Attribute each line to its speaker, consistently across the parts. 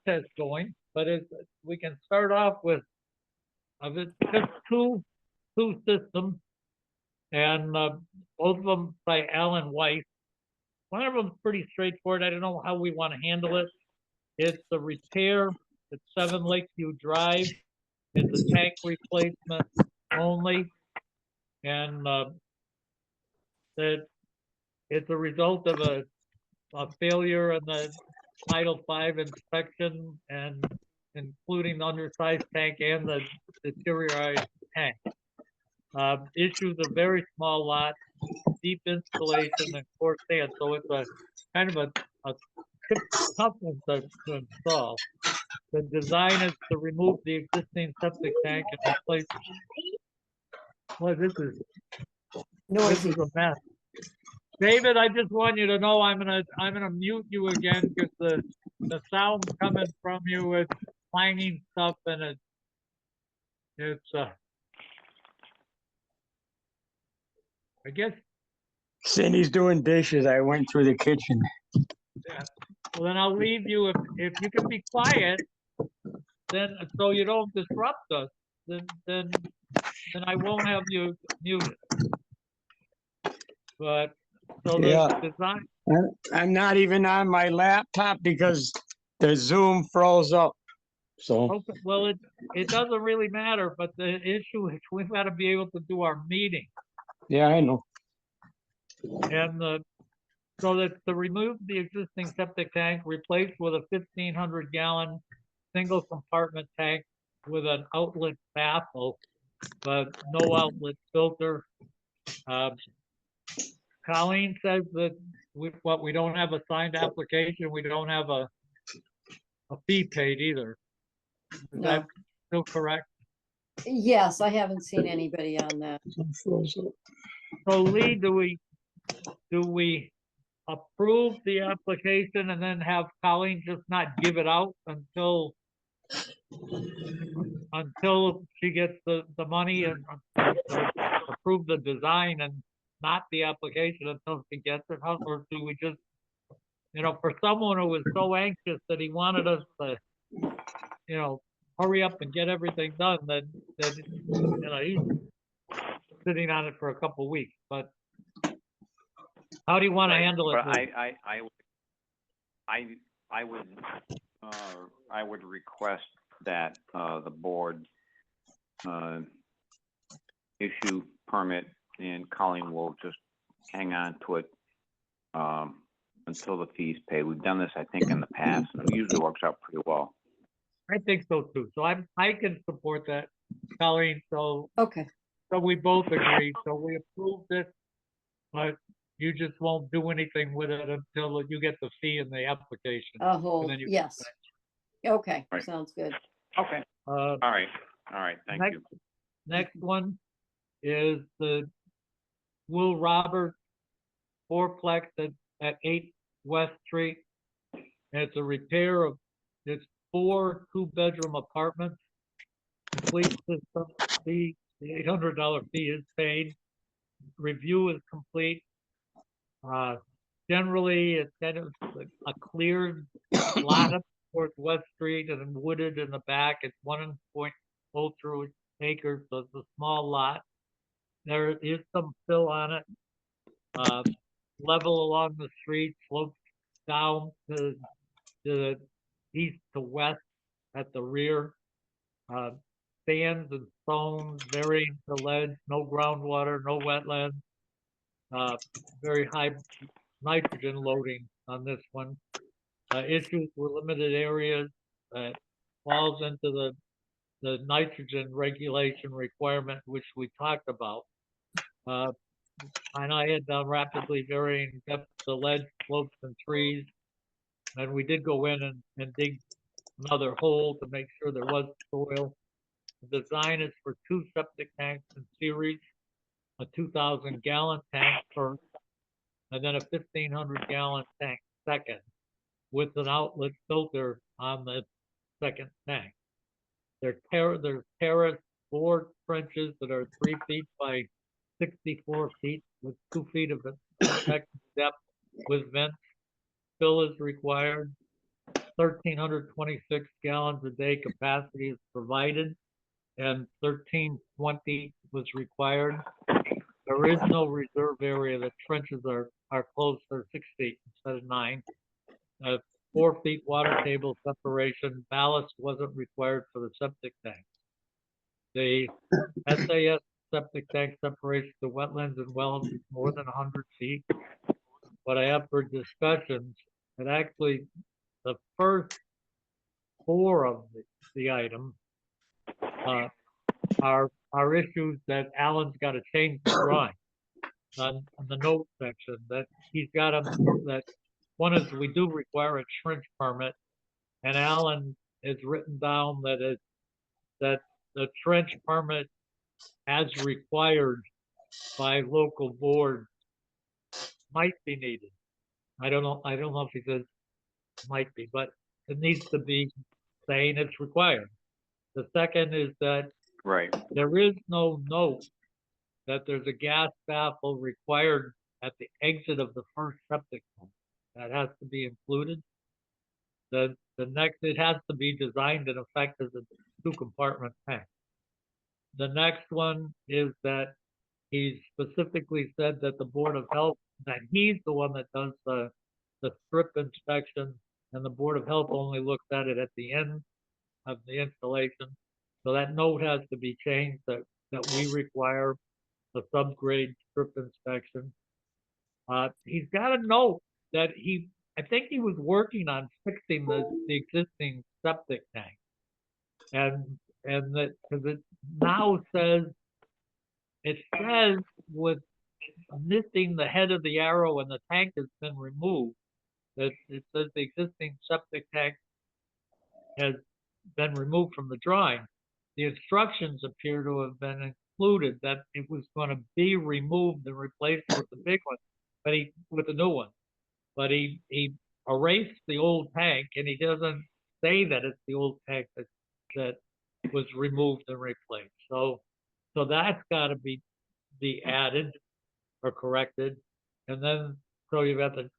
Speaker 1: process going, but we can start off with it's just two systems, and both of them by Alan Weiss. One of them's pretty straightforward. I don't know how we want to handle it. It's the repair at 7 Lakeview Drive. It's a tank replacement only, and that it's a result of a failure in the Title V inspection, and including the undersized tank and the deteriorated tank. Issues a very small lot, deep installation, and coarse sand. So it's a kind of a tough one to install. The design is to remove the existing septic tank and replace. Well, this is a mess. David, I just want you to know I'm gonna mute you again because the sound coming from you is clanging stuff, and it's I guess
Speaker 2: Cindy's doing dishes. I went through the kitchen.
Speaker 1: Yeah. Well, then I'll leave you if you can be quiet, then so you don't disrupt us. Then I won't have you muted. But so the design.
Speaker 2: I'm not even on my laptop because the Zoom froze up. So
Speaker 1: Okay, well, it doesn't really matter, but the issue is we've got to be able to do our meeting.
Speaker 2: yeah, I know.
Speaker 1: And so that to remove the existing septic tank, replace with a 1,500-gallon single compartment tank with an outlet baffle, but no outlet filter. Colleen says that we don't have a signed application. We don't have a fee paid either. Is that still correct?
Speaker 3: Yes, I haven't seen anybody on that.
Speaker 1: So Lee, do we approve the application and then have Colleen just not give it out until she gets the money and approve the design and not the application until she gets it? Or do we just, for someone who was so anxious that he wanted us to, hurry up and get everything done, that he's sitting on it for a couple of weeks. But how do you want to handle it?
Speaker 4: I would request that the board issue permit, and Colleen will just hang on to it until the fee's paid. We've done this, I think, in the past, and it usually works out pretty well.
Speaker 1: I think so too. So I can support that, Colleen. So
Speaker 3: okay.
Speaker 1: So we both agree. So we approved it, but you just won't do anything with it until you get the fee in the application.
Speaker 3: Yes. Okay.
Speaker 4: Right.
Speaker 3: Sounds good.
Speaker 4: Okay. All right. Thank you.
Speaker 1: Next one is the Will Roberts fourplex at 8 West Street. And it's a repair of, it's 4 2-bedroom apartments. Complete system fee, the $800 fee is paid. Review is complete. Generally, it's kind of a cleared lot up towards West Street and wooded in the back. It's 1.03 acres, so it's a small lot. There is some fill on it. Level along the street, slopes down to the east to west at the rear. Sands and stones, varying to ledge, no groundwater, no wetlands. Very high nitrogen loading on this one. Issues with limited areas that falls into the nitrogen regulation requirement, which we talked about. And I had done rapidly varying depths of ledge, slopes, and trees. And we did go in and dig another hole to make sure there was soil. The design is for 2 septic tanks in series, a 2,000-gallon tank first, and then a 1,500-gallon tank second, with an outlet filter on the second tank. There's terraced board trenches that are 3 feet by 64 feet with 2 feet of effective depth with vents. Fill is required. 1,326 gallons a day capacity is provided, and 1,320 was required. There is no reserve area. The trenches are close. They're 6 feet instead of 9. 4 feet water table separation. Ballast wasn't required for the septic tank. The SAS septic tank separation to wetlands and wells is more than 100 feet. What I have for discussions, and actually the first 4 of the items are issues that Alan's got to change the drawing on the note section, that he's got that one is we do require a trench permit, and Alan has written down that the trench permit as required by local boards might be needed. I don't know if he says might be, but it needs to be saying it's required. The second is that
Speaker 4: Right.
Speaker 1: there is no note that there's a gas baffle required at the exit of the first septic tank. That has to be included. The next, it has to be designed in effect as a 2-compartment tank. The next one is that he specifically said that the Board of Health, that he's the one that does the strip inspection, and the Board of Health only looks at it at the end of the installation. So that note has to be changed, that we require a subgrade strip inspection. He's got a note that I think he was working on fixing the existing septic tank. And that, because it now says with missing the head of the arrow and the tank has been removed, that it says the existing septic tank has been removed from the drawing. The instructions appear to have been included that it was going to be removed and replaced with the big one, but with the new one. But he erased the old tank, and he doesn't say that it's the old tank that was removed and replaced. So that's got to be added or corrected. And then, so you've got the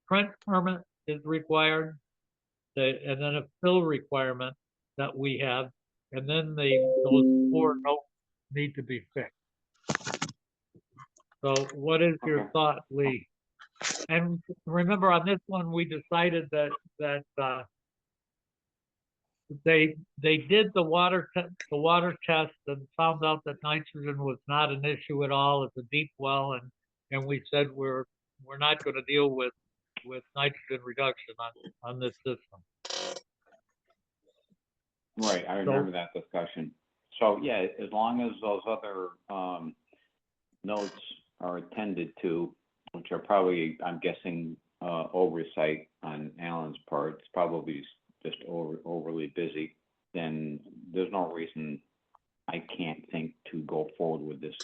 Speaker 1: trench permit is required, and then a fill requirement that we have, and then those 4 notes need to be fixed. So what is your thought, Lee? And remember, on this one, we decided that they did the water test and found out that nitrogen was not an issue at all. It's a deep well, and we said we're not going to deal with nitrogen reduction on this system.
Speaker 4: Right, I remember that discussion. So yeah, as long as those other notes are attended to, which are probably, I'm guessing, oversight on Alan's part, it's probably just overly busy, then there's no reason I can't think to go forward with this.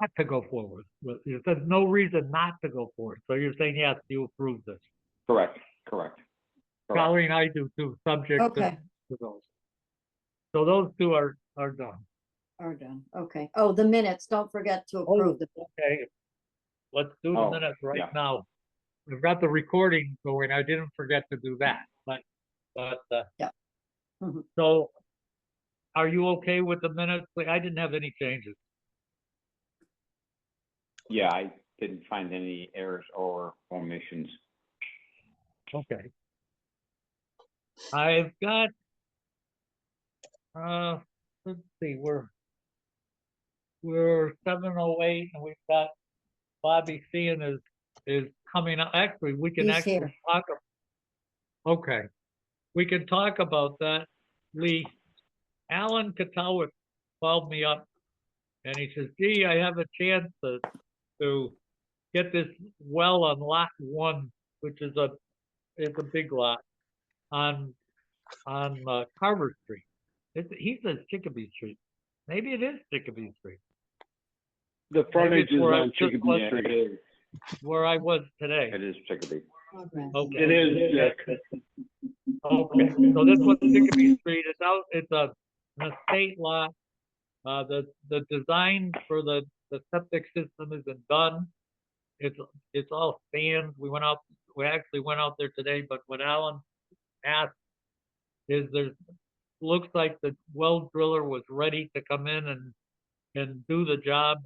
Speaker 1: Not to go forward. There's no reason not to go forward. So you're saying, yes, you approve this.
Speaker 4: Correct.
Speaker 1: Colleen, I do too, subject
Speaker 3: Okay.
Speaker 1: to those. So those 2 are done.
Speaker 3: Are done. Okay. Oh, the minutes. Don't forget to approve the.
Speaker 1: Okay. Let's do the minutes right now. We've got the recording going. I didn't forget to do that, but
Speaker 3: Yeah. Mhm.
Speaker 1: So are you okay with the minutes? I didn't have any changes.
Speaker 4: Yeah, I didn't find any errors or omissions.
Speaker 1: Okay. I've got, let's see, we're 7:08, and we've got Bobby Sheehan is coming up. Actually, we can
Speaker 3: He's
Speaker 1: actually
Speaker 3: here.
Speaker 1: talk. Okay. We can talk about that. Lee, Alan Katowik called me up, and he says, gee, I have a chance to get this well on lot 1, which is a big lot on Carver Street. He says Chicopee Street. Maybe it is Chicopee Street.
Speaker 5: The frontage is
Speaker 1: where I
Speaker 5: on
Speaker 1: just
Speaker 5: Chicopee
Speaker 1: was.
Speaker 5: Street.
Speaker 4: It is.
Speaker 1: Where I was today.
Speaker 4: It is Chicopee.
Speaker 1: Okay.
Speaker 5: It is, Jack.
Speaker 1: Okay, so this one's Chicopee Street. It's an estate lot. The design for the septic system isn't done. It's all sand. We went out we actually went out there today, but what Alan asked is looks like the well driller was ready to come in and do the job,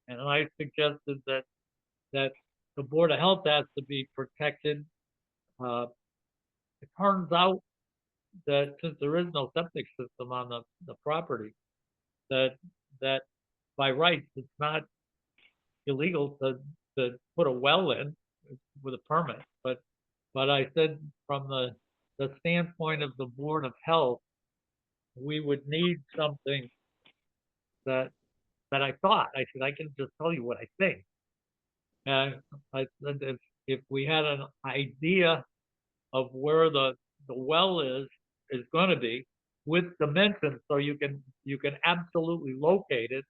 Speaker 1: and I suggested that the Board of Health has to be protected. It turns out that since there is no septic system on the property, that by rights, it's not illegal to put a well in with a permit. But I said from the standpoint of the Board of Health, we would need something that I thought. I said, I can just tell you what I think. And I said, if we had an idea of where the well is going to be with dimensions, so you can absolutely locate it,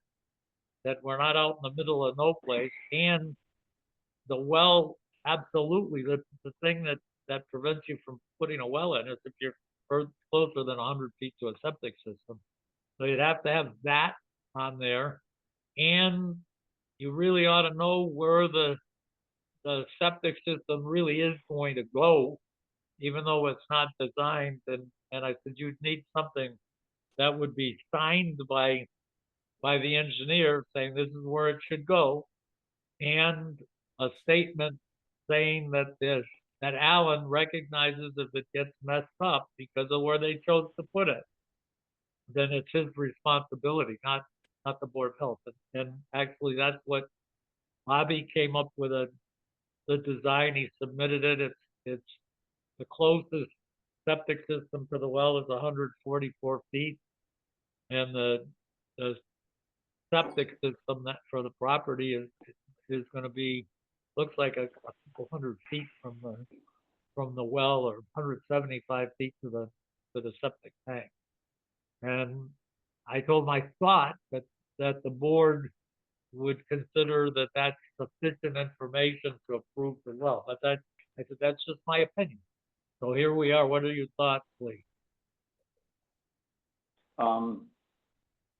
Speaker 1: that we're not out in the middle of no place, and the well, absolutely, the thing that prevents you from putting a well in is if you're closer than 100 feet to a septic system. So you'd have to have that on there, and you really ought to know where the septic system really is going to go, even though it's not designed. And I said, you'd need something that would be signed by the engineer saying this is where it should go, and a statement saying that Alan recognizes if it gets messed up because of where they chose to put it, then it's his responsibility, not the Board of Health. And actually, that's what Bobby came up with the design. He submitted it. It's the closest septic system to the well is 144 feet, and the septic system that for the property is going to be, looks like a couple hundred feet from the well, or 175 feet to the septic tank. And I told my thought that the board would consider that that's sufficient information to approve the well. But I said, that's just my opinion. So here we are. What are your thoughts, Lee?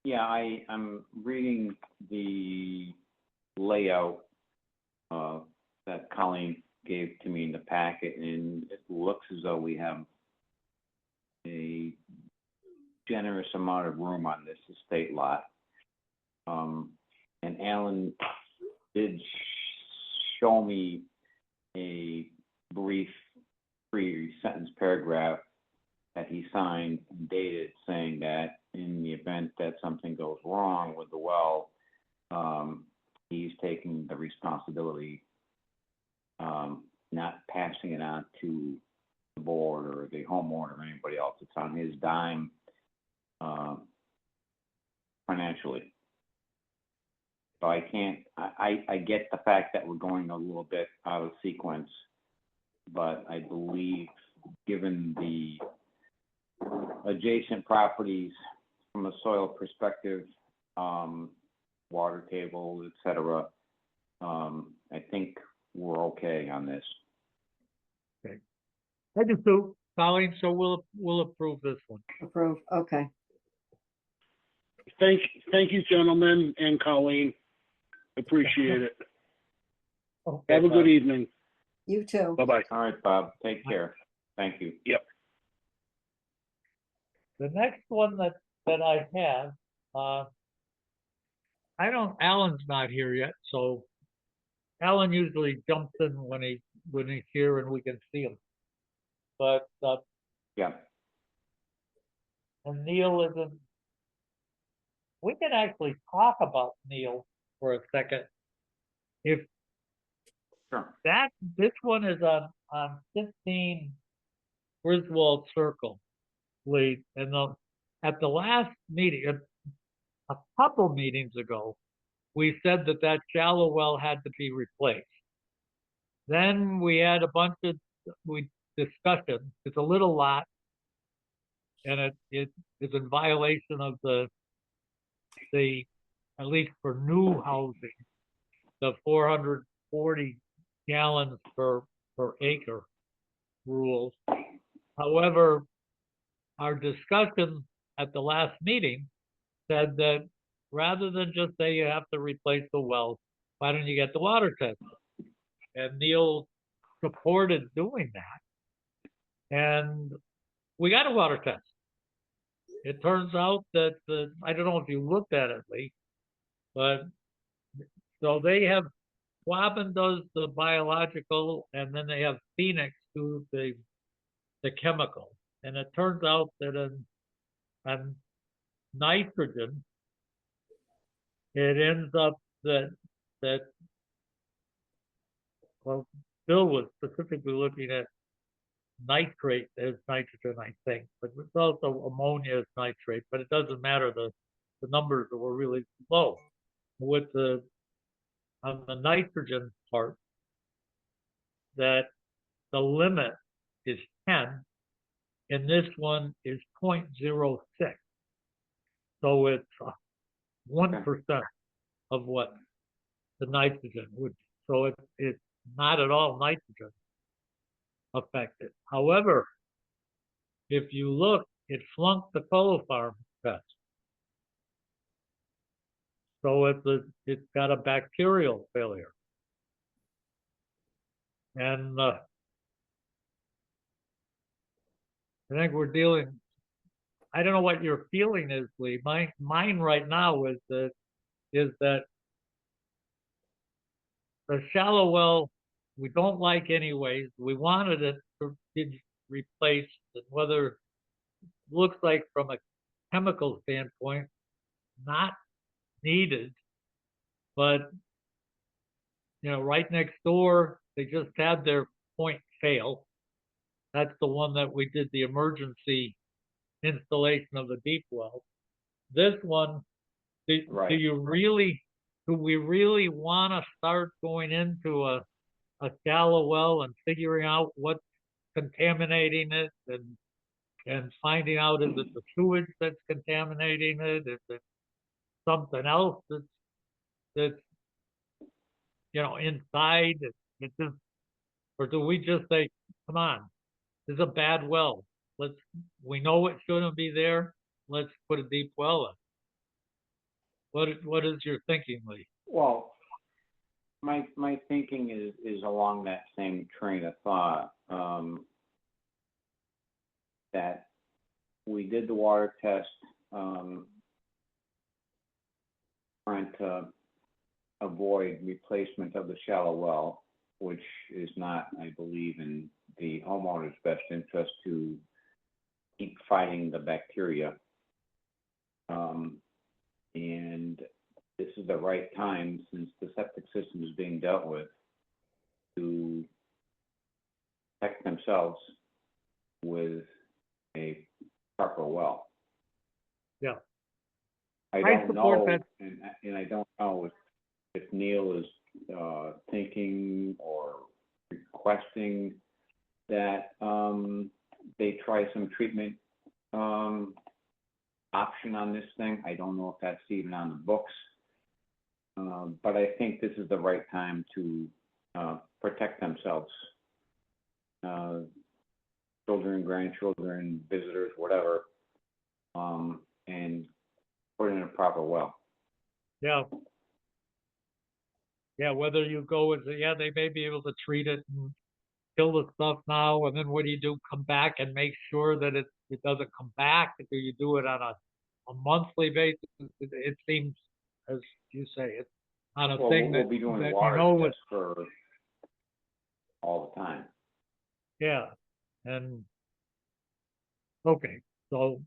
Speaker 4: Yeah, I'm reading the layout that Colleen gave to me in the packet, and it looks as though we have a generous amount of room on this estate lot. And Alan did show me a brief 3-sentence paragraph that he signed and dated, saying that in the event that something goes wrong with the well, he's taking the responsibility, not passing it on to the board or the homeowner or anybody else. It's on his dime financially. So I get the fact that we're going a little bit out of sequence, but I believe, given the adjacent properties from a soil perspective, water table, etc., I think we're okay on this.
Speaker 1: Okay. I do too, Colleen. So we'll approve this one.
Speaker 3: Approve, okay.
Speaker 5: Thank you, gentlemen, and Colleen. Appreciate it.
Speaker 1: Okay,
Speaker 5: Have a good
Speaker 1: Bob.
Speaker 5: evening.
Speaker 3: You too.
Speaker 5: Bye-bye.
Speaker 4: All right, Bob, take care. Thank you.
Speaker 5: Yep.
Speaker 1: The next one that I have, Alan's not here yet, so Alan usually jumps in when he's here and we can see him. But
Speaker 4: Yeah.
Speaker 1: and Neil isn't. We can actually talk about Neil for a second. If
Speaker 4: Sure.
Speaker 1: this one is on 15 Griswold Circle, Lee, and at the last meeting, a couple meetings ago, we said that shallow well had to be replaced. Then we had a bunch of discussion. It's a little lot, and it is in violation of the at least for new housing, the 440 gallons per acre rules. However, our discussion at the last meeting said that rather than just say you have to replace the wells, why don't you get the water tested? And Neil supported doing that. And we got a water test. It turns out that, I don't know if you looked at it, Lee, but so they have, Quabbin does the biological, and then they have Phoenix do the chemical. And it turns out that on nitrogen, it ends up that well, Bill was specifically looking at nitrate as nitrogen, I think, but it's also ammonia as nitrate, but it doesn't matter. The numbers were really low. With on the nitrogen part, that the limit is 10, and this one is 0.06. So it's 1% of what the nitrogen would. So it's not at all nitrogen affected. However, if you look, it flunked the coliform test. So it's got a bacterial failure. And I think we're dealing, I don't know what your feeling is, Lee. Mine right now is that the shallow well, we don't like anyways. We wanted it to be replaced, and whether it looks like from a chemical standpoint, not needed, but right next door, they just had their point fail. That's the one that we did the emergency installation of the deep well. This one, do we really want to start going into a shallow well and figuring out what's contaminating it and finding out is it the sewage that's contaminating it, is it something else that's inside? It just, or do we just say, come on, this is a bad well. We know it shouldn't be there. Let's put a deep well in. What is your thinking, Lee?
Speaker 4: Well, my thinking is along that same train of thought, that we did the water test, trying to avoid replacement of the shallow well, which is not, I believe, in the homeowner's best interest to keep fighting the bacteria. And this is the right time, since the septic system is being dealt with, to protect themselves with a proper well.
Speaker 1: Yeah.
Speaker 4: I
Speaker 1: I
Speaker 4: don't
Speaker 1: support
Speaker 4: know,
Speaker 1: that.
Speaker 4: and I don't know if Neil is thinking or requesting that they try some treatment option on this thing. I don't know if that's even on the books, but I think this is the right time to protect themselves. Children, grandchildren, visitors, whatever, and put in a proper well.
Speaker 1: Yeah. Yeah, whether you go with, they may be able to treat it and kill the stuff now, and then what do you do? Come back and make sure that it doesn't come back? Do you do it on a monthly basis? It seems, as you say, it's on a thing
Speaker 4: we'll be doing
Speaker 1: that
Speaker 4: water
Speaker 1: you know
Speaker 4: tests for all the time.
Speaker 1: Yeah, and okay, so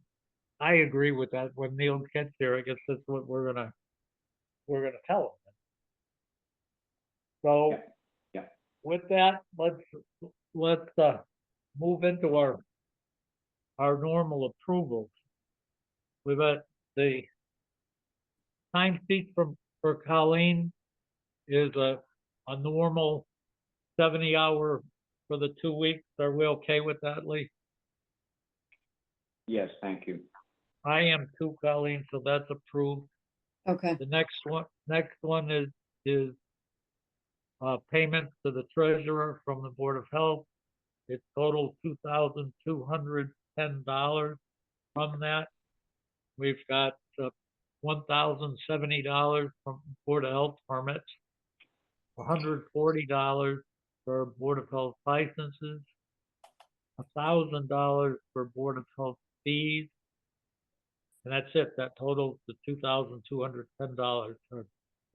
Speaker 1: I agree with that. When Neil gets here, I guess that's what we're gonna tell him. So,
Speaker 4: Yeah.
Speaker 1: with that, let's move into our normal approvals. We've got the time sheet for Colleen is a normal 70-hour for the 2 weeks. Are we okay with that, Lee?
Speaker 4: Yes, thank you.
Speaker 1: I am too, Colleen, so that's approved.
Speaker 3: Okay,
Speaker 1: The next one is payments to the treasurer from the Board of Health. It totals $2,210 from that. We've got $1,070 from Board of Health permits, $140 for Board of Health licenses, $1,000 for Board of Health fees. And that's it. That totals to $2,210.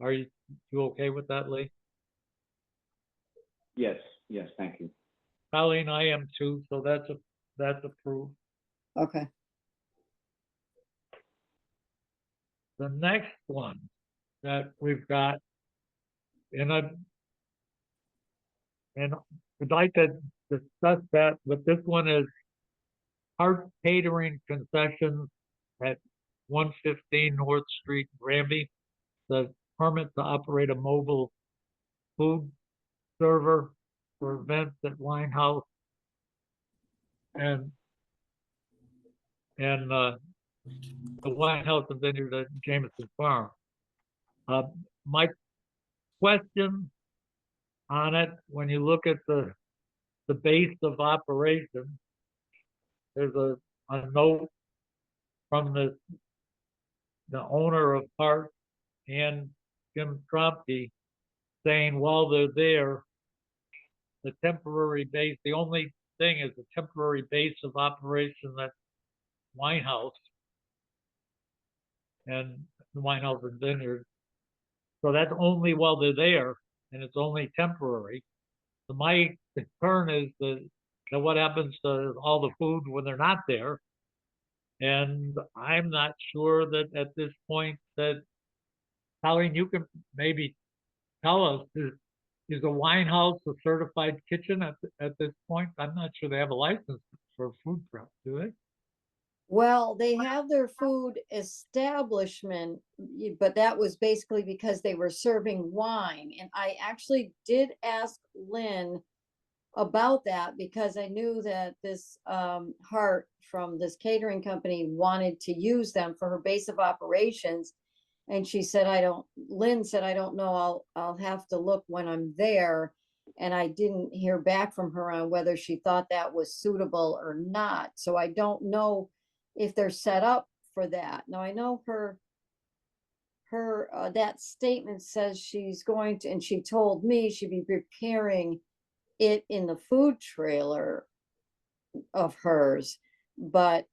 Speaker 1: Are you okay with that, Lee?
Speaker 4: Yes, yes, thank you.
Speaker 1: Colleen, I am too, so that's approved.
Speaker 3: Okay.
Speaker 1: The next one that we've got, and I'd like to discuss that, but this one is Hart Catering Concessions at 115 North Street, Granby. The permit to operate a mobile food server for events at Wine House and the Wine House and Vineyard at Jameson Farm. My question on it, when you look at the base of operation, there's a note from the owner of Hart and Jim Trumpy saying while they're there, the temporary base, the only thing is the temporary base of operation that Wine House and the Wine House and Vineyard. So that's only while they're there, and it's only temporary. So my concern is that what happens to all the food when they're not there. And I'm not sure that at this point that, Colleen, you can maybe tell us, is a Wine House a certified kitchen at this point? I'm not sure they have a license for food prep, do they?
Speaker 3: Well, they have their food establishment, but that was basically because they were serving wine. And I actually did ask Lynn about that because I knew that this Hart from this catering company wanted to use them for her base of operations. And she said, Lynn said, I don't know, I'll have to look when I'm there. And I didn't hear back from her on whether she thought that was suitable or not. So I don't know if they're set up for that. Now I know her that statement says she's going to, and she told me she'd be preparing it in the food trailer of hers. But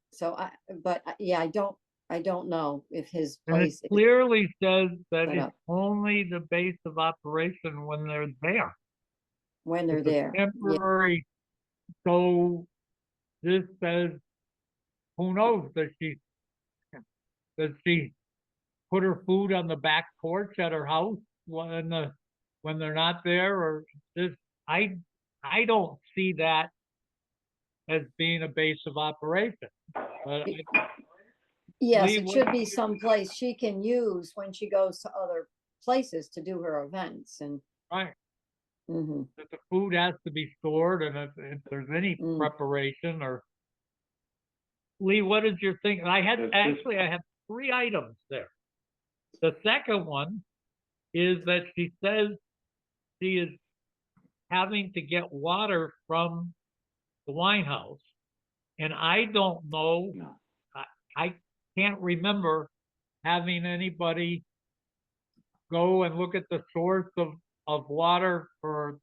Speaker 3: yeah, I don't know if his
Speaker 1: And it
Speaker 3: place is
Speaker 1: clearly says that
Speaker 3: set
Speaker 1: it's
Speaker 3: up
Speaker 1: only the base of operation when they're there.
Speaker 3: when they're
Speaker 1: It's a
Speaker 3: there. Yeah.
Speaker 1: temporary, so this says, who knows, does she put her food on the back porch at her house when they're not there, or this, I don't see that as being a base of operation. But
Speaker 3: Yes,
Speaker 1: Lee,
Speaker 3: it
Speaker 1: what-
Speaker 3: should be someplace she can use when she goes to other places to do her events and.
Speaker 1: right,
Speaker 3: Mhm.
Speaker 1: that the food has to be stored, and if there's any
Speaker 3: Mm.
Speaker 1: preparation or. Lee, what is your thing? I had
Speaker 4: This-
Speaker 1: actually I have 3 items there. The second one is that she says she is having to get water from the Wine House, and I don't know.
Speaker 4: No.
Speaker 1: I can't remember having anybody go and look at the source of water for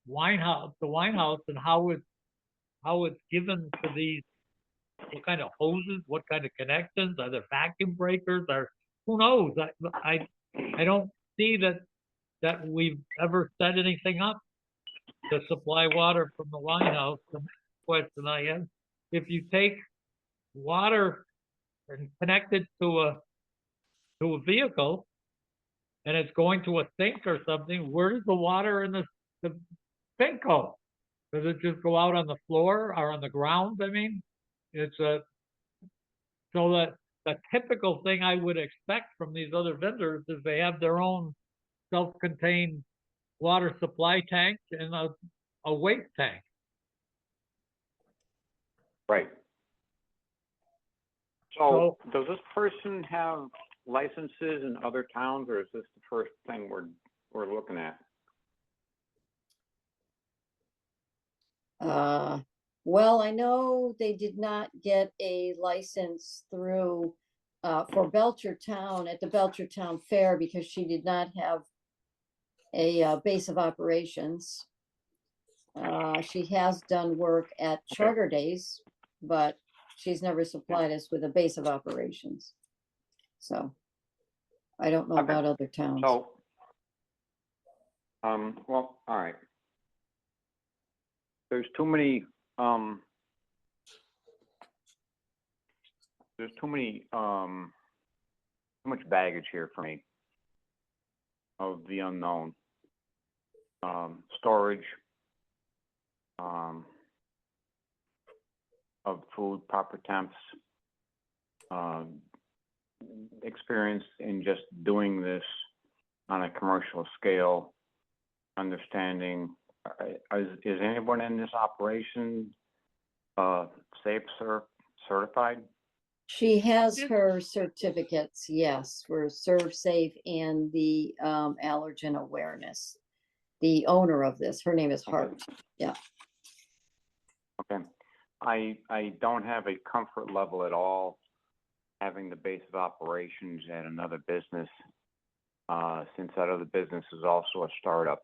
Speaker 1: Wine House, the Wine House, and how it's given to these, what kind of hoses, what kind of connections, are there vacuum breakers, or who knows? I don't see that we've ever set anything up to supply water from the Wine House. The next question I have, if you take water and connect it to a vehicle and it's going to a sink or something, where does the water in the sink go? Does it just go out on the floor or on the ground? I mean, so that the typical thing I would expect from these other vendors is they have their own self-contained water supply tank and a waste tank.
Speaker 4: Right. So does this person have licenses in other towns, or is this the first thing we're looking at?
Speaker 3: Well, I know they did not get a license through for Belchertown at the Belchertown Fair because she did not have a base of operations. She has done work at charter days, but she's never supplied us with a base of operations. So I don't know
Speaker 4: Okay.
Speaker 3: about other towns.
Speaker 4: So, well, all right. There's too many, too much baggage here for me of the unknown. Storage, of food, proper temps, experience in just doing this on a commercial scale, understanding, is anyone in this operation, safe, certified?
Speaker 3: She has her certificates, yes, for Serve Safe and the allergen awareness. The owner of this, her name is Hart.
Speaker 4: Okay. I don't have a comfort level at all having the base of operations at another business, since that other business is also a startup.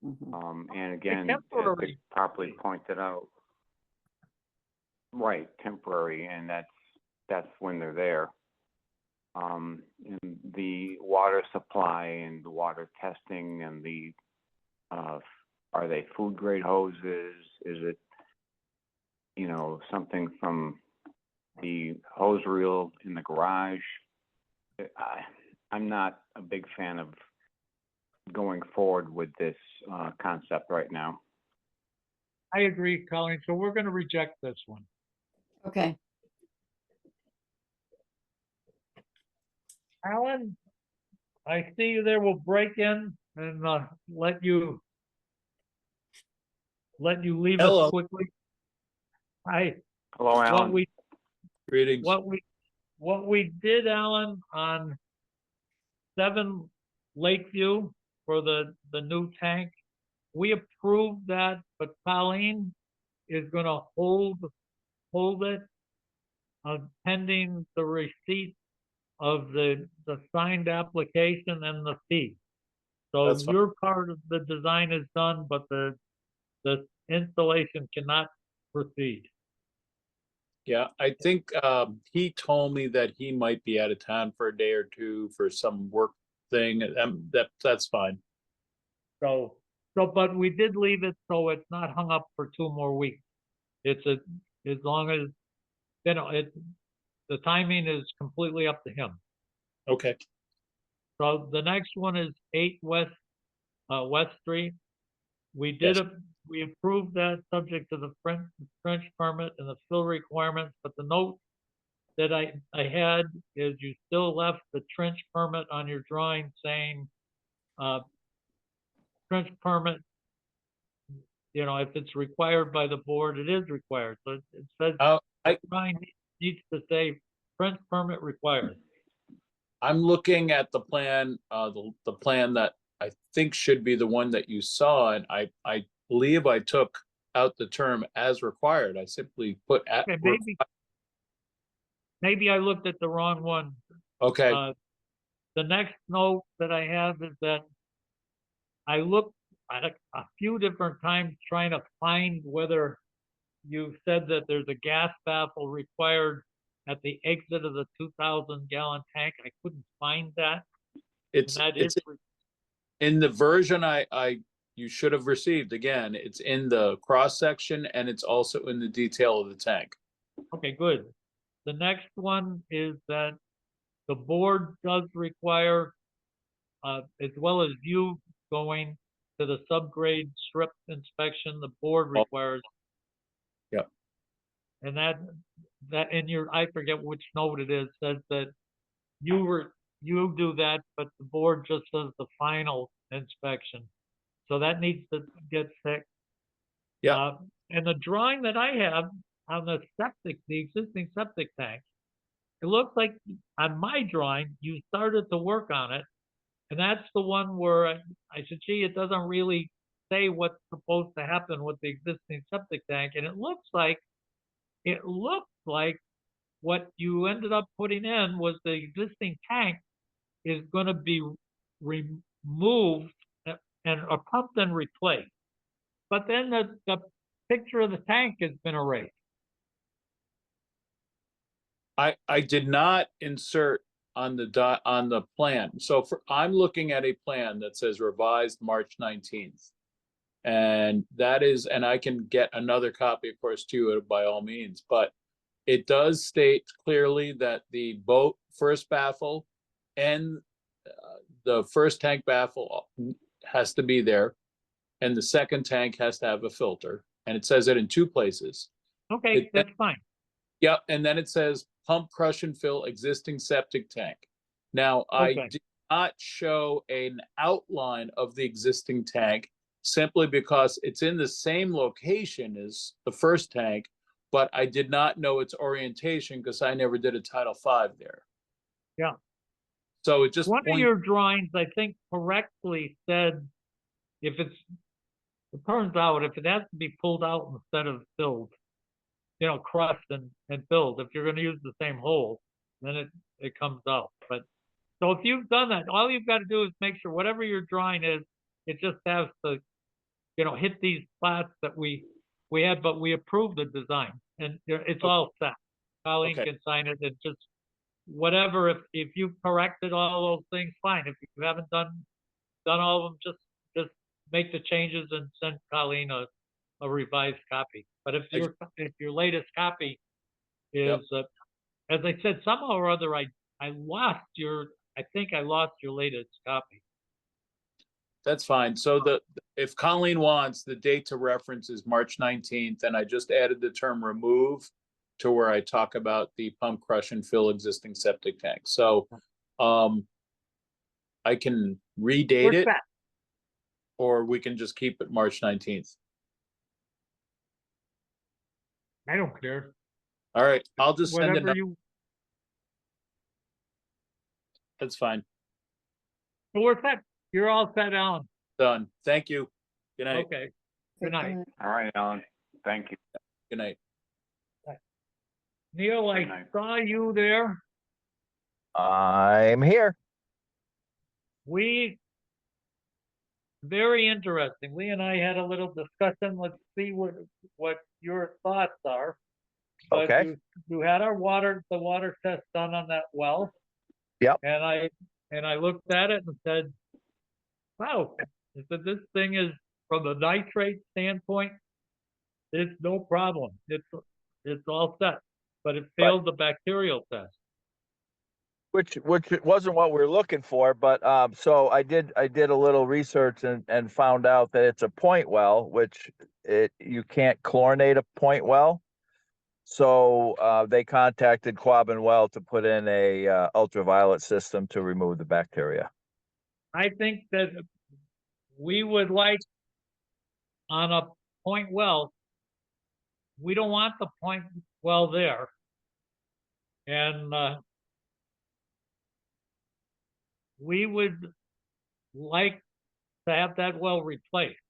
Speaker 3: Mhm.
Speaker 4: And again, as
Speaker 1: temporary.
Speaker 4: they properly pointed out, right, temporary, and that's when they're there. And the water supply and the water testing and the, are they food grade hoses? Is it, something from the hose reel in the garage? I'm not a big fan of going forward with this concept right now.
Speaker 1: I agree, Colleen. So we're gonna reject this one.
Speaker 3: Okay,
Speaker 1: Alan, I see you there. We'll break in and let you leave
Speaker 6: Hello.
Speaker 1: us quickly.
Speaker 4: Hello,
Speaker 1: What
Speaker 4: Alan.
Speaker 6: Greetings.
Speaker 1: what we did, Alan, on 7 Lakeview for the new tank, we approved that, but Colleen is gonna hold it pending the receipt of the signed application and the fee. So
Speaker 6: That's fine.
Speaker 1: your part of the design is done, but the installation cannot proceed.
Speaker 6: Yeah, I think he told me that he might be out of town for a day or two for some work thing. That's fine.
Speaker 1: So, but we did leave it so it's not hung up for 2 more weeks. As long as, the timing is completely up to him.
Speaker 6: Okay.
Speaker 1: So the next one is 8 West Street. We
Speaker 6: Yes.
Speaker 1: we approved that subject to the French permit and the fill requirements, but the note that I had is you still left the trench permit on your drawing saying, trench permit, if it's required by the board, it is required. So it says,
Speaker 6: I
Speaker 1: drawing needs to say trench permit required.
Speaker 6: I'm looking at the plan, the plan that I think should be the one that you saw, and I believe I took out the term as required. I simply put at.
Speaker 1: Okay, maybe I looked at the wrong one.
Speaker 6: Okay.
Speaker 1: The next note that I have is that I looked at a few different times trying to find whether you said that there's a gas baffle required at the exit of the 2,000-gallon tank. I couldn't find that.
Speaker 6: It's
Speaker 1: And that is,
Speaker 6: in the version you should have received. Again, it's in the cross section and it's also in the detail of the tank.
Speaker 1: okay, good. The next one is that the board does require, as well as you going to the subgrade strip inspection, the board requires.
Speaker 6: Yep.
Speaker 1: And that in your, I forget which note it is, says that you do that, but the board just does the final inspection. So that needs to get fixed.
Speaker 6: Yeah.
Speaker 1: And the drawing that I have on the existing septic tank, it looks like on my drawing, you started to work on it. And that's the one where I said, gee, it doesn't really say what's supposed to happen with the existing septic tank. And it looks like what you ended up putting in was the existing tank is going to be removed and pumped and replaced. but then the picture of the tank has been erased.
Speaker 6: I did not insert on the plan. So I'm looking at a plan that says revised March 19th. And that is, and I can get another copy, of course, too, by all means, but it does state clearly that the boat first baffle and the first tank baffle has to be there, and the second tank has to have a filter, and it says it in two places.
Speaker 1: Okay, that's fine.
Speaker 6: Yep, and then it says pump, crush, and fill existing septic tank. Now, I
Speaker 1: Okay.
Speaker 6: did not show an outline of the existing tank simply because it's in the same location as the first tank, but I did not know its orientation because I never did a Title V there.
Speaker 1: Yeah.
Speaker 6: So it just
Speaker 1: One of
Speaker 6: points.
Speaker 1: your drawings, I think, correctly said if it turns out if it has to be pulled out instead of filled, crushed and filled, if you're going to use the same hole, then it comes out. But so if you've done that, all you've got to do is make sure whatever your drawing is, it just has to, hit these spots that we had, but we approved the design and it's all set. Colleen
Speaker 6: Okay.
Speaker 1: can sign it and just whatever, if you corrected all those things, fine. If you haven't done all of them, just make the changes and send Colleen a revised copy. But if your latest copy is, as I said, somehow or other, I think I lost your latest copy.
Speaker 6: That's fine. So if Colleen wants, the date to reference is March 19th, and I just added the term remove to where I talk about the pump, crush, and fill existing septic tank. So I can redate
Speaker 1: We're
Speaker 6: it,
Speaker 1: set.
Speaker 6: or we can just keep it March 19th.
Speaker 1: I don't care.
Speaker 6: All right, I'll just send
Speaker 1: Whatever
Speaker 6: it. That's fine.
Speaker 1: So we're set. You're all set, Alan.
Speaker 6: Done. Thank you. Good night.
Speaker 1: Okay. Good night.
Speaker 4: All right, Alan, thank you.
Speaker 6: Good night.
Speaker 1: Neil,
Speaker 4: Good
Speaker 1: I
Speaker 4: night.
Speaker 1: saw you there.
Speaker 7: I'm here.
Speaker 1: Very interesting. Lee and I had a little discussion. Let's see what your thoughts are. But
Speaker 7: Okay.
Speaker 1: you had the water test done on that well.
Speaker 7: Yep.
Speaker 1: And I looked at it and said, wow, I said, this thing is, from the nitrate standpoint, it's no problem. It's all set, but it failed the bacterial test.
Speaker 7: Which wasn't what we were looking for, but so I did a little research and found out that it's a point well, which you can't chlorinate a point well. So they contacted Quabbin Well to put in a ultraviolet system to remove the bacteria.
Speaker 1: I think that we would like on a point well, we don't want the point well there. And we would like to have that well replaced.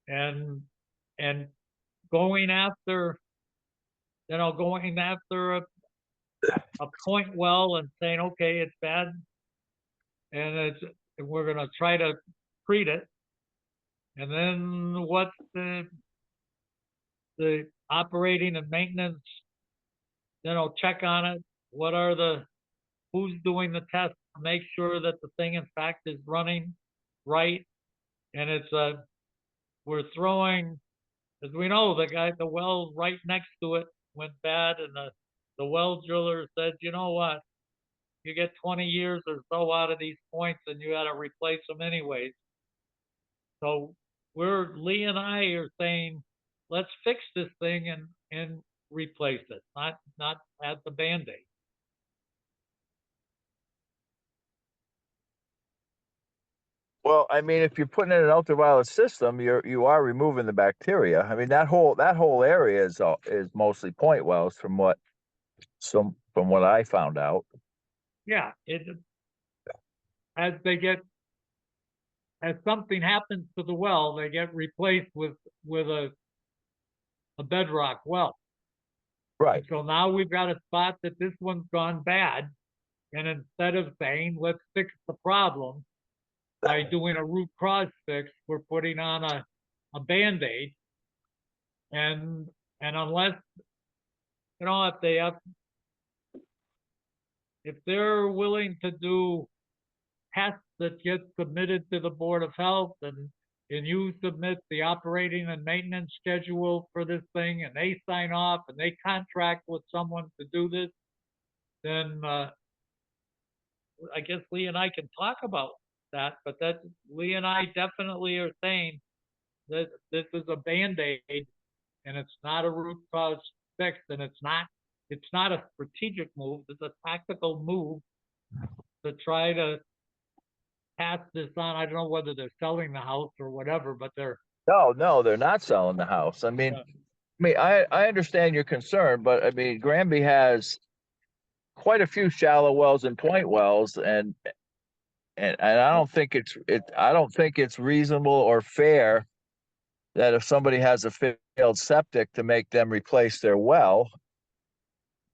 Speaker 1: And going after a point well and saying, okay, it's bad, and we're gonna try to treat it. And then what's the operating and maintenance, check on it. Who's doing the test to make sure that the thing in fact is running right? And we're throwing, as we know, the well right next to it went bad, and the well driller said, you know what? You get 20 years or so out of these points and you got to replace them anyways. So Lee and I are saying, let's fix this thing and replace it, not add the Band-Aid.
Speaker 7: Well, I mean, if you're putting in an ultraviolet system, you are removing the bacteria. I mean, that whole area is mostly point wells from what I found out.
Speaker 1: Yeah, as something happens to the well, they get replaced with a bedrock well.
Speaker 7: Right.
Speaker 1: So now we've got a spot that this one's gone bad, and instead of saying let's fix the problem by doing a root cause fix, we're putting on a Band-Aid. And unless, if they have, if they're willing to do tests that get submitted to the Board of Health, and you submit the operating and maintenance schedule for this thing, and they sign off and they contract with someone to do this, then I guess Lee and I can talk about that, but Lee and I definitely are saying that this is a Band-Aid and it's not a root cause fix, and it's not a strategic move, it's a tactical move to try to pass this on. I don't know whether they're selling the house or whatever, but they're.
Speaker 7: No, they're not selling the house. I mean, I understand your concern, but I mean, Granby has quite a few shallow wells and point wells, and I don't think I don't think it's reasonable or fair that if somebody has a failed septic to make them replace their well.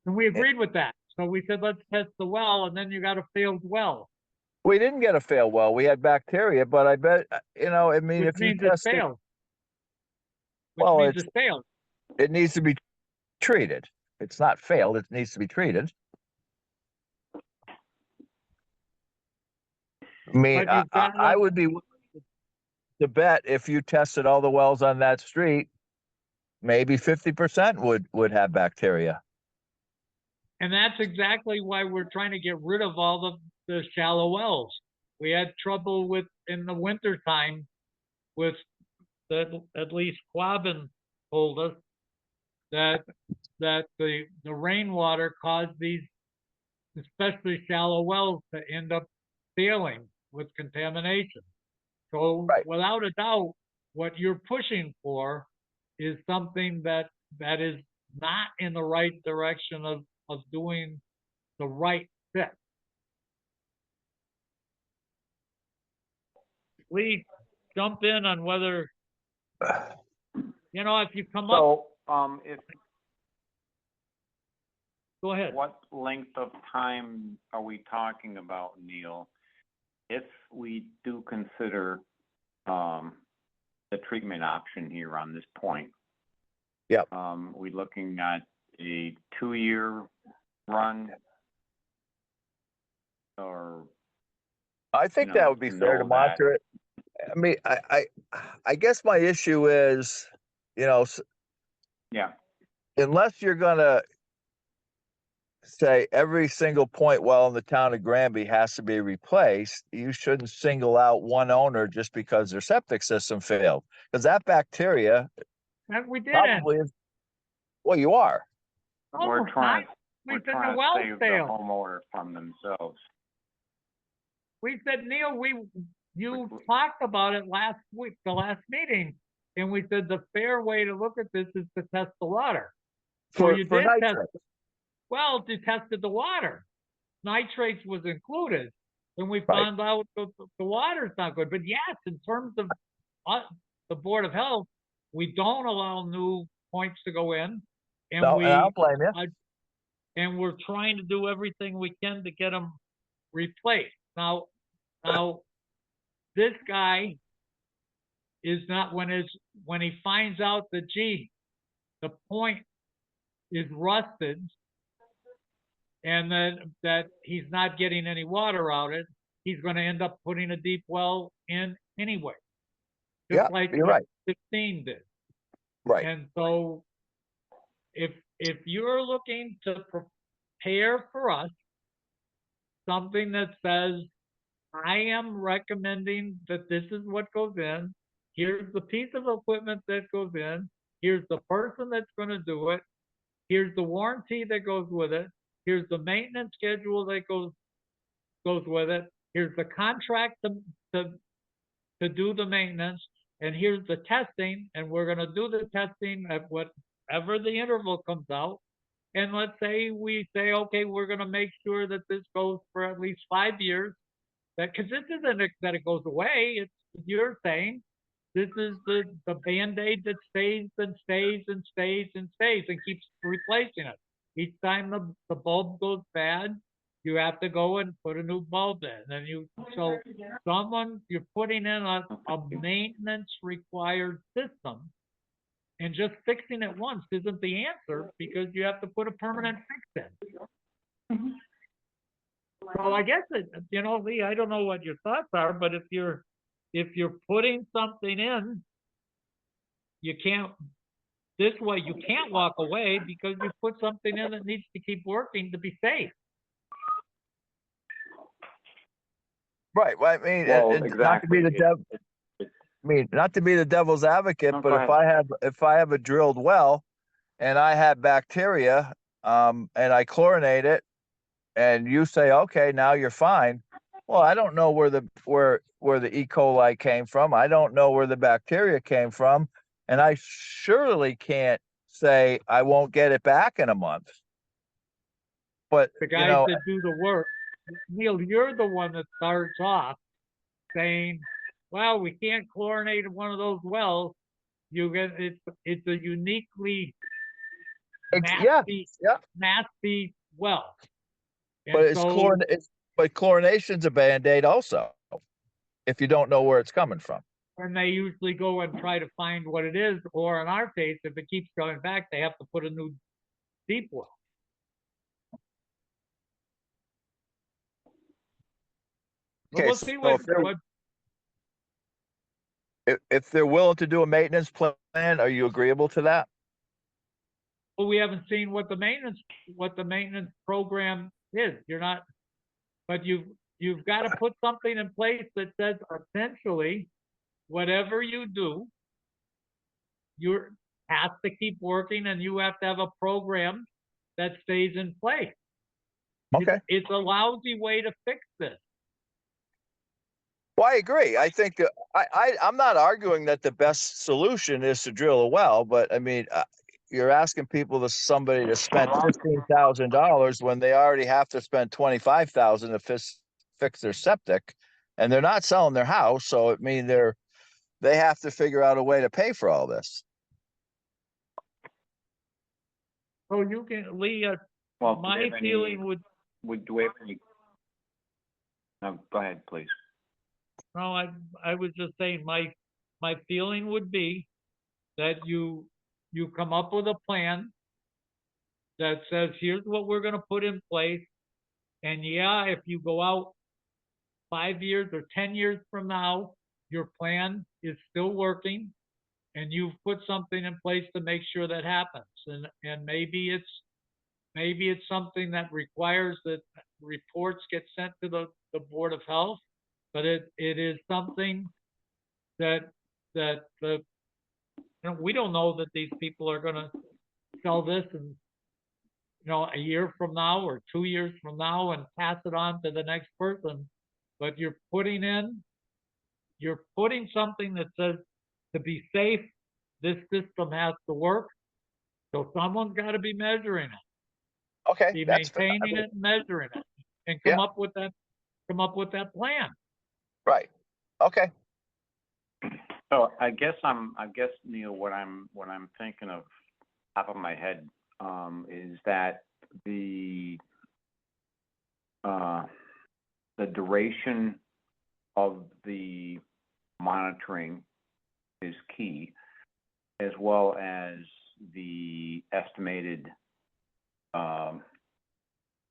Speaker 1: And we agreed with that. So we said, let's test the well, and then you got a failed well,
Speaker 7: We didn't get a failed well. We had bacteria, but I bet, I mean,
Speaker 1: which
Speaker 7: if you
Speaker 1: means it
Speaker 7: test it,
Speaker 1: failed. Which
Speaker 7: well,
Speaker 1: means it failed.
Speaker 7: it needs to be treated. It's not failed, it needs to be treated. I mean,
Speaker 1: But you've got
Speaker 7: I would be willing to bet if you tested all the wells on that street, maybe 50% would have bacteria.
Speaker 1: And that's exactly why we're trying to get rid of all the shallow wells. We had trouble with, in the wintertime, with at least Quabbin told us that the rainwater caused these, especially shallow wells, to end up failing with contamination. So
Speaker 7: Right.
Speaker 1: without a doubt, what you're pushing for is something that is not in the right direction of doing the right fit. Lee, jump in on whether, if you come up,
Speaker 4: So,
Speaker 1: go ahead.
Speaker 4: what length of time are we talking about, Neil? If we do consider, the treatment option here on this point?
Speaker 7: Yep.
Speaker 4: We looking at a 2-year run? Or,
Speaker 7: I think that would be fair to
Speaker 4: know that-
Speaker 7: monitor it. I mean, I guess my issue is,
Speaker 4: yeah,
Speaker 7: unless you're gonna say every single point well in the town of Granby has to be replaced, you shouldn't single out one owner just because their septic system failed. Because that bacteria
Speaker 1: And we didn't.
Speaker 7: probably is, well, you are.
Speaker 4: we're trying,
Speaker 1: We
Speaker 4: we're
Speaker 1: said the
Speaker 4: trying to
Speaker 1: well
Speaker 4: save the
Speaker 1: failed.
Speaker 4: homeowner from themselves.
Speaker 1: We said, Neil, you talked about it last week, the last meeting, and we said the fair way to look at this is to test the water. So
Speaker 7: For
Speaker 1: you did test.
Speaker 7: nitrates.
Speaker 1: Well, you tested the water. Nitrates was included, and we
Speaker 7: Right.
Speaker 1: found out the water's not good. But yes, in terms of the Board of Health, we don't allow new points to go in, and
Speaker 7: No, and I'll blame you.
Speaker 1: and we're trying to do everything we can to get them replaced. Now, this guy is not, when he finds out that, gee, the point is rusted and that he's not getting any water out of it, he's going to end up putting a deep well in anyway. Just
Speaker 7: Yeah,
Speaker 1: like
Speaker 7: you're
Speaker 1: what
Speaker 7: right.
Speaker 1: 16 did.
Speaker 7: Right.
Speaker 1: And so if you're looking to prepare for us something that says, I am recommending that this is what goes in, here's the piece of equipment that goes in, here's the person that's going to do it, here's the warranty that goes with it, here's the maintenance schedule that goes with it, here's the contract to do the maintenance, and here's the testing, and we're going to do the testing at whatever the interval comes out. And let's say we say, okay, we're going to make sure that this goes for at least 5 years. Because this isn't that it goes away. It's, you're saying this is the Band-Aid that stays and stays and stays and stays and keeps replacing it. Each time the bulb goes bad, you have to go and put a new bulb in, and so you're putting in a maintenance required system, and just fixing it once isn't the answer, because you have to put a permanent fix in. So I guess Lee, I don't know what your thoughts are, but if you're putting something in, you can't walk away, because you put something in that needs to keep working to be safe.
Speaker 7: Right, well, I mean,
Speaker 4: Well,
Speaker 7: not to be
Speaker 4: exactly.
Speaker 7: not to be the devil's advocate,
Speaker 4: No,
Speaker 7: but
Speaker 4: go
Speaker 7: if I have a drilled well and I have bacteria, and I chlorinate it, and you say, okay, now you're fine. Well, I don't know where the E. coli came from. I don't know where the bacteria came from. And I surely can't say I won't get it back in a month. But,
Speaker 1: The guys that do the work, Neil, you're the one that starts off saying, well, we can't chlorinate one of those wells. It's a uniquely nasty well.
Speaker 7: but
Speaker 1: And
Speaker 7: but chlorination's a Band-Aid also, if you don't know where it's coming from.
Speaker 1: and they usually go and try to find what it is, or in our case, if it keeps coming back, they have to put a new deep well. But
Speaker 7: Okay,
Speaker 1: we'll see
Speaker 7: so if they're willing to do a maintenance plan, are you agreeable to that?
Speaker 1: well, we haven't seen what the maintenance program is. But you've got to put something in place that says essentially, whatever you do, you have to keep working, and you have to have a program that stays in place.
Speaker 7: Okay.
Speaker 1: It's a lousy way to fix this.
Speaker 7: Well, I agree. I think I'm not arguing that the best solution is to drill a well, but I mean, you're asking somebody to spend $15,000 when they already have to spend $25,000 to fix their septic, and they're not selling their house, so it means they have to figure out a way to pay for all this.
Speaker 1: So you can, Lee,
Speaker 4: Well, do we
Speaker 1: my
Speaker 4: have any-
Speaker 1: feeling would,
Speaker 4: do we have any? No, go ahead, please.
Speaker 1: no, I was just saying, my feeling would be that you come up with a plan that says, here's what we're gonna put in place. And yeah, if you go out 5 years or 10 years from now, your plan is still working, and you've put something in place to make sure that happens. And maybe it's something that requires that reports get sent to the Board of Health, but it is something that we don't know that these people are gonna sell this in a year from now or 2 years from now and pass it on to the next person. But you're putting something that says, to be safe, this system has to work. So someone's got to be measuring it,
Speaker 7: Okay,
Speaker 1: be
Speaker 7: that's fair.
Speaker 1: maintaining it, and measuring it, and come up with that plan.
Speaker 7: Right. Okay.
Speaker 4: So I guess Neil, what I'm thinking of top of my head, is that the duration of the monitoring is key, as well as the estimated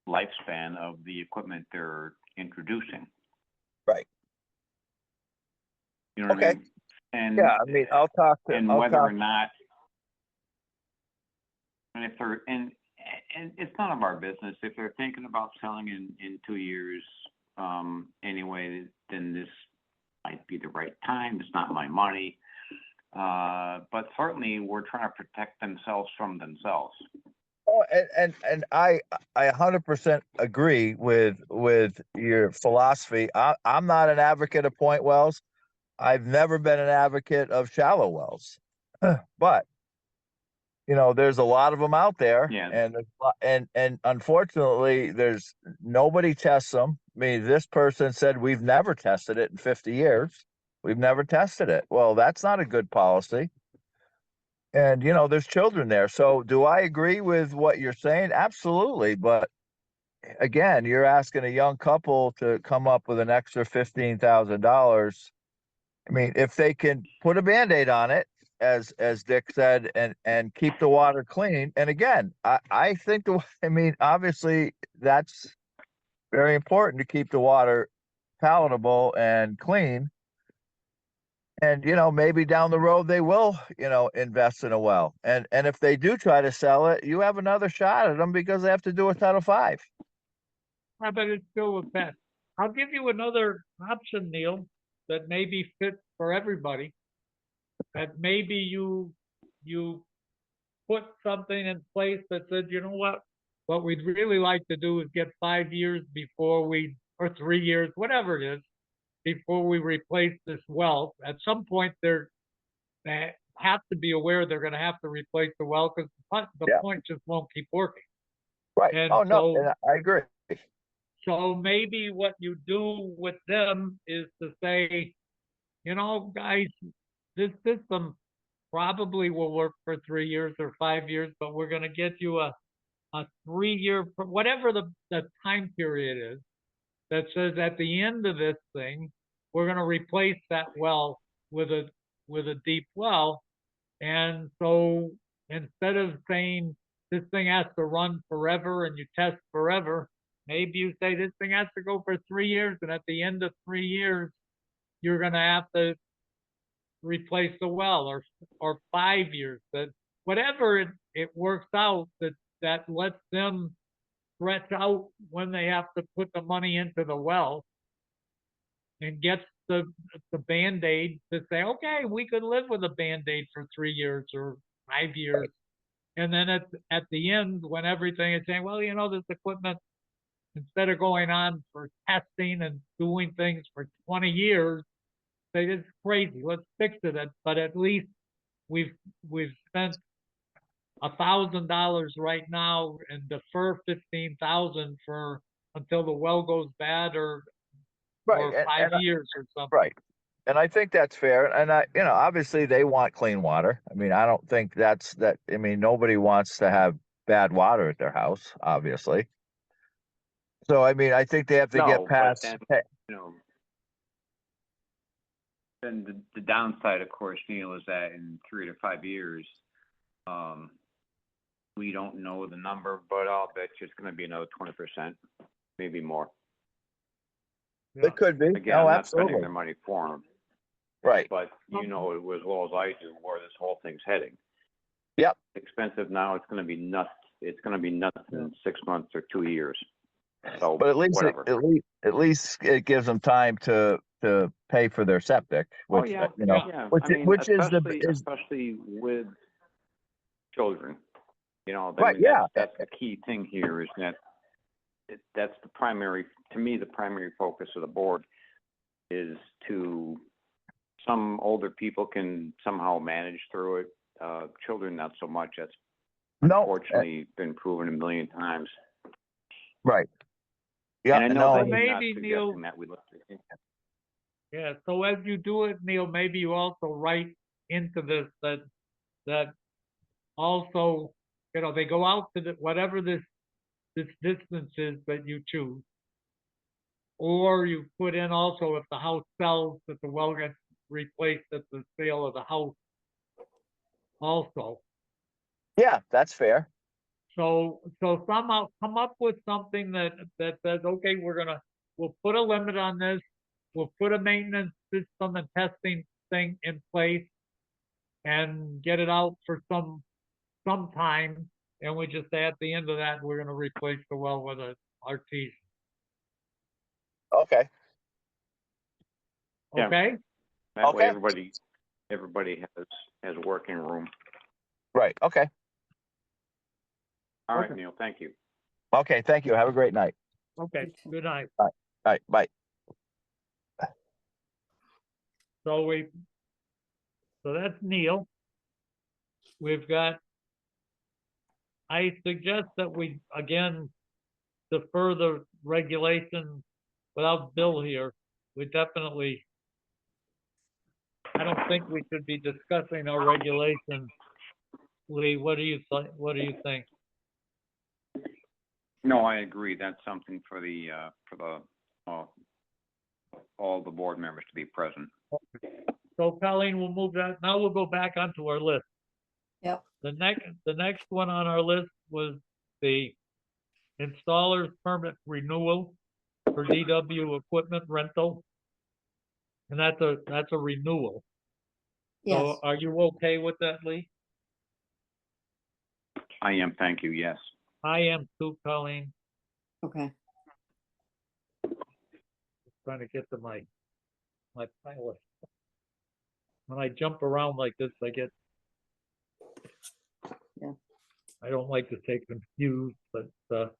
Speaker 4: lifespan of the equipment they're introducing.
Speaker 7: Right.
Speaker 4: You know what I mean? And
Speaker 7: Yeah, I mean, I'll talk to.
Speaker 4: and
Speaker 7: I'll
Speaker 4: whether
Speaker 7: talk,
Speaker 4: or not, and if they're and it's none of our business if they're thinking about selling in 2 years anyway, then this might be the right time. It's not my money, but certainly we're trying to protect themselves from themselves.
Speaker 7: Oh, and I 100% agree with your philosophy. I'm not an advocate of point wells. I've never been an advocate of shallow wells, but there's a lot of them out there,
Speaker 4: Yeah.
Speaker 7: and unfortunately, there's nobody tests them. I mean, this person said we've never tested it in 50 years. We've never tested it. Well, that's not a good policy. And there's children there. So do I agree with what you're saying? Absolutely. But again, you're asking a young couple to come up with an extra $15,000. I mean, if they can put a Band-Aid on it, as Dick said, and keep the water clean. And again, I think I mean, obviously that's very important to keep the water palatable and clean. And, maybe down the road they will, invest in a well. And if they do try to sell it, you have another shot at them because they have to do a Title V.
Speaker 1: I bet it's still with that. I'll give you another option, Neil, that maybe fits for everybody. That maybe you put something in place that said, you know what we'd really like to do is get 5 years or 3 years, whatever it is, before we replace this well. At some point, they have to be aware they're going to have to replace the well because the
Speaker 7: Yeah.
Speaker 1: point just won't keep working.
Speaker 7: Right.
Speaker 1: And
Speaker 7: Oh, no,
Speaker 1: so,
Speaker 7: and I agree.
Speaker 1: so maybe what you do with them is to say, guys, this system probably will work for 3 years or 5 years, but we're going to get you a 3-year, whatever the time period is, that says at the end of this thing, we're going to replace that well with a deep well. And so instead of saying this thing has to run forever and you test forever, maybe you say this thing has to go for 3 years, and at the end of 3 years, you're going to have to replace the well, or 5 years. That whatever it works out, that lets them stretch out when they have to put the money into the well, and gets the Band-Aid to say, okay, we could live with a Band-Aid for 3 years or 5 years. And then at the end, when everything is saying, well, this equipment, instead of going on for testing and doing things for 20 years, say it's crazy, let's fix it. But at least we've spent $1,000 right now and defer 15,000 for until the well goes bad, or
Speaker 7: Right.
Speaker 1: 5 years or something.
Speaker 7: Right. And I think that's fair. And obviously they want clean water. I mean, I don't think I mean, nobody wants to have bad water at their house, obviously. So, I mean, I think they have to
Speaker 4: No,
Speaker 7: get
Speaker 4: but
Speaker 7: past.
Speaker 4: then, then the downside, of course, Neil, is that in 3 to 5 years, we don't know the number, but I'll bet you it's going to be another 20%, maybe more.
Speaker 7: It could be.
Speaker 4: Again,
Speaker 7: Oh,
Speaker 4: I'm not
Speaker 7: absolutely.
Speaker 4: spending their money for them,
Speaker 7: Right.
Speaker 4: but as well as I do where this whole thing's heading.
Speaker 7: Yep.
Speaker 4: Expensive now. It's going to be nuts. It's going to be nuts in 6 months or 2 years. So,
Speaker 7: But at least
Speaker 4: whatever.
Speaker 7: at least it gives them time to pay for their septic, which
Speaker 4: yeah.
Speaker 7: which
Speaker 4: I mean,
Speaker 7: which is
Speaker 4: especially with children. I
Speaker 7: right.
Speaker 4: mean,
Speaker 7: Yeah.
Speaker 4: that's the key thing here is that that's the primary focus of the board is to some older people can somehow manage through it. Children, not so much. That's unfortunately been proven a million times.
Speaker 7: Right. Yeah.
Speaker 4: And I know that
Speaker 1: maybe,
Speaker 4: you're not
Speaker 1: Neil,
Speaker 4: suggesting that we look at it.
Speaker 1: Yeah, so as you do it, Neil, maybe you also write into this that also, they go out to whatever this distance is that you choose. Or you put in also, if the house sells, that the well gets replaced at the sale of the house also.
Speaker 7: Yeah, that's fair.
Speaker 1: So somehow come up with something that says, okay, we'll put a limit on this. We'll put a maintenance system and testing thing in place and get it out for some time. And we just say at the end of that, we're going to replace the well with an artesian.
Speaker 7: Okay.
Speaker 4: Yeah.
Speaker 1: Okay?
Speaker 4: That way
Speaker 7: Okay.
Speaker 4: everybody has working room.
Speaker 7: Right. Okay.
Speaker 4: All right, Neil, thank you.
Speaker 7: Okay. Thank you. Have a great night.
Speaker 1: Okay. Good night.
Speaker 7: All right. Bye.
Speaker 1: So that's Neil. We've got, I suggest that we, again, defer the regulation without Bill here. We definitely, I don't think we should be discussing our regulation. Lee, what do you think?
Speaker 4: No, I agree. That's something for all the board members to be present.
Speaker 1: So Colleen, we'll move that. Now we'll go back onto our list.
Speaker 3: Yep.
Speaker 1: The next one on our list was the installer's permit renewal for DW equipment rental. And that's a renewal.
Speaker 3: Yes,
Speaker 1: So are you okay with that, Lee?
Speaker 4: I am, thank you, yes.
Speaker 1: I am too, Colleen.
Speaker 3: okay.
Speaker 1: Trying to get to my pilot. When I jump around like this, I get.
Speaker 3: Yeah.
Speaker 1: I don't like to say confused, but the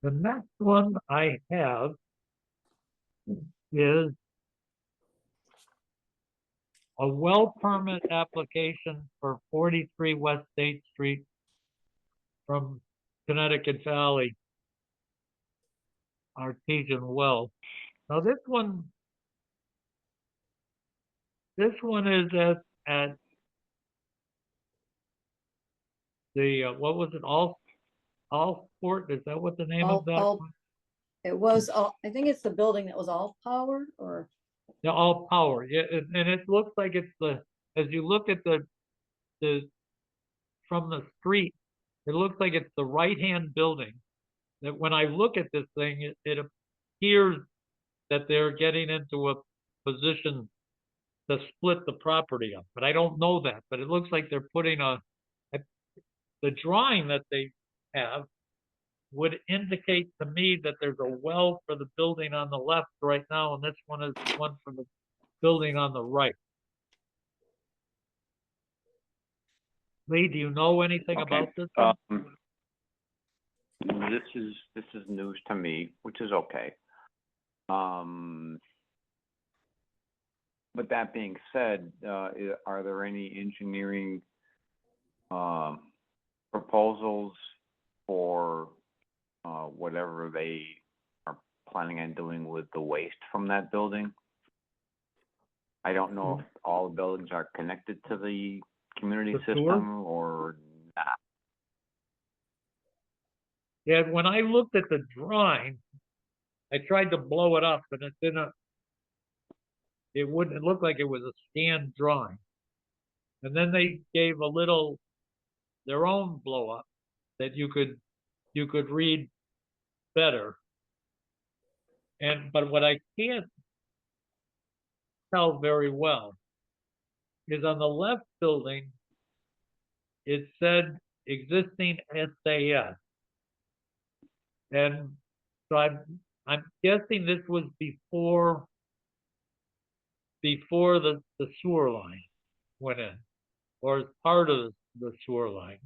Speaker 1: next one I have is a well permit application for 43 West State Street from Connecticut Valley Artesian Well. Now this one is at the what was it, Allsport? Is that what the name of that
Speaker 3: All,
Speaker 1: one?
Speaker 3: it was, I think it's the building that was all powered, or,
Speaker 1: Yeah, All Power. Yeah, and it looks like it's as you look at the from the street, it looks like it's the right-hand building. That when I look at this thing, it appears that they're getting into a position to split the property up, but I don't know that. But it looks like they're putting the drawing that they have would indicate to me that there's a well for the building on the left right now, and this one is the one for the building on the right. Lee, do you know anything
Speaker 4: Okay.
Speaker 1: about this one?
Speaker 4: This is news to me, which is okay. But that being said, are there any engineering proposals for whatever they are planning on doing with the waste from that building? I don't know if all the buildings are connected to the community
Speaker 1: The sewer?
Speaker 4: system or not.
Speaker 1: Yeah, when I looked at the drawing, I tried to blow it up, and it wouldn't, it looked like it was a scanned drawing. And then they gave their own blow up that you could read better. But what I can't tell very well is on the left building, it said existing SAS. And so I'm guessing this was before the sewer line went in, or as part of the sewer line.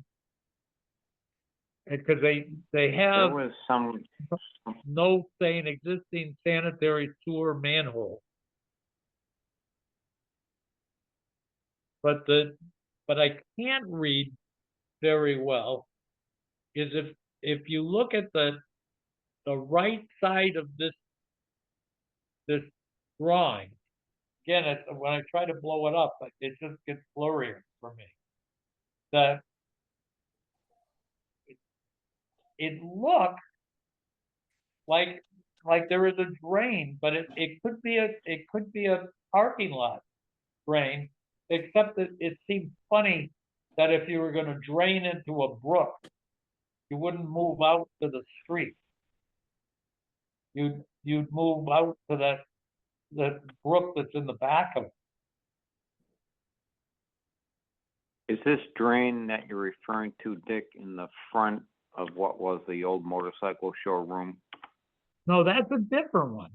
Speaker 1: Because they
Speaker 4: There
Speaker 1: have
Speaker 4: was some,
Speaker 1: note saying existing sanitary sewer manhole. But I can't read very well is if you look at the right side of this drawing, again, when I try to blow it up, it just gets blurrier for me. That it looks like there is a drain, but it could be a parking lot drain, except that it seems funny that if you were going to drain into a brook, you wouldn't move out to the street. You'd move out to that brook that's in the back of it.
Speaker 4: is this drain that you're referring to, Dick, in the front of what was the old motorcycle showroom?
Speaker 1: No, that's a different one.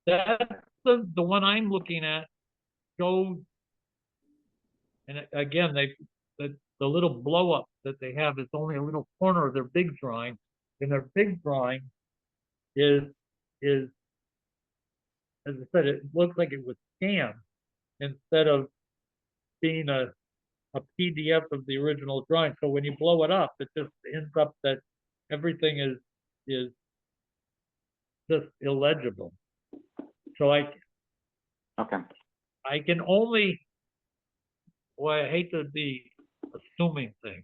Speaker 1: That's the one I'm looking at shows, and again, the little blow up that they have is only a little corner of their big drawing, and their big drawing is as I said, it looks like it was scanned instead of being a PDF of the original drawing. So when you blow it up, it just ends up that everything is just illegible. So
Speaker 4: Okay.
Speaker 1: I can only, well, I hate to be assuming things,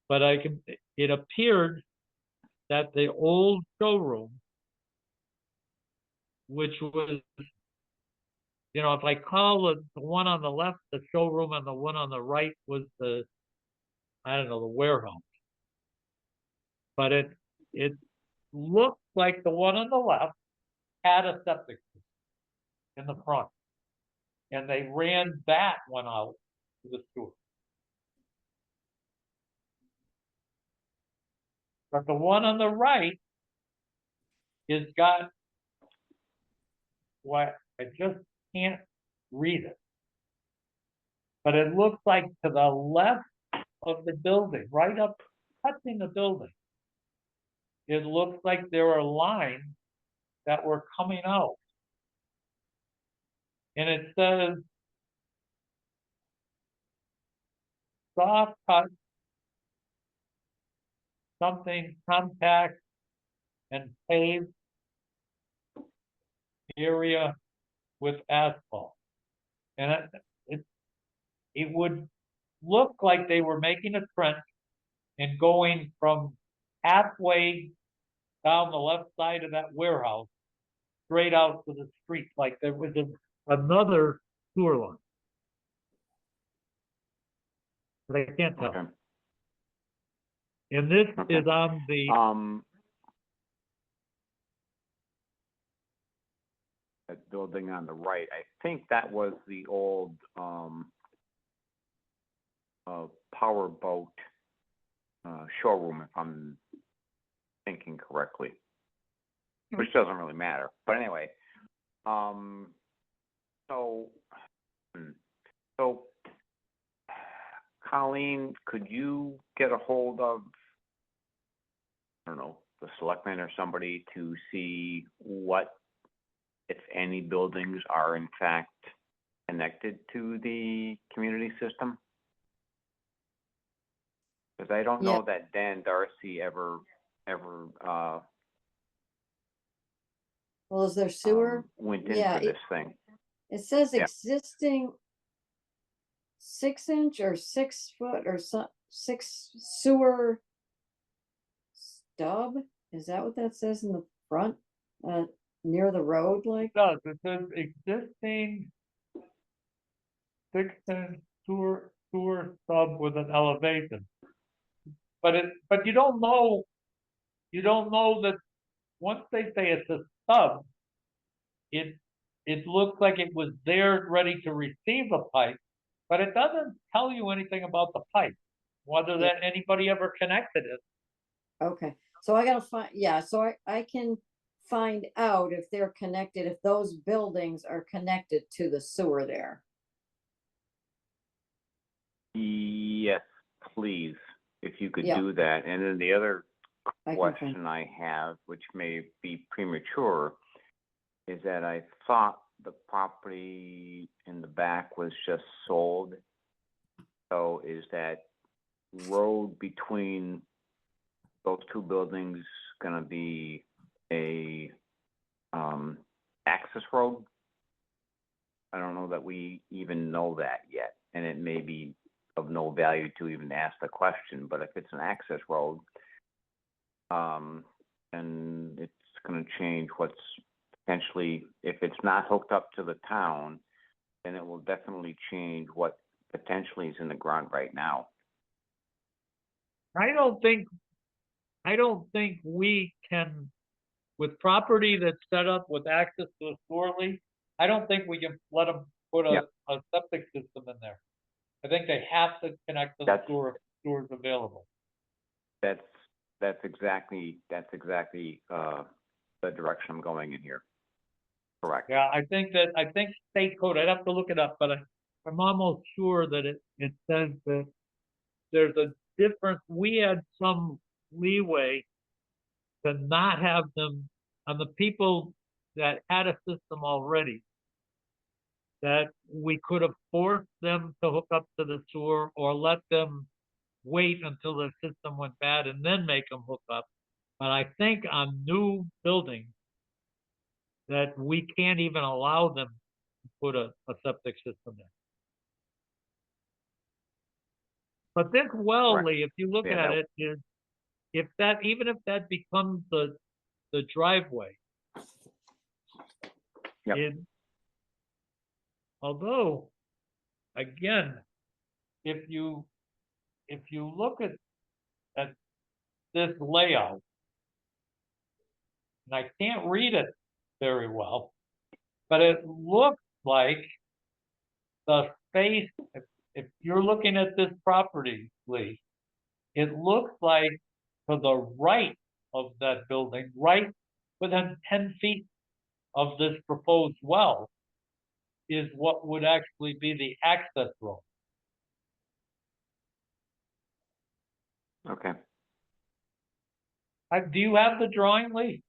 Speaker 1: but it appeared that the old showroom, which was, you know, if I call the one on the left the showroom and the one on the right was the, I don't know, the warehouse. But it looked like the one on the left had a septic system in the front. And they ran that one out to the sewer. But the one on the right is got what I just can't read it. But it looks like to the left of the building, right up touching the building, it looks like there are lines that were coming out. And it says soft cut something compact and paved area with asphalt. And it would look like they were making a trench and going from halfway down the left side of that warehouse straight out to the street, like there was another sewer line. But I can't tell.
Speaker 4: Okay.
Speaker 1: And this
Speaker 4: Okay.
Speaker 1: is on the,
Speaker 4: That building on the right, I think that was the old, power boat, showroom, if I'm thinking correctly. Which doesn't really matter, but anyway, so Colleen, could you get a hold of, I don't know, the selectman or somebody to see what, if any, buildings are in fact connected to the community system? Because I don't know that Dan Darcy ever,
Speaker 3: Well, is there sewer?
Speaker 4: went in
Speaker 3: Yeah,
Speaker 4: for this thing.
Speaker 3: It says
Speaker 4: Yeah.
Speaker 3: existing 6-inch or 6-foot or some 6 sewer stub. Is that what that says in the front? Near the road, like?
Speaker 1: it says existing 6-inch sewer sub with an elevation. But you don't know that once they say it's a sub, it looks like it was there ready to receive a pipe, but it doesn't tell you anything about the pipe, whether that anybody ever connected it.
Speaker 3: Okay, so I gotta find, yeah, so I can find out if they're connected, if those buildings are connected to the sewer there.
Speaker 4: Yes, please, if you could
Speaker 3: Yeah.
Speaker 4: do that. And then the other
Speaker 3: I can find,
Speaker 4: question I have, which may be premature, is that I thought the property in the back was just sold. So is that road between those two buildings gonna be a access road? I don't know that we even know that yet, and it may be of no value to even ask the question, but if it's an access road, and it's gonna change what's potentially, if it's not hooked up to the town, then it will definitely change what potentially is in the ground right now.
Speaker 1: I don't think we can, with property that's set up with access to a sewer leak, I don't think we can let them put a septic system in there. I think they have to connect to the sewer if sewer's available.
Speaker 4: That's exactly the direction I'm going in here. Correct.
Speaker 1: Yeah, I think state code, I'd have to look it up, but I'm almost sure that it says that there's a difference. We had some leeway to not have them on the people that had a system already, that we could have forced them to hook up to the sewer or let them wait until the system went bad and then make them hook up. But I think on new buildings that we can't even allow them to put a septic system in. But this well,
Speaker 4: Correct.
Speaker 1: Lee, if you look
Speaker 4: Yeah,
Speaker 1: at
Speaker 4: that-
Speaker 1: it, if that, even if that becomes the driveway.
Speaker 4: Yep.
Speaker 1: Although, again, if you look at this layout, and I can't read it very well, but it looks like the space, if you're looking at this property, Lee, it looks like to the right of that building, right within 10 feet of this proposed well, is what would actually be the access road.
Speaker 4: Okay.
Speaker 1: Do you have the drawing, Lee?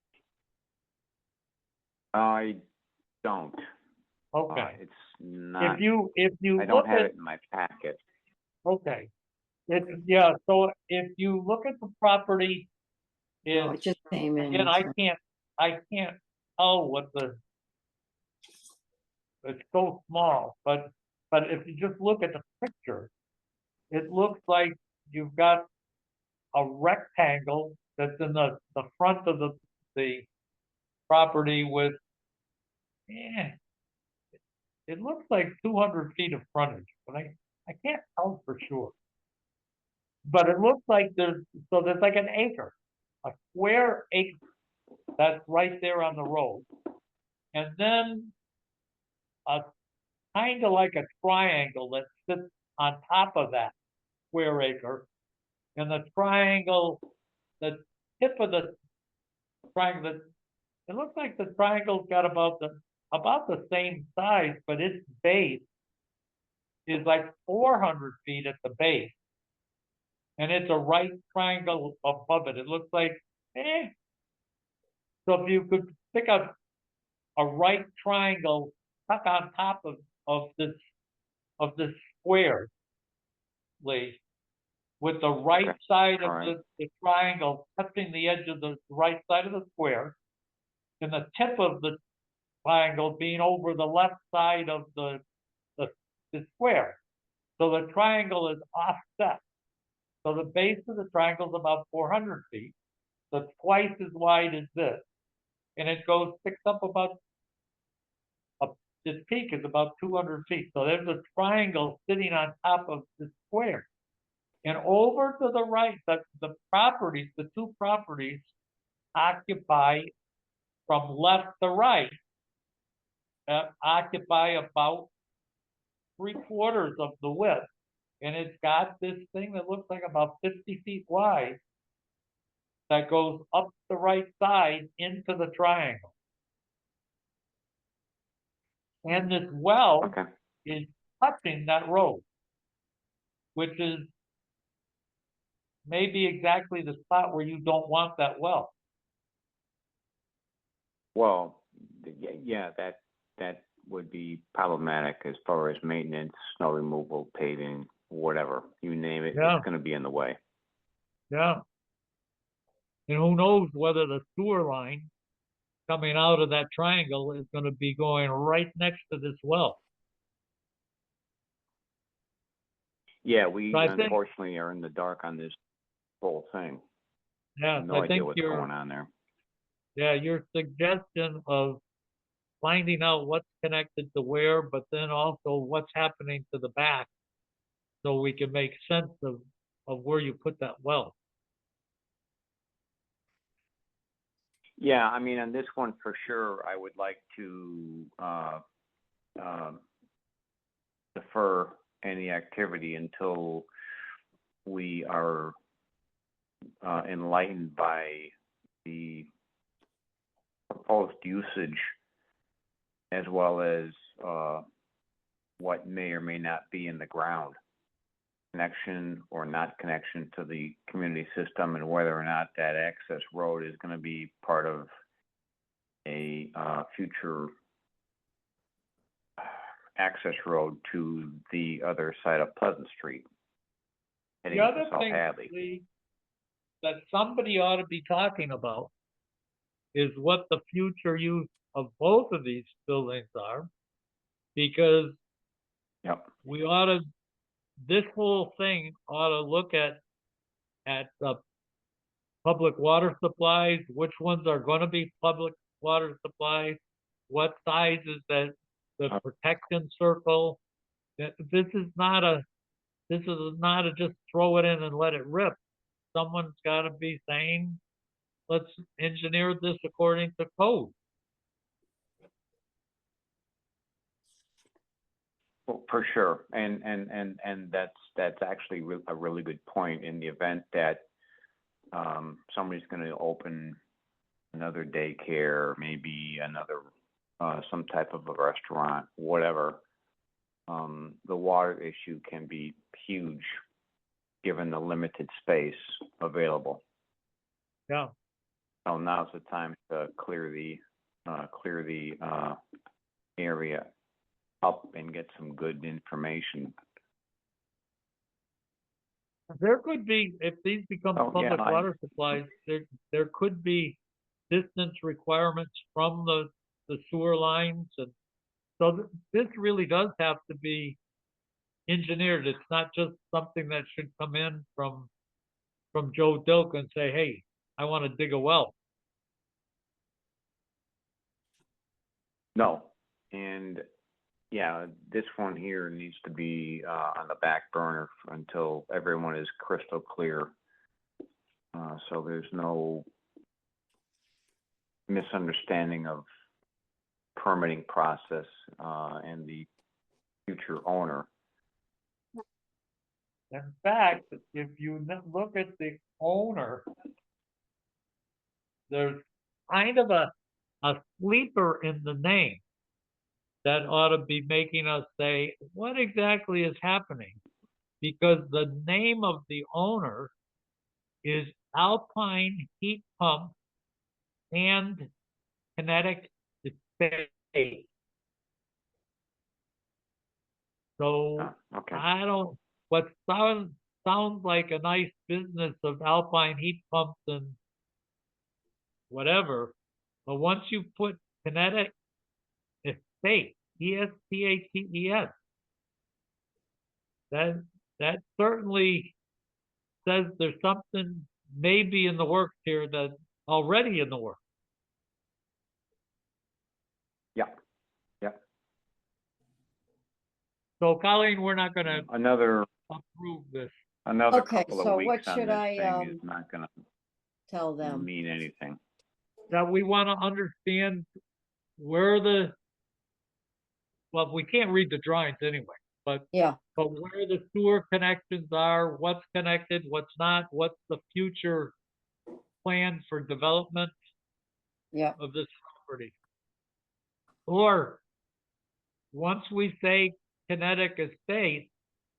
Speaker 4: I don't.
Speaker 1: Okay.
Speaker 4: It's not,
Speaker 1: If you
Speaker 4: I
Speaker 1: look
Speaker 4: don't have
Speaker 1: at,
Speaker 4: it in my packet.
Speaker 1: okay. Yeah, so if you look at the property,
Speaker 3: No, it just came in.
Speaker 1: again, I can't tell what it's so small, but if you just look at the picture, it looks like you've got a rectangle that's in the front of the property with, it looks like 200 feet of frontage, but I can't tell for sure. But it looks like there's like an acre, a square acre that's right there on the road. And then a kind of like a triangle that sits on top of that square acre. And the triangle, the tip of the triangle, it looks like the triangle's got about the same size, but its base is like 400 feet at the base. And it's a right triangle above it. It looks like, So if you could pick up a right triangle stuck on top of this square, Lee, with the right
Speaker 4: Okay.
Speaker 1: side of
Speaker 4: All right.
Speaker 1: the triangle touching the edge of the right side of the square, and the tip of the triangle being over the left side of the square. So the triangle is offset. So the base of the triangle is about 400 feet. So it's twice as wide as this. And it picks up this peak is about 200 feet. So there's a triangle sitting on top of the square. And over to the right, the two properties occupy from left to right, occupy about 3/4 of the width. And it's got this thing that looks like about 50 feet wide that goes up the right side into the triangle. And this well
Speaker 4: Okay.
Speaker 1: is touching that road, which is maybe exactly the spot where you don't want that well.
Speaker 4: Well, yeah, that would be problematic as far as maintenance, snow removal, paving, whatever, you name it,
Speaker 1: Yeah.
Speaker 4: it's gonna be in the way.
Speaker 1: Yeah. And who knows whether the sewer line coming out of that triangle is going to be going right next to this well.
Speaker 4: Yeah, we
Speaker 1: So I think-
Speaker 4: unfortunately are in the dark on this whole thing.
Speaker 1: Yeah,
Speaker 4: No
Speaker 1: I
Speaker 4: idea
Speaker 1: think
Speaker 4: what's going on there.
Speaker 1: your suggestion of finding out what's connected to where, but then also what's happening to the back, so we can make sense of where you put that well.
Speaker 4: Yeah, I mean, on this one for sure, I would like to defer any activity until we are enlightened by the proposed usage as well as what may or may not be in the ground, connection or not connection to the community system, and whether or not that access road is going to be part of a future access road to the other side of Pleasant Street, heading
Speaker 1: The
Speaker 4: to
Speaker 1: other
Speaker 4: South
Speaker 1: thing,
Speaker 4: Hadley.
Speaker 1: Lee, that somebody ought to be talking about is what the future use of both of these buildings are, because
Speaker 4: Yep.
Speaker 1: we ought to, this whole thing ought to look at public water supplies, which ones are gonna be public water supplies, what size is that, the protection circle. This is not a just throw it in and let it rip. Someone's gotta be saying, let's engineer this according to code.
Speaker 4: Well, for sure, and that's actually a really good point. In the event that somebody's going to open another daycare, maybe another some type of a restaurant, whatever, the water issue can be huge given the limited space available.
Speaker 1: Yeah,
Speaker 4: So now's the time to clear the area up and get some good information.
Speaker 1: there could be, if these become
Speaker 4: Oh, yeah,
Speaker 1: public water supplies, there could be distance requirements from the sewer lines, and so this really does have to be engineered. It's not just something that should come in from Joe Dilk and say, hey, I want to dig a well.
Speaker 4: No, and yeah, this one here needs to be on the back burner until everyone is crystal clear. So there's no misunderstanding of permitting process and the future owner.
Speaker 1: In fact, if you look at the owner, there's kind of a sleeper in the name that ought to be making us say, what exactly is happening? Because the name of the owner is Alpine Heat Pump and Kinetic Estate. So
Speaker 4: Okay.
Speaker 1: I don't, what sounds like a nice business of Alpine Heat Pumps and whatever, but once you put Kinetic Estate, Estates, that certainly says there's something maybe in the works here that's already in the works.
Speaker 4: Yeah. Yeah.
Speaker 1: So Colleen, we're not gonna
Speaker 4: Another
Speaker 1: approve this.
Speaker 3: Okay,
Speaker 4: couple
Speaker 3: so
Speaker 4: of
Speaker 3: what
Speaker 4: weeks on
Speaker 3: should
Speaker 4: this
Speaker 3: I,
Speaker 4: thing is not gonna
Speaker 3: tell them?
Speaker 4: mean anything.
Speaker 1: That we wanna understand where well, we can't read the drawings anyway, but
Speaker 3: Yeah,
Speaker 1: where the sewer connections are, what's connected, what's not, what's the future plan for development
Speaker 3: yeah,
Speaker 1: of this property. Or, once we say Kinetic Estate,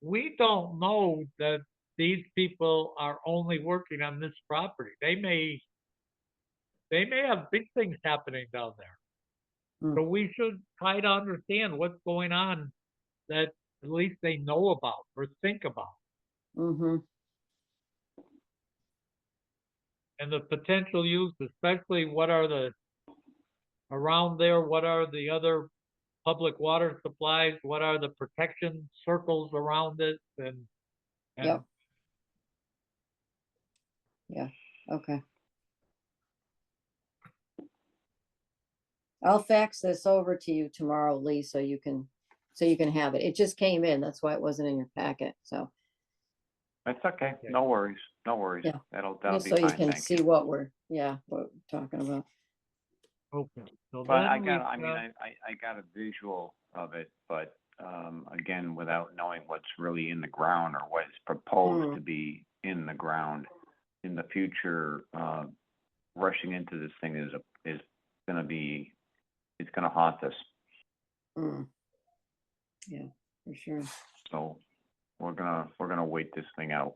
Speaker 1: we don't know that these people are only working on this property. They may have big things happening down there.
Speaker 3: Hmm.
Speaker 1: So we should try to understand what's going on that at least they know about or think about.
Speaker 3: mm-hmm,
Speaker 1: And the potential use, especially what are the, around there, what are the other public water supplies, what are the protection circles around it, and
Speaker 3: Yep. Yeah, okay. I'll fax this over to you tomorrow, Lee, so you can have it. It just came in, that's why it wasn't in your packet, so,
Speaker 4: That's okay. No worries. No worries.
Speaker 3: Yeah.
Speaker 4: That'll
Speaker 3: just
Speaker 4: be
Speaker 3: so you
Speaker 4: fine.
Speaker 3: can
Speaker 4: Thank
Speaker 3: see
Speaker 4: you.
Speaker 3: what we're talking about.
Speaker 1: okay. So
Speaker 4: But
Speaker 1: then
Speaker 4: I
Speaker 1: we've
Speaker 4: got, I mean,
Speaker 1: got-
Speaker 4: I got a visual of it, but, again, without knowing what's really in the ground or what is proposed to be in the ground in the future, rushing into this thing is gonna be, it's gonna haunt us.
Speaker 3: Mm. Yeah, for sure.
Speaker 4: So we're gonna wait this thing out.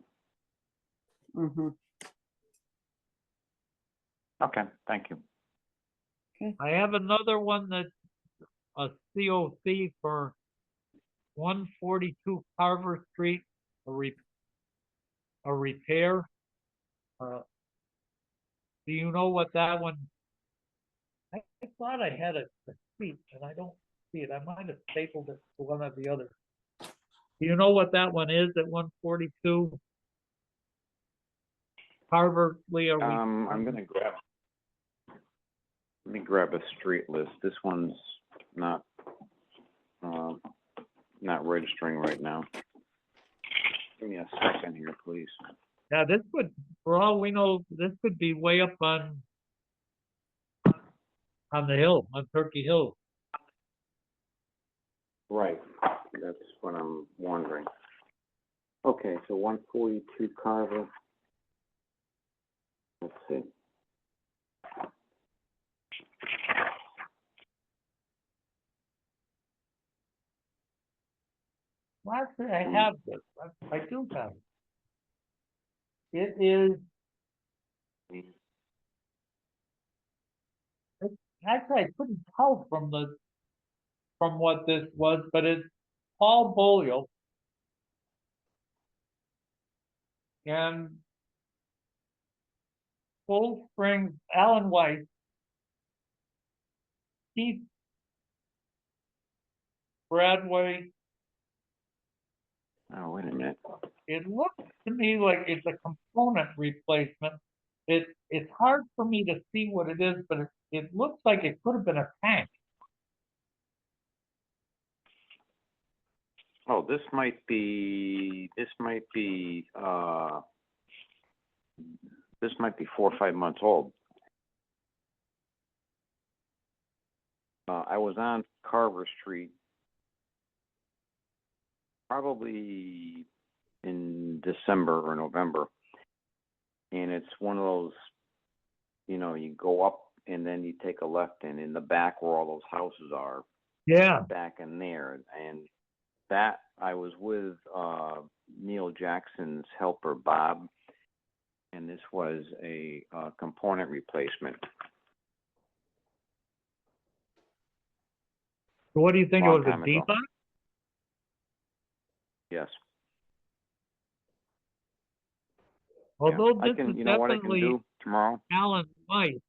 Speaker 3: Mm-hmm.
Speaker 4: Okay, thank you.
Speaker 1: I have another one that's a COC for 142 Carver Street, a repair. Do you know what that one? I thought I had a sheet and I don't see it. I might have stapled it to one of the others. Do you know what that one is at 142? Carver, Lee, are we?
Speaker 4: I'm gonna grab, let me grab a street list. This one's not, not registering right now. Give me a second here, please.
Speaker 1: Yeah, this would, for all we know, this could be way up on the hill, on Turkey Hill.
Speaker 4: Right, that's what I'm wondering. Okay, so 142 Carver. Let's see.
Speaker 1: Well, actually, I have this. I do have it. It is, actually, I couldn't tell from what this was, but it's Paul Bolio. And Cold Springs, Alan White, Keith Bradway.
Speaker 4: Oh, wait a minute.
Speaker 1: It looks to me like it's a component replacement. It's hard for me to see what it is, but it looks like it could have been a tank.
Speaker 4: Oh, this might be 4 or 5 months old. I was on Carver Street probably in December or November, and it's one of those, you go up and then you take a left, and in the back where all those houses are,
Speaker 1: Yeah.
Speaker 4: back in there, and that I was with Neil Jackson's helper Bob, and this was a component replacement.
Speaker 1: So what do you think? It
Speaker 4: Long
Speaker 1: was a
Speaker 4: time ago.
Speaker 1: D-box?
Speaker 4: Yes.
Speaker 1: Although
Speaker 4: I
Speaker 1: this
Speaker 4: can,
Speaker 1: is
Speaker 4: you know what I can
Speaker 1: definitely
Speaker 4: do tomorrow?
Speaker 1: Alan White.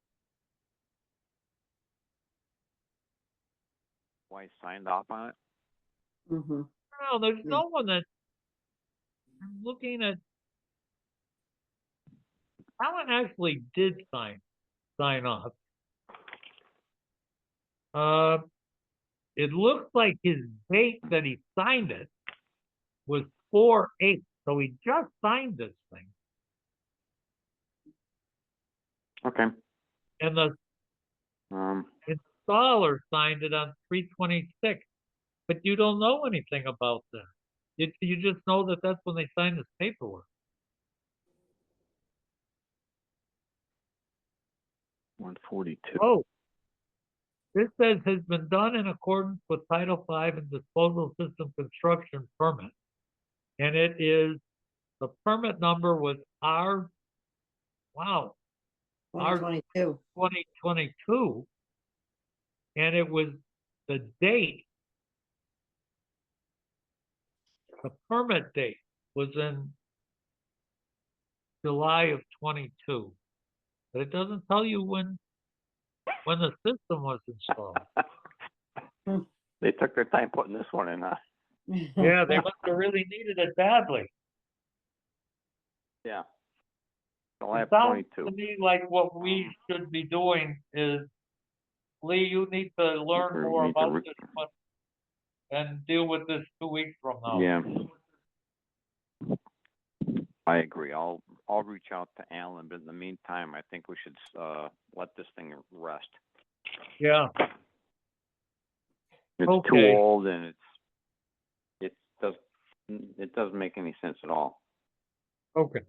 Speaker 4: White signed off on it.
Speaker 3: Mm-hmm.
Speaker 1: No, there's no one that I'm looking at. Alan actually did sign off. It looks like his date that he signed it was 4/8, so he just signed this thing.
Speaker 4: Okay.
Speaker 1: And the installer signed it on 3/26, but you don't know anything about that. You just know that that's when they signed this paperwork.
Speaker 4: 142.
Speaker 1: Oh, this says has been done in accordance with Title V and Disposal System Construction Permit. And it is, the permit number was R, wow,
Speaker 3: 2022.
Speaker 1: 2022. And it was the date, the permit date was in July of 22. But it doesn't tell you when the system was installed.
Speaker 4: They took their time putting this one in, huh?
Speaker 1: Yeah, they must have really needed it badly.
Speaker 4: Yeah. July
Speaker 1: It
Speaker 4: of
Speaker 1: sounds
Speaker 4: 22.
Speaker 1: to me like what we should be doing is, Lee, you need to learn more about this one and deal with this 2 weeks from now.
Speaker 4: Yeah. I agree. I'll reach out to Alan, but in the meantime, I think we should let this thing rest.
Speaker 1: Yeah,
Speaker 4: It's too
Speaker 1: Okay.
Speaker 4: old, and it doesn't make any sense at all.
Speaker 1: okay.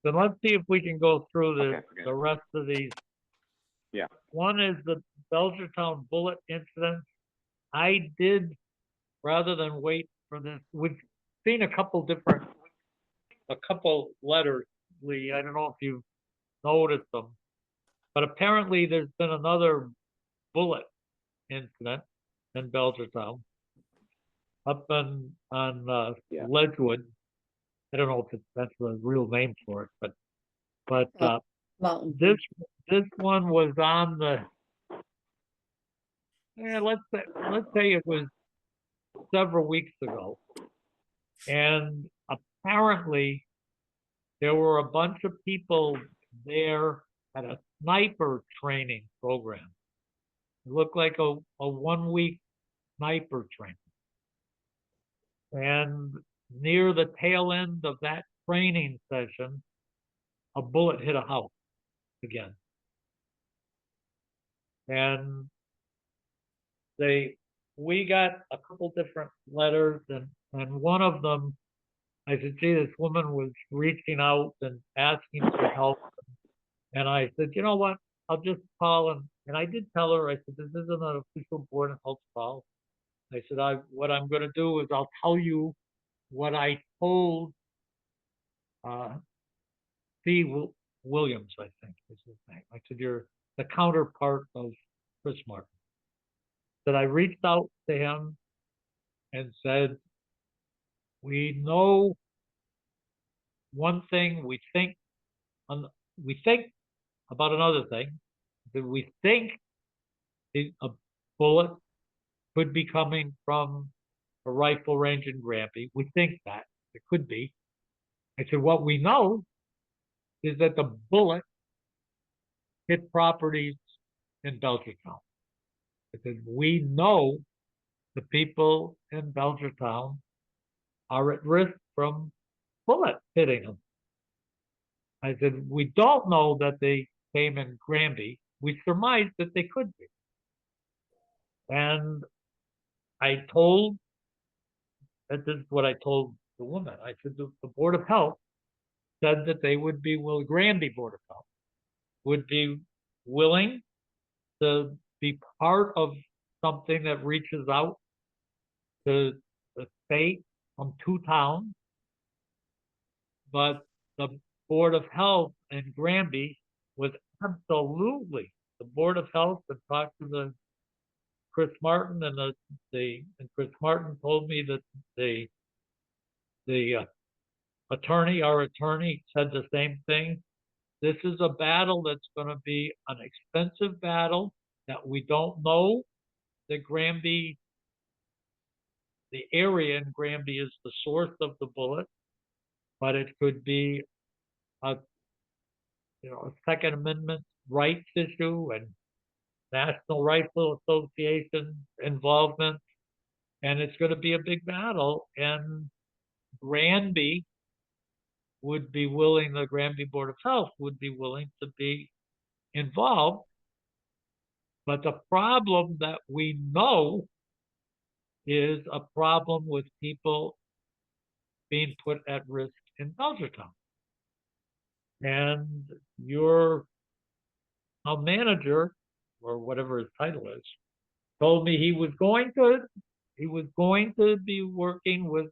Speaker 1: Then let's see if we can go through
Speaker 4: Okay, forget
Speaker 1: the
Speaker 4: it.
Speaker 1: rest of these.
Speaker 4: Yeah.
Speaker 1: One is the Belchertown bullet incident. I did, rather than wait for this, we've seen a couple letters, Lee. I don't know if you've noticed them. But apparently there's been another bullet incident in Belchertown up on
Speaker 4: Yeah.
Speaker 1: Ledgewood. I don't know if that's the real name for it, but
Speaker 3: Mountain.
Speaker 1: this one was on the, let's say it was several weeks ago, and apparently there were a bunch of people there at a sniper training program. It looked like a 1 week sniper training. And near the tail end of that training session, a bullet hit a house again. And we got a couple different letters, and one of them, I said, gee, this woman was reaching out and asking for help. And I said, you know what? I'll just call, and I did tell her, I said, this isn't an official Board of Health call. I said, what I'm going to do is I'll tell you what I told Williams, I think is his name. I said, you're the counterpart of Chris Martin. That I reached out to him and said, we know one thing, we think about another thing, that we think a bullet could be coming from a rifle range in Granby. We think that it could be. I said, what we know is that the bullet hit properties in Belchertown. I said, we know the people in Belchertown are at risk from bullets hitting them. I said, we don't know that they came in Granby. We surmised that they could be. And I told, that this is what I told the woman. I said, the Board of Health said that they would be, Granby Board of Health would be willing to be part of something that reaches out to the state from 2 towns, but the Board of Health in Granby was absolutely, the Board of Health had talked to the Chris Martin, and and Chris Martin told me that the attorney, our attorney, said the same thing. This is a battle that's going to be an expensive battle that we don't know that Granby, the area in Granby is the source of the bullet, but it could be a Second Amendment rights issue and National Rifle Association involvement, and it's going to be a big battle. And Granby would be willing, the Granby Board of Health would be willing to be involved. But the problem that we know is a problem with people being put at risk in Belchertown. And your manager, or whatever his title is, told me he was going to be working with,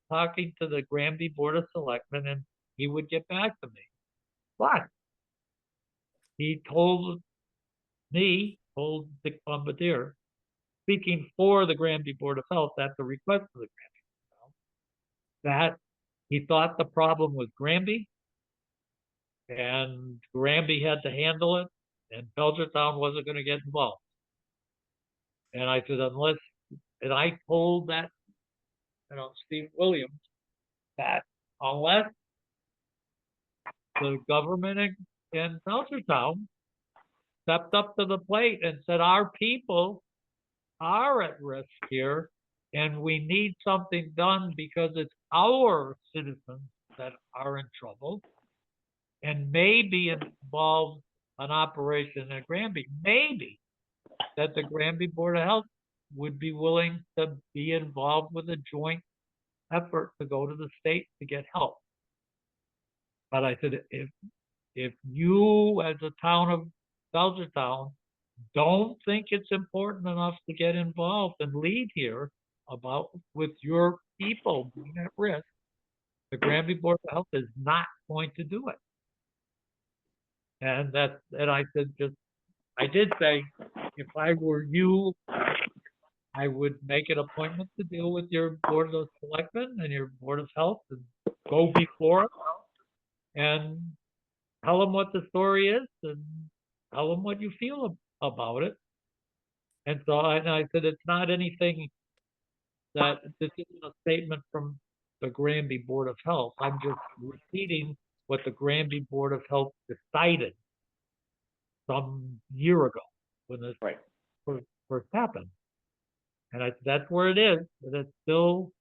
Speaker 1: talking to the Granby Board of Selectmen, and he would get back to me. But he told Dick Bombardier, speaking for the Granby Board of Health at the request of the Granby Board of Health, that he thought the problem was Granby, and Granby had to handle it, and Belchertown wasn't going to get involved. And I said, and I told that, Steve Williams, that unless the government in Belchertown stepped up to the plate and said, our people are at risk here, and we need something done because it's our citizens that are in trouble, and maybe involve an operation in Granby, maybe that the Granby Board of Health would be willing to be involved with a joint effort to go to the state to get help. But I said, if you as a town of Belchertown don't think it's important enough to get involved and lead here with your people being at risk, the Granby Board of Health is not going to do it. And I said, I did say, if I were you, I would make an appointment to deal with your Board of Selectmen and your Board of Health and go before it and tell them what the story is and tell them what you feel about it. And so I said, it's not anything that this isn't a statement from the Granby Board of Health. I'm just repeating what the Granby Board of Health decided some year ago when this
Speaker 4: Right.
Speaker 1: first happened. And that's where it is, but it's still,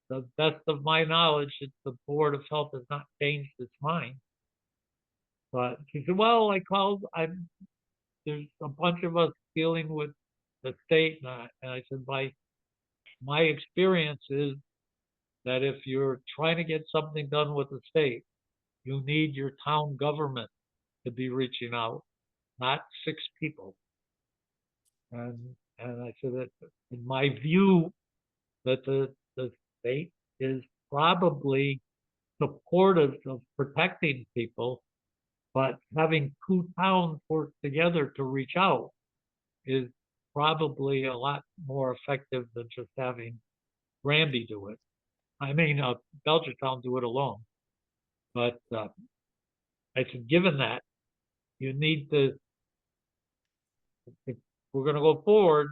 Speaker 1: the best of my knowledge, that the Board of Health has not changed its mind. But she said, well, there's a bunch of us dealing with the state, and I said, my experience is that if you're trying to get something done with the state, you need your town government to be reaching out, not 6 people. And I said that in my view, that the state is probably supportive of protecting people, but having 2 towns work together to reach out is probably a lot more effective than just having Granby do it. I mean, Belchertown do it alone. But I said, given that, you need to, if we're going to go forward,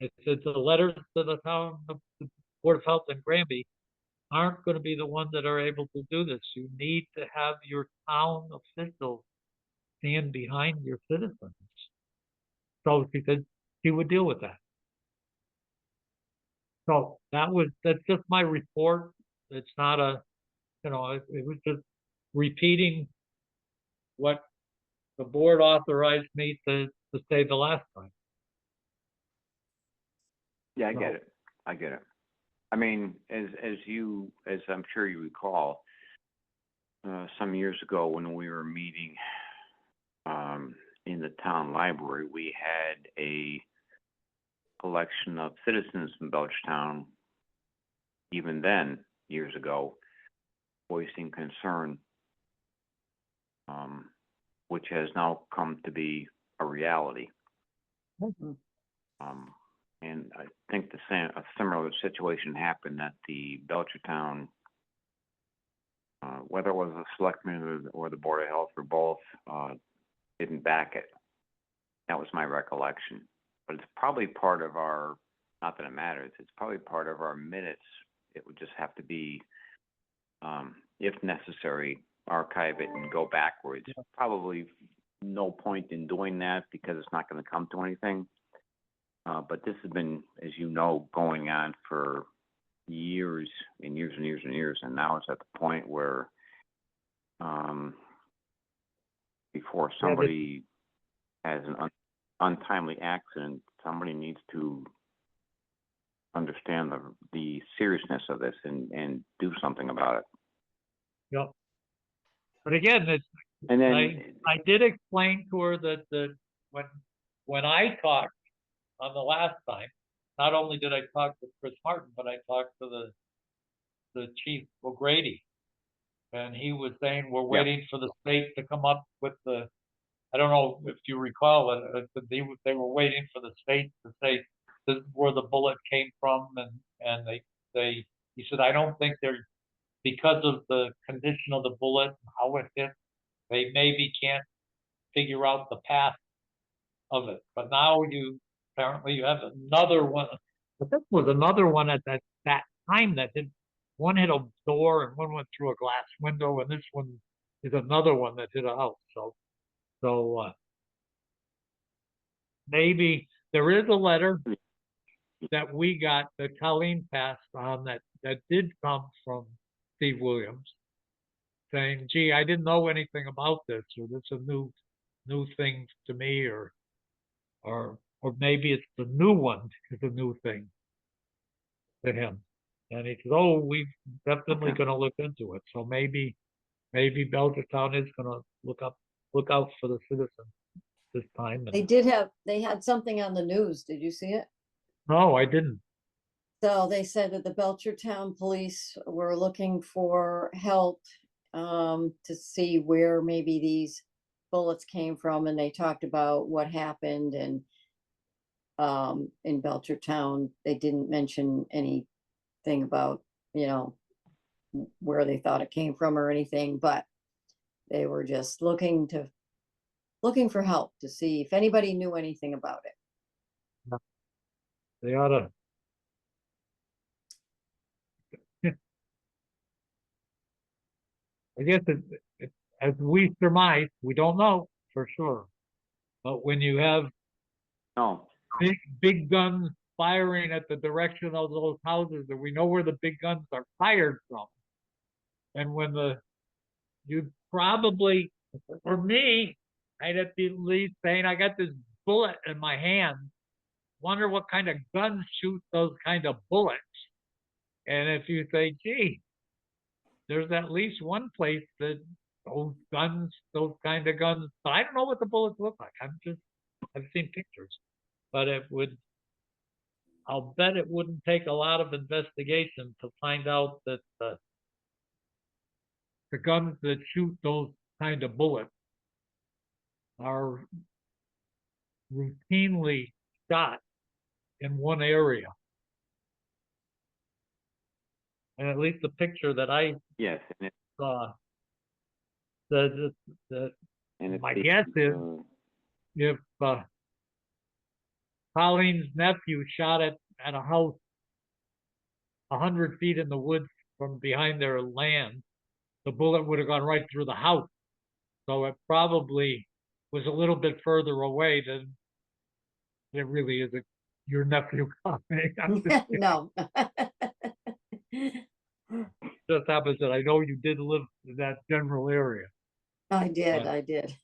Speaker 1: I said the letters to the town, the Board of Health in Granby aren't going to be the ones that are able to do this. You need to have your town officials stand behind your citizens. So she said she would deal with that. So that's just my report. It's not it was just repeating what the board authorized me to say the last time.
Speaker 4: Yeah, I
Speaker 1: No.
Speaker 4: get it. I get it. I mean, as I'm sure you recall, some years ago when we were meeting in the town library, we had a collection of citizens from Belchertown, even then, years ago, voicing concern, which has now come to be a reality.
Speaker 3: Mhm.
Speaker 4: And I think a similar situation happened at the Belchertown, whether it was the selectmen or the Board of Health or both, didn't back it. That was my recollection. But it's probably part of our, not that it matters, it's probably part of our minutes. It would just have to be, if necessary, archive it and go backwards. Probably no point in doing that because it's not going to come to anything. But this has been, as you know, going on for years and years and years and years, and now it's at the point where before somebody has an untimely accident, somebody needs to understand the seriousness of this and do something about it.
Speaker 1: Yep. But again,
Speaker 4: And then
Speaker 1: I did explain to her that when I talked on the last time, not only did I talk to Chris Martin, but I talked to the Chief O'Grady, and he was saying we're waiting for the state to come up with the. I don't know if you recall it, they were waiting for the state to say this is where the bullet came from, and he said I don't think they're, because of the condition of the bullet and how it hit, they maybe can't figure out the path of it. But now apparently you have another one. But this was another one at that time that one hit a door and one went through a glass window, and this one is another one that hit a house. So maybe there is a letter that we got that Colleen passed on that did come from Steve Williams saying, gee, I didn't know anything about this, or this is a new thing to me, or maybe it's the new one is a new thing to him. And he says, oh, we're definitely going to look into it. So maybe Belchertown is going to look out for the citizens this time.
Speaker 3: They had something on the news. Did you see it?
Speaker 1: No, I didn't.
Speaker 3: So they said that the Belchertown police were looking for help to see where maybe these bullets came from, and they talked about what happened. And in Belchertown, they didn't mention anything about, where they thought it came from or anything, but they were just looking for help to see if anybody knew anything about it.
Speaker 1: They ought to. I guess as we surmise, we don't know for sure. But when you have
Speaker 4: No,
Speaker 1: big guns firing at the direction of those houses, and we know where the big guns are fired from. And when you probably, for me, I'd at least saying, I got this bullet in my hand. Wonder what kind of guns shoot those kind of bullets. And if you say, gee, there's at least one place that those guns, those kind of guns, but I don't know what the bullets look like. I've seen pictures, but I'll bet it wouldn't take a lot of investigation to find out that the guns that shoot those kind of bullets are routinely shot in one area. And at least the picture that I
Speaker 4: yes, and
Speaker 1: saw, the
Speaker 4: and
Speaker 1: my
Speaker 4: it's
Speaker 1: guess is if Colleen's nephew shot at a house 100 feet in the woods from behind their land, the bullet would have gone right through the house. So it probably was a little bit further away than it really is your nephew coming.
Speaker 3: No.
Speaker 1: Just happens that I know you did live in that general area.
Speaker 3: I did,
Speaker 1: But-
Speaker 3: I did.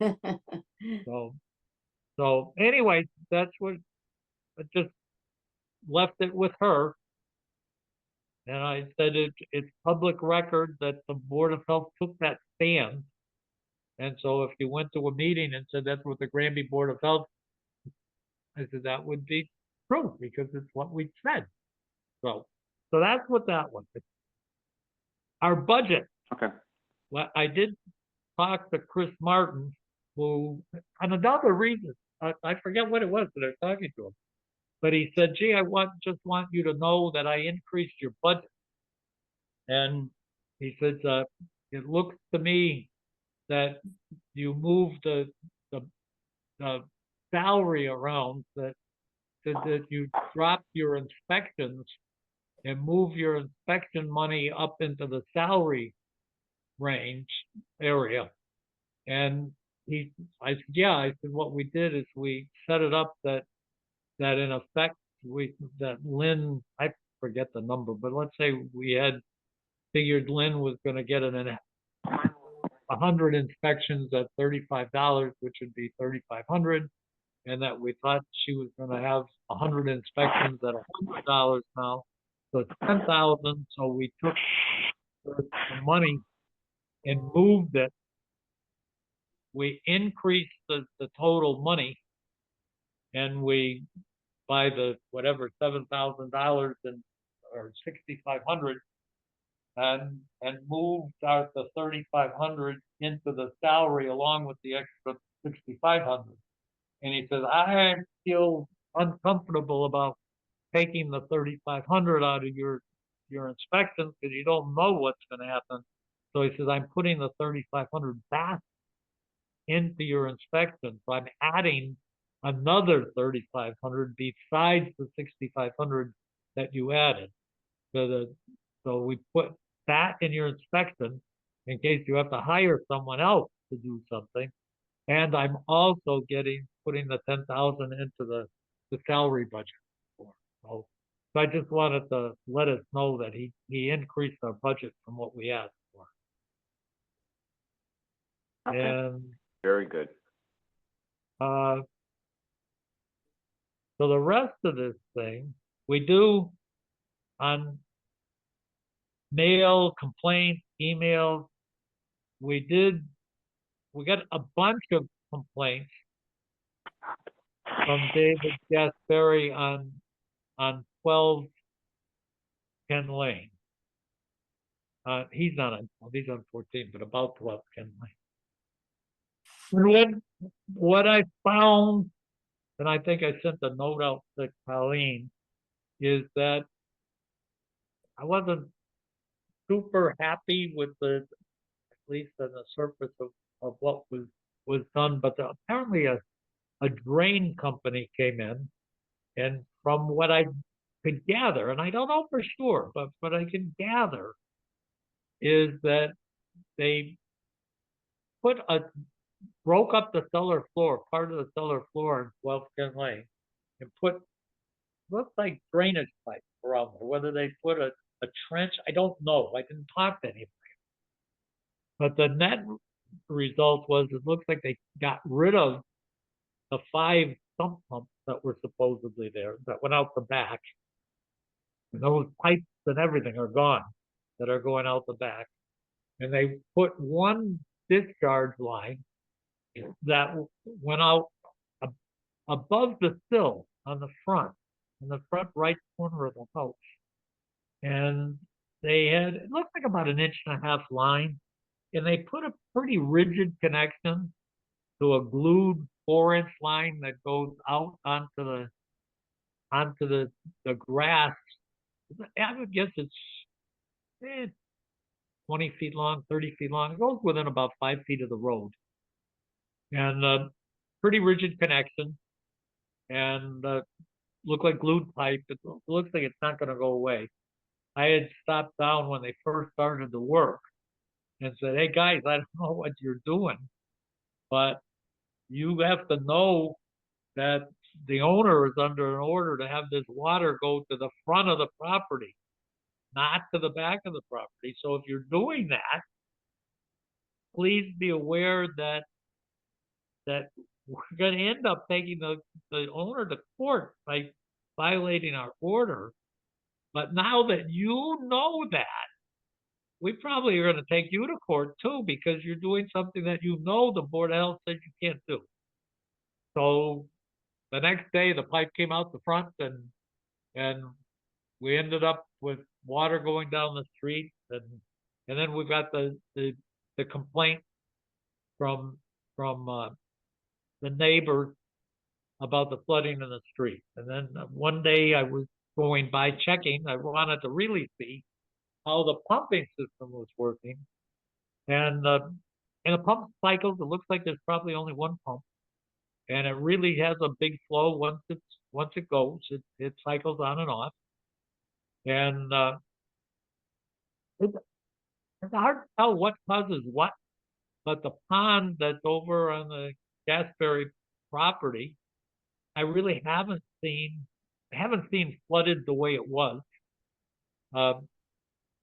Speaker 1: So anyway, that's what I just left it with her. And I said it's public record that the Board of Health took that stand. And so if you went to a meeting and said that's what the Granby Board of Health, I said that would be true because it's what we said. So that's what that was. Our budget.
Speaker 4: okay.
Speaker 1: Well, I did talk to Chris Martin, who, and another reason, I forget what it was that I was talking to him, but he said, gee, just want you to know that I increased your budget. And he says, it looks to me that you moved the salary around, that you dropped your inspections and move your inspection money up into the salary range area. And I said, yeah, I said, what we did is we set it up that in effect, that Lynn, I forget the number, but let's say we had figured Lynn was going to get 100 inspections at $35, which would be 3,500. And that we thought she was going to have 100 inspections at $100 now. So it's 10,000. So we took the money and moved it. We increased the total money, and we, by the whatever $7,000 or 6,500, and moved out the 3,500 into the salary along with the extra 6,500. And he says, I feel uncomfortable about taking the 3,500 out of your inspections because you don't know what's going to happen. So he says, I'm putting the 3,500 back into your inspection. So I'm adding another 3,500 besides the 6,500 that you added. So we put that in your inspection in case you have to hire someone else to do something. And I'm also putting the 10,000 into the salary budget. So I just wanted to let us know that he increased our budget from what we asked for.
Speaker 4: Okay.
Speaker 1: And
Speaker 4: Very good.
Speaker 1: so the rest of this thing, we do on mail, complaints, emails. We got a bunch of complaints from David Gasperry on 12 Ken Lane. He's not on 12, he's on 14, but about 12 Ken Lane. And what I found, and I think I sent a note out to Colleen, is that I wasn't super happy with at least on the surface of what was done, but apparently a drain company came in, and from what I could gather, and I don't know for sure, but what I can gather is that they broke up the cellar floor, part of the cellar floor in 12 Ken Lane, and looked like drainage pipe around there. Whether they put a trench, I don't know. I didn't talk to anybody. But the net result was it looks like they got rid of the 5 sump pumps that were supposedly there that went out the back. And those pipes and everything are gone that are going out the back. And they put one discharge line that went out above the sill on the front, in the front right corner of the house. And they had, it looked like about 1.5 inch line, and they put a pretty rigid connection to a glued 4-inch line that goes out onto the grass. I would guess it's 20 feet long, 30 feet long. It goes within about 5 feet of the road. And pretty rigid connection, and look like glued pipe. It looks like it's not going to go away. I had stopped down when they first started the work and said, "Hey guys, I don't know what you're doing, but you have to know that the owner is under an order to have this water go to the front of the property, not to the back of the property. So if you're doing that, please be aware that we're going to end up taking the owner to court by violating our order. But now that you know that, we probably are going to take you to court too, because you're doing something that you know the Board of Health said you can't do." So the next day, the pipe came out the front, and we ended up with water going down the street, and then we got the complaint from the neighbors about the flooding in the street. And then one day I was going by checking. I wanted to really see how the pumping system was working. And in the pump cycles, it looks like there's probably only one pump, and it really has a big flow once it goes. It cycles on and off, and it's hard to tell what causes what. But the pond that's over on the Gasberry property, I really haven't seen flooded the way it was.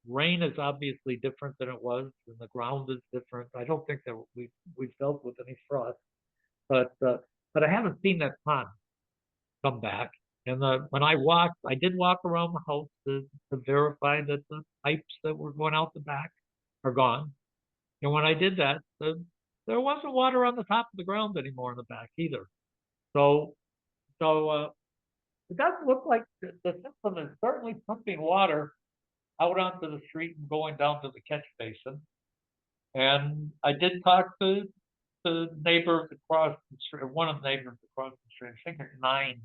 Speaker 1: Rain is obviously different than it was, and the ground is different. I don't think that we've dealt with any frost, but I haven't seen that pond come back. And when I did walk around the house to verify that the pipes that were going out the back are gone. And when I did that, there wasn't water on the top of the ground anymore in the back either. So it doesn't look like the system is certainly pumping water out onto the street and going down to the catch basin. And I did talk to the neighbors across the street, one of the neighbors across the street, I think it's 9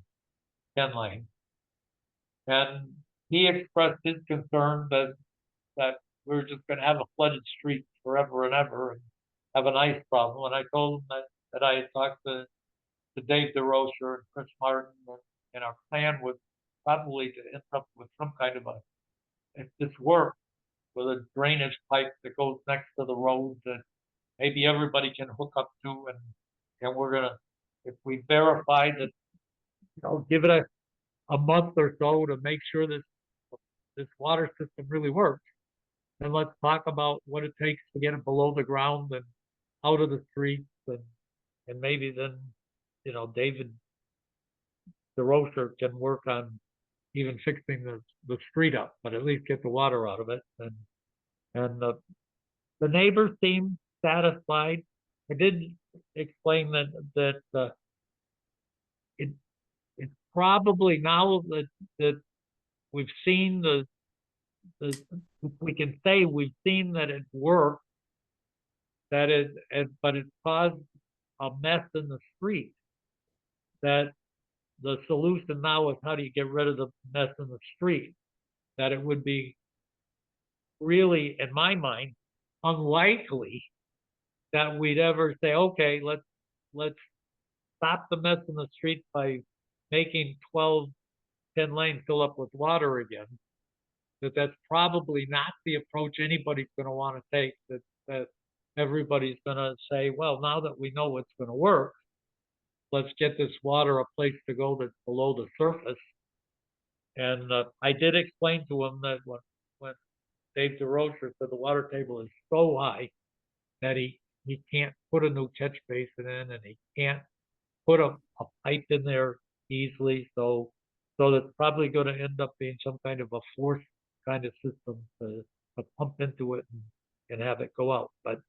Speaker 1: Ken Lane. And he expressed his concern that we were just going to have a flooded street forever and ever and have an ice problem. And I told him that I had talked to Dave DeRocher and Chris Martin, and our plan was probably to end up with some kind of if this works, with a drainage pipe that goes next to the road that maybe everybody can hook up to, and we're gonna, if we verify that, give it a month or so to make sure that this water system really works. And let's talk about what it takes to get it below the ground and out of the streets, and maybe then, David DeRocher can work on even fixing the street up, but at least get the water out of it. And the neighbors seemed satisfied. I did explain that it's probably now that we've seen we can say we've seen that it worked, but it caused a mess in the street. That the solution now is, how do you get rid of the mess in the street? That it would be really, in my mind, unlikely that we'd ever say, okay, let's stop the mess in the street by making 12 Ken Lane fill up with water again. That's probably not the approach anybody's going to want to take. that everybody's gonna say, well, now that we know it's gonna work, let's get this water a place to go that's below the surface. And I did explain to him that when Dave DeRocher said the water table is so high that he can't put a new catch basin in, and he can't put a pipe in there easily. So that's probably going to end up being some kind of a force kind of system to pump into it and have it go out. But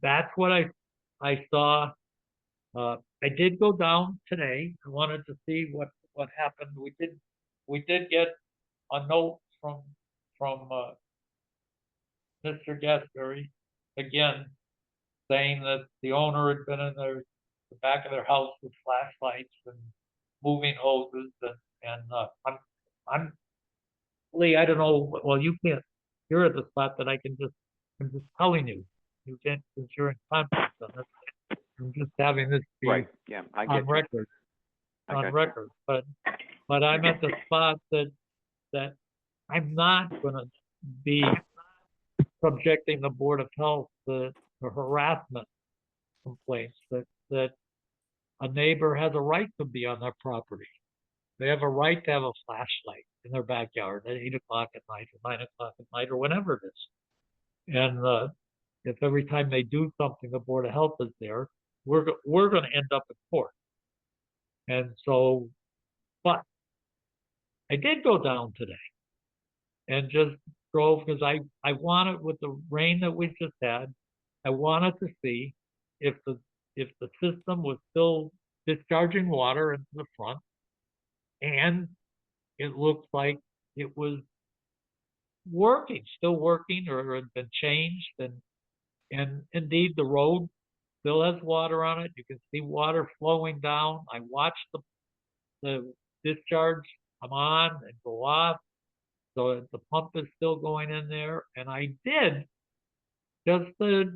Speaker 1: that's what I saw. I did go down today. I wanted to see what happened. We did get a note from Mr. Gasberry again, saying that the owner had been in the back of their house with flashlights and moving hoses, and I'm Lee, I don't know. Well, you can't. You're at the spot that I'm just telling you. You can't, because you're in contact on this. I'm just having this be
Speaker 4: Right, yeah, I get
Speaker 1: on
Speaker 4: you.
Speaker 1: record,
Speaker 4: I
Speaker 1: on
Speaker 4: got you.
Speaker 1: record. But I'm at the spot that I'm not gonna be subjecting the Board of Health to harassment complaints, that a neighbor has a right to be on their property. They have a right to have a flashlight in their backyard at 8 o'clock at night or 9 o'clock at night or whenever it is. And if every time they do something, the Board of Health is there, we're going to end up in court. And so, but I did go down today and just drove, because I wanted, with the rain that we just had, I wanted to see if the system was still discharging water into the front, and it looked like it was working, still working, or had been changed, and indeed the road still has water on it. You can see water flowing down. I watched the discharge come on and go off, so the pump is still going in there. And I did, just to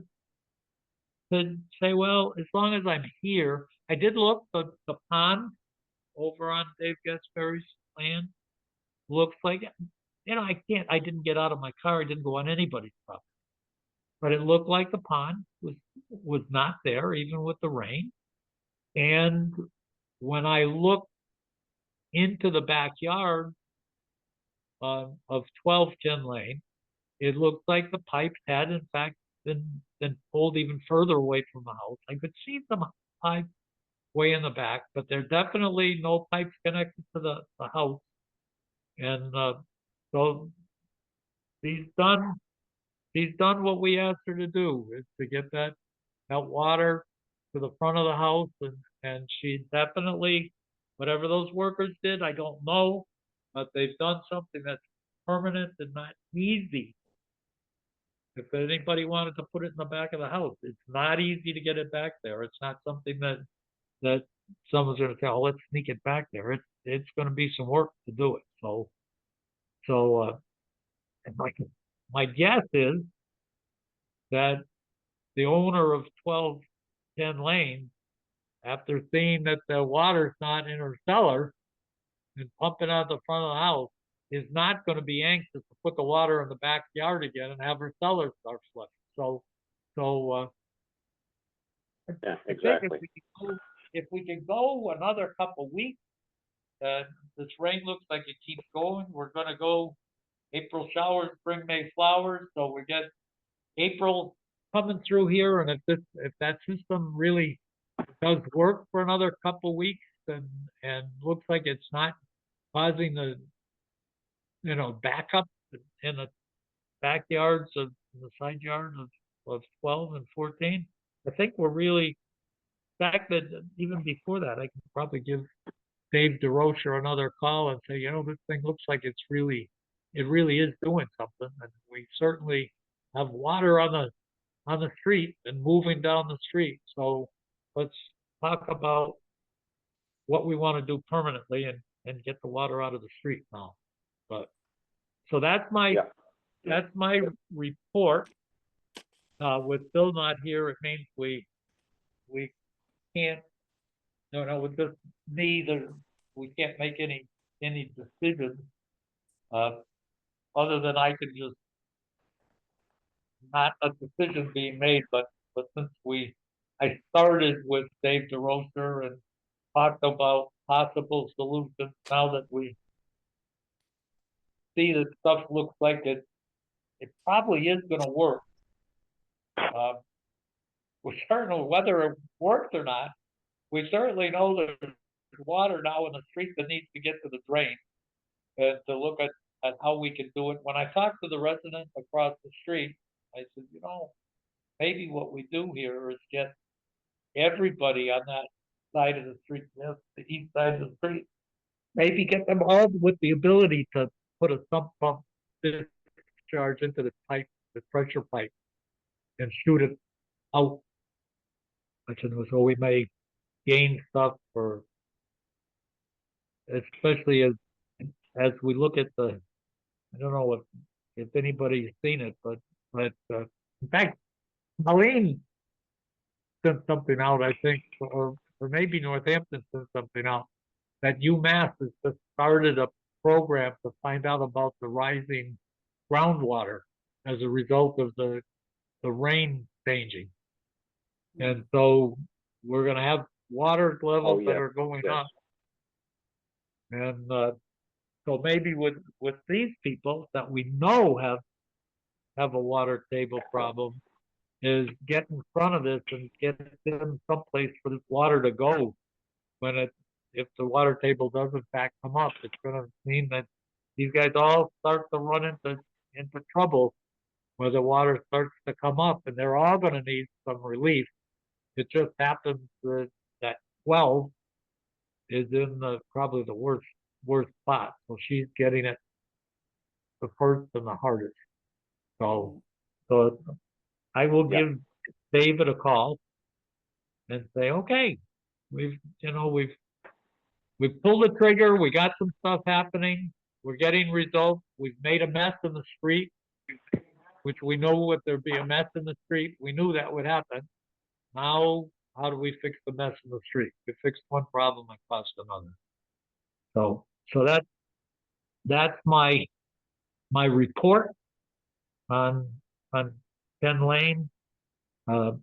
Speaker 1: say, well, as long as I'm here, I did look, the pond over on Dave Gasberry's land looks like, I didn't get out of my car, I didn't go on anybody's property, but it looked like the pond was not there, even with the rain. And when I looked into the backyard of 1210 Lane, it looked like the pipes had in fact been pulled even further away from the house. I could see some pipes way in the back, but there's definitely no pipes connected to the house. And so she's done what we asked her to do, is to get that water to the front of the house, and she definitely, whatever those workers did, I don't know, but they've done something that's permanent and not easy. If anybody wanted to put it in the back of the house, it's not easy to get it back there. It's not something that someone's going to say, oh, let's sneak it back there. It's going to be some work to do it. So and my guess is that the owner of 1210 Lane, after seeing that the water's not in her cellar and pumping out the front of the house, is not going to be anxious to put the water in the backyard again and have her cellar start flooding. So
Speaker 5: Yeah,
Speaker 1: I think
Speaker 5: exactly.
Speaker 1: if we can go another couple weeks, this rain looks like it keeps going. We're going to go April showers, spring, May flowers. So we get April coming through here, and if that system really does work for another couple weeks, and looks like it's not causing the backup in the backyards of the side yards of 12 and 14, I think we're really, in fact, that even before that, I can probably give Dave DeRocher another call and say, this thing looks like it really is doing something, and we certainly have water on the street and moving down the street. So let's talk about what we want to do permanently and get the water out of the street now. But so that's my report. With Bill not here, it means we can't, with just me, we can't make any decisions, other than I could just not a decision being made, but since I started with Dave DeRocher and talked about possible solutions, now that we see that stuff looks like it probably is gonna work. We certainly, whether it works or not, we certainly know there's water now in the street that needs to get to the drain. And to look at how we can do it. When I talked to the resident across the street, I said, maybe what we do here is get everybody on that side of the street, yes, the east side of the street, maybe get them all with the ability to put a sump pump discharge into the pipe, the pressure pipe, and shoot it out. I said, so we may gain stuff for, especially as we look at the, I don't know if anybody's seen it, but in fact, Colleen sent something out, I think, or maybe Northampton sent something out, that UMass has just started a program to find out about the rising groundwater as a result of the rain changing. And so we're going to have water levels that
Speaker 4: yeah,
Speaker 1: are going
Speaker 4: yes.
Speaker 1: up. And so maybe with these people that we know have a water table problem, is get in front of this and get them someplace for this water to go. If the water table does in fact come up, it's going to mean that these guys all start to run into trouble where the water starts to come up, and they're all going to need some relief. It just happens that 12 is in probably the worst spot, so she's getting it the first and the hardest. So I will
Speaker 4: Yeah.
Speaker 1: give David a call and say, okay, we've pulled the trigger. We got some stuff happening. We're getting results. We've made a mess in the street, which we know if there'd be a mess in the street, we knew that would happen. Now, how do we fix the mess in the street? We fix one problem and cost another. So that's my report on Penn Lane. As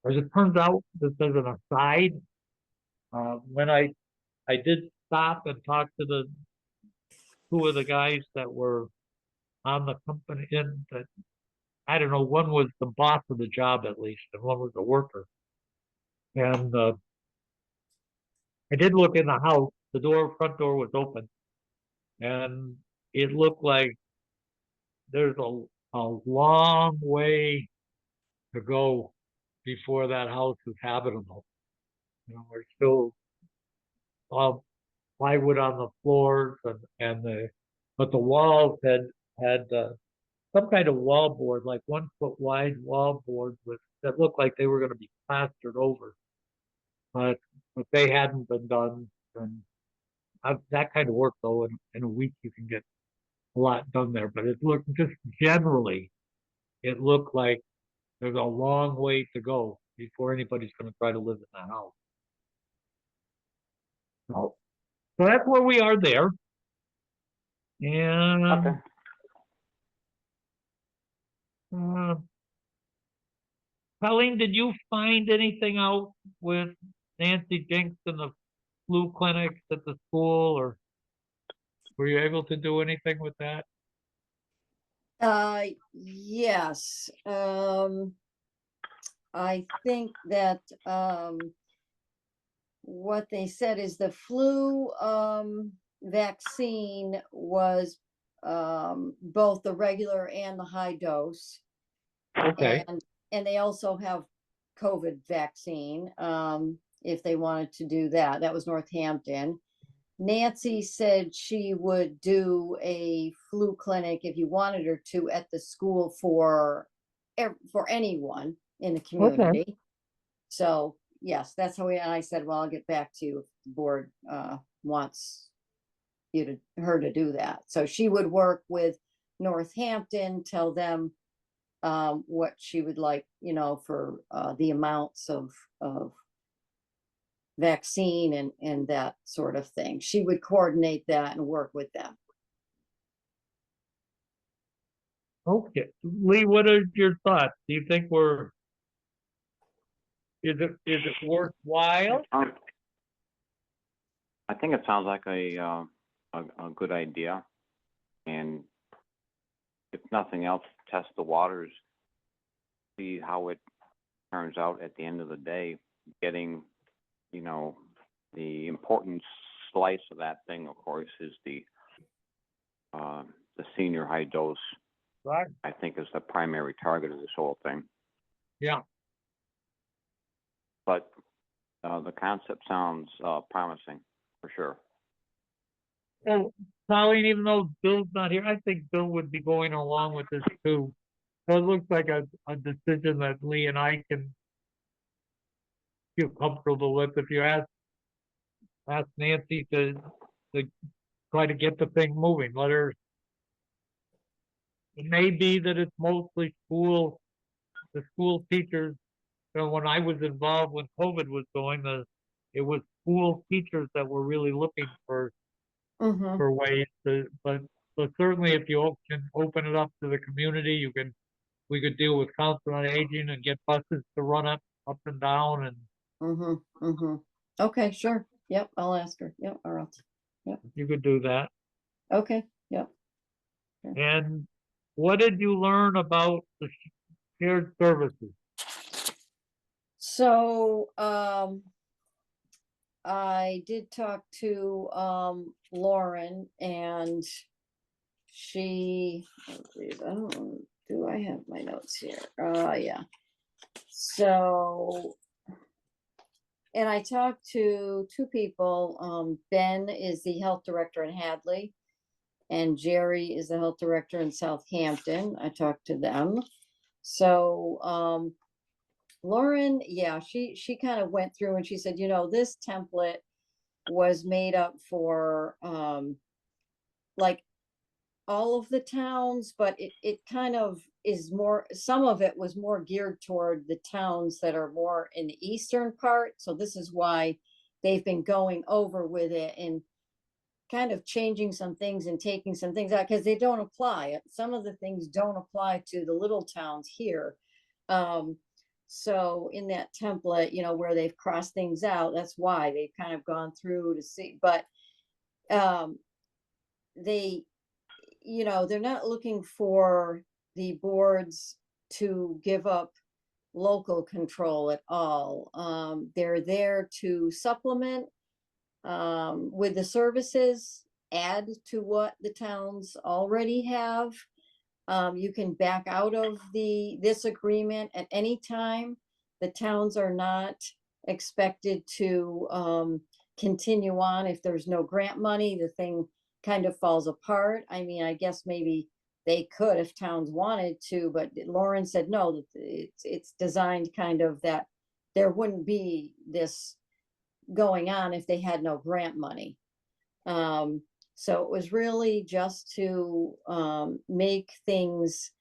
Speaker 1: it turns out, this is an aside. When I did stop and talk to the two of the guys that were on the company, and that, I don't know, one was the boss of the job at least, and one was a worker. And I did look in the house. The front door was open, and it looked like there's a long way to go before that house is habitable. We're still all plywood on the floors, but the walls had some kind of wall board, like 1 foot wide wall board that looked like they were going to be plastered over, but they hadn't been done. And that kind of work, though, in a week you can get a lot done there. But it looked just generally, it looked like there's a long way to go before anybody's going to try to live in that house. So that's where we are there. And
Speaker 4: Okay.
Speaker 1: Colleen, did you find anything out with Nancy Jinks and the flu clinics at the school, or were you able to do anything with that?
Speaker 3: Yes, I think that, what they said is the flu, vaccine was, both the regular and the high dose.
Speaker 1: Okay.
Speaker 3: And they also have COVID vaccine, if they wanted to do that. That was Northampton. Nancy said she would do a flu clinic if you wanted her to at the school for anyone in the community. So yes, that's how I said, well, I'll get back to you if the board wants her to do that. So she would work with Northampton, tell them what she would like, for the amounts of vaccine and that sort of thing. She would coordinate that and work with them.
Speaker 1: Okay, Lee, what are your thoughts? Do you think is it worthwhile?
Speaker 4: I think it sounds like a good idea. And if nothing else, test the waters, see how it turns out at the end of the day. Getting, the important slice of that thing, of course, is the senior high dose.
Speaker 1: Right.
Speaker 4: I think is the primary target of this whole thing.
Speaker 1: Yeah.
Speaker 4: But the concept sounds promising for sure.
Speaker 1: Well, Colleen, even though Bill's not here, I think Bill would be going along with this too. So it looks like a decision that Lee and I can feel comfortable with. If you ask Nancy to try to get the thing moving, let her. It may be that it's mostly the school teachers. When I was involved when COVID was going, it was school teachers that were really looking for
Speaker 3: Mm-hmm.
Speaker 1: ways to, but certainly if you can open it up to the community, we could deal with council on aging and get buses to run up and down, and
Speaker 3: Mm-hmm. Mm-hmm. Okay, sure. Yep, I'll ask her. Yep, or else.
Speaker 1: you could do that.
Speaker 3: Okay, yep.
Speaker 1: And what did you learn about the shared services?
Speaker 3: So, I did talk to, Lauren, and she, I don't know, do I have my notes here? Yeah. So, and I talked to two people. Ben is the health director in Hadley, and Jerry is the health director in Southampton. I talked to them. So, Lauren, yeah, she kind of went through and she said, this template was made up for like all of the towns, but it kind of is more, some of it was more geared toward the towns that are more in the eastern part. So this is why they've been going over with it and kind of changing some things and taking some things out because they don't apply. Some of the things don't apply to the little towns here. So in that template, where they've crossed things out, that's why they've kind of gone through to see, but they, they're not looking for the boards to give up local control at all. They're there to supplement with the services, add to what the towns already have. You can back out of this agreement at any time. The towns are not expected to continue on. If there's no grant money, the thing kind of falls apart. I mean, I guess maybe they could if towns wanted to, but Lauren said no, that it's designed kind of that there wouldn't be this going on if they had no grant money. So it was really just to make things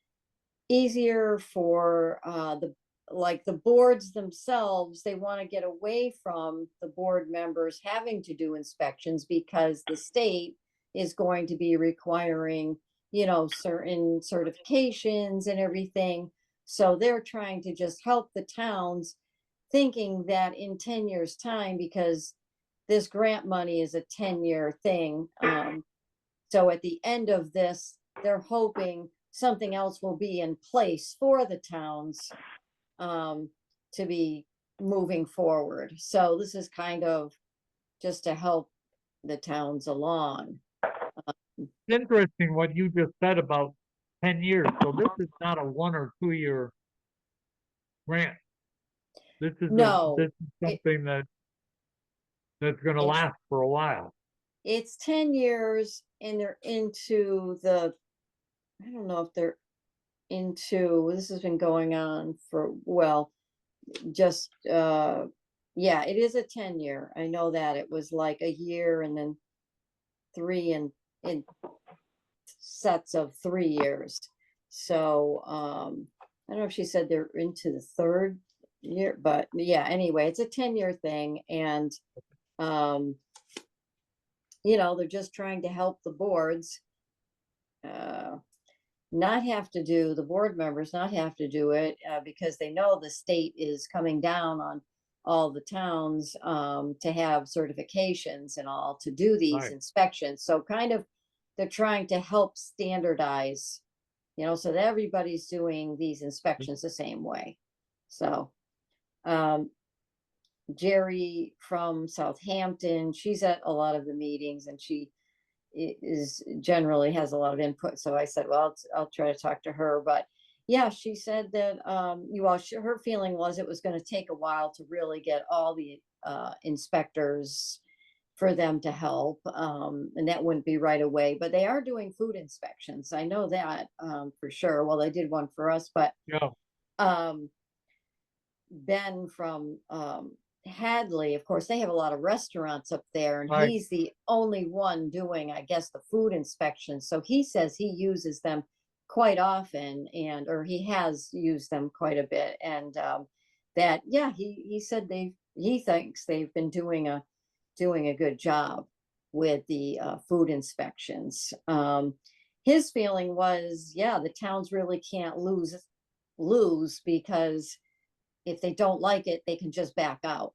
Speaker 3: easier for the boards themselves. They want to get away from the board members having to do inspections because the state is going to be requiring, certain certifications and everything. So they're trying to just help the towns, thinking that in 10 years' time, because this grant money is a 10-year thing. So at the end of this, they're hoping something else will be in place for the towns to be moving forward. So this is kind of just to help the towns along.
Speaker 1: It's interesting what you just said about 10 years. So this is not a 1 or 2 year grant. This is something that's going to last for a while.
Speaker 3: It's 10 years and they're into I don't know if they're into, this has been going on for, just, yeah, it is a 10-year. I know that it was like a year and then 3 in sets of 3 years. So, I don't know if she said they're into the 3rd year, but yeah, anyway, it's a 10-year thing. And, they're just trying to help the boards. not have to do, the board members not have to do it, because they know the state is coming down on all the towns, to have certifications and all to do these
Speaker 1: Right.
Speaker 3: inspections. So kind of, they're trying to help standardize, so that everybody's doing these inspections the same way. So, Jerry from Southampton, she's at a lot of the meetings and she is generally has a lot of input. So I said, well, I'll try to talk to her. But yeah, she said that her feeling was it was going to take a while to really get all the inspectors for them to help, and that wouldn't be right away. But they are doing food inspections. I know that for sure. Well, they did one for us, but
Speaker 1: Yeah,
Speaker 3: Ben from Hadley, of course, they have a lot of restaurants up there, and
Speaker 1: Right.
Speaker 3: he's the only one doing, I guess, the food inspection. So he says he uses them quite often, or he has used them quite a bit. And that, yeah, he said he thinks they've been doing a good job with the food inspections. His feeling was, yeah, the towns really can't lose because if they don't like it, they can just back out.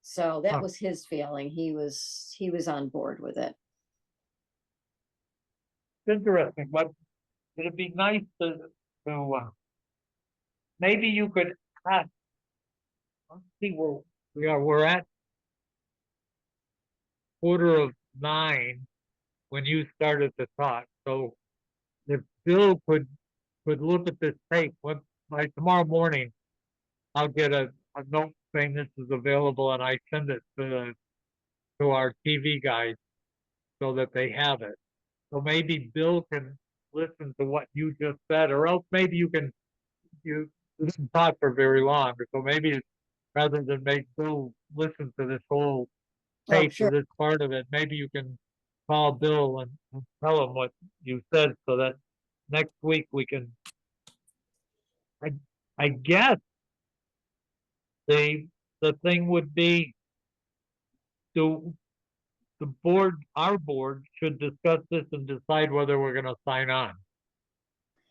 Speaker 3: So that
Speaker 1: Huh.
Speaker 3: was his feeling. He was on board with it.
Speaker 1: it's interesting, but it'd be nice maybe you could ask, let's see where we are, we're at 8:45 when you started to talk. So if Bill could look at this tape, by tomorrow morning, I'll get a note saying this is available and I send it to our TV guys so that they have it. So maybe Bill can listen to what you just said, or else maybe you didn't talk for very long. So maybe rather than make Bill listen to this whole
Speaker 3: Oh,
Speaker 1: tape
Speaker 3: sure.
Speaker 1: to this part of it, maybe you can call Bill and tell him what you said so that next week we can, I guess the thing would be, do our board should discuss this and decide whether we're gonna sign on.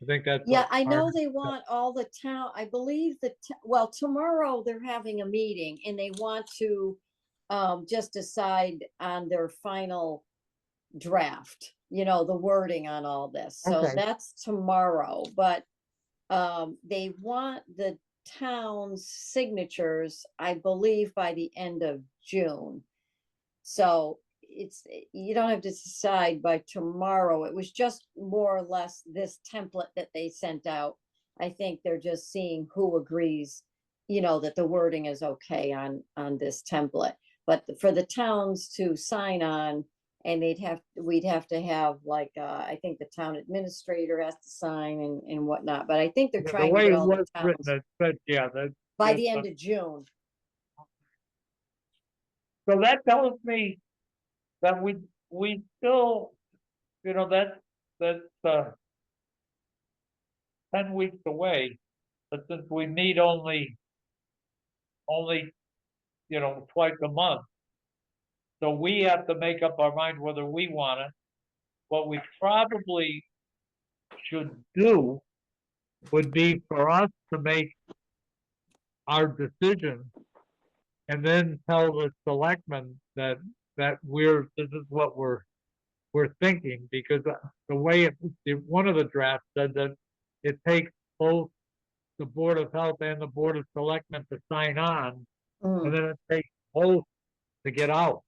Speaker 1: I think that's
Speaker 3: Yeah,
Speaker 1: what
Speaker 3: I
Speaker 1: our,
Speaker 3: know they want all the town, I believe well, tomorrow they're having a meeting and they want to just decide on their final draft, the wording on all this. So
Speaker 1: Okay.
Speaker 3: that's tomorrow, but they want the town's signatures, I believe, by the end of June. So you don't have to decide by tomorrow. It was just more or less this template that they sent out. I think they're just seeing who agrees, that the wording is okay on this template. But for the towns to sign on, and we'd have to have like I think the town administrator has to sign and whatnot. But I think they're
Speaker 1: the
Speaker 3: trying to
Speaker 1: way
Speaker 3: get
Speaker 1: it
Speaker 3: all the
Speaker 1: was written,
Speaker 3: towns
Speaker 1: it said, yeah, that.
Speaker 3: by the end of June.
Speaker 1: So that tells me that we still, that's 10 weeks away. But since we meet only, twice a month, so we have to make up our mind whether we want it. What we probably should do would be for us to make our decision and then tell the selectmen that this is what we're thinking, because the way one of the drafts said that it takes both the Board of Health and the Board of Selectmen to sign on, and
Speaker 3: Mm,
Speaker 1: then it takes both to get out.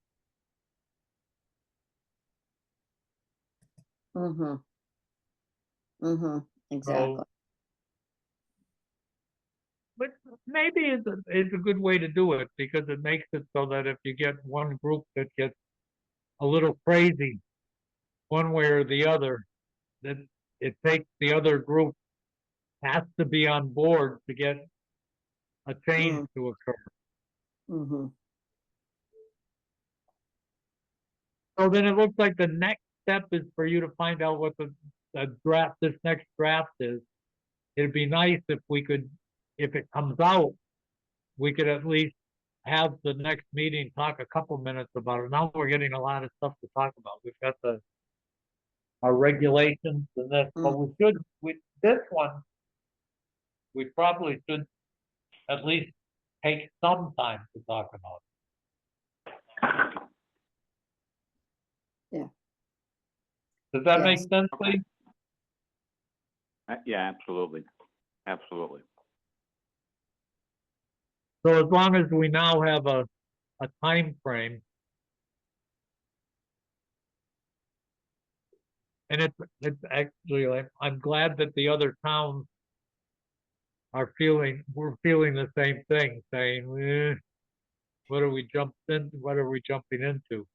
Speaker 3: mm-hmm, mm-hmm, exactly.
Speaker 1: So, but maybe it's a good way to do it, because it makes it so that if you get one group that gets a little crazy one way or the other, then it takes the other group has to be on board to get a change
Speaker 3: Mm,
Speaker 1: to occur.
Speaker 3: mm-hmm.
Speaker 1: So then it looks like the next step is for you to find out what this next draft is. It'd be nice if we could, if it comes out, we could at least have the next meeting talk a couple minutes about it. Now we're getting a lot of stuff to talk about. We've got our regulations and this, but this one, we probably should at least take some time to talk about.
Speaker 3: Yeah.
Speaker 1: Does that make
Speaker 3: Yes.
Speaker 1: sense,
Speaker 4: Okay.
Speaker 1: Lee?
Speaker 4: Yeah, absolutely. Absolutely.
Speaker 1: So as long as we now have a time frame. And it's actually, I'm glad that the other towns we're feeling the same thing, saying, what are we jumping into?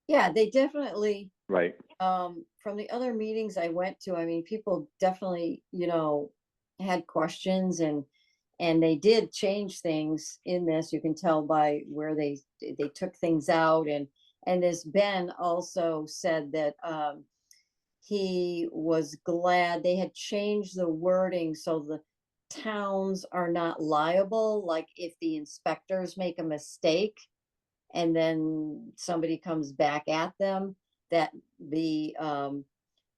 Speaker 3: Yeah, they definitely,
Speaker 4: Right.
Speaker 3: from the other meetings I went to, I mean, people definitely, had questions and they did change things in this. You can tell by where they took things out, and this Ben also said that he was glad they had changed the wording so the towns are not liable, like if the inspectors make a mistake and then somebody comes back at them, that the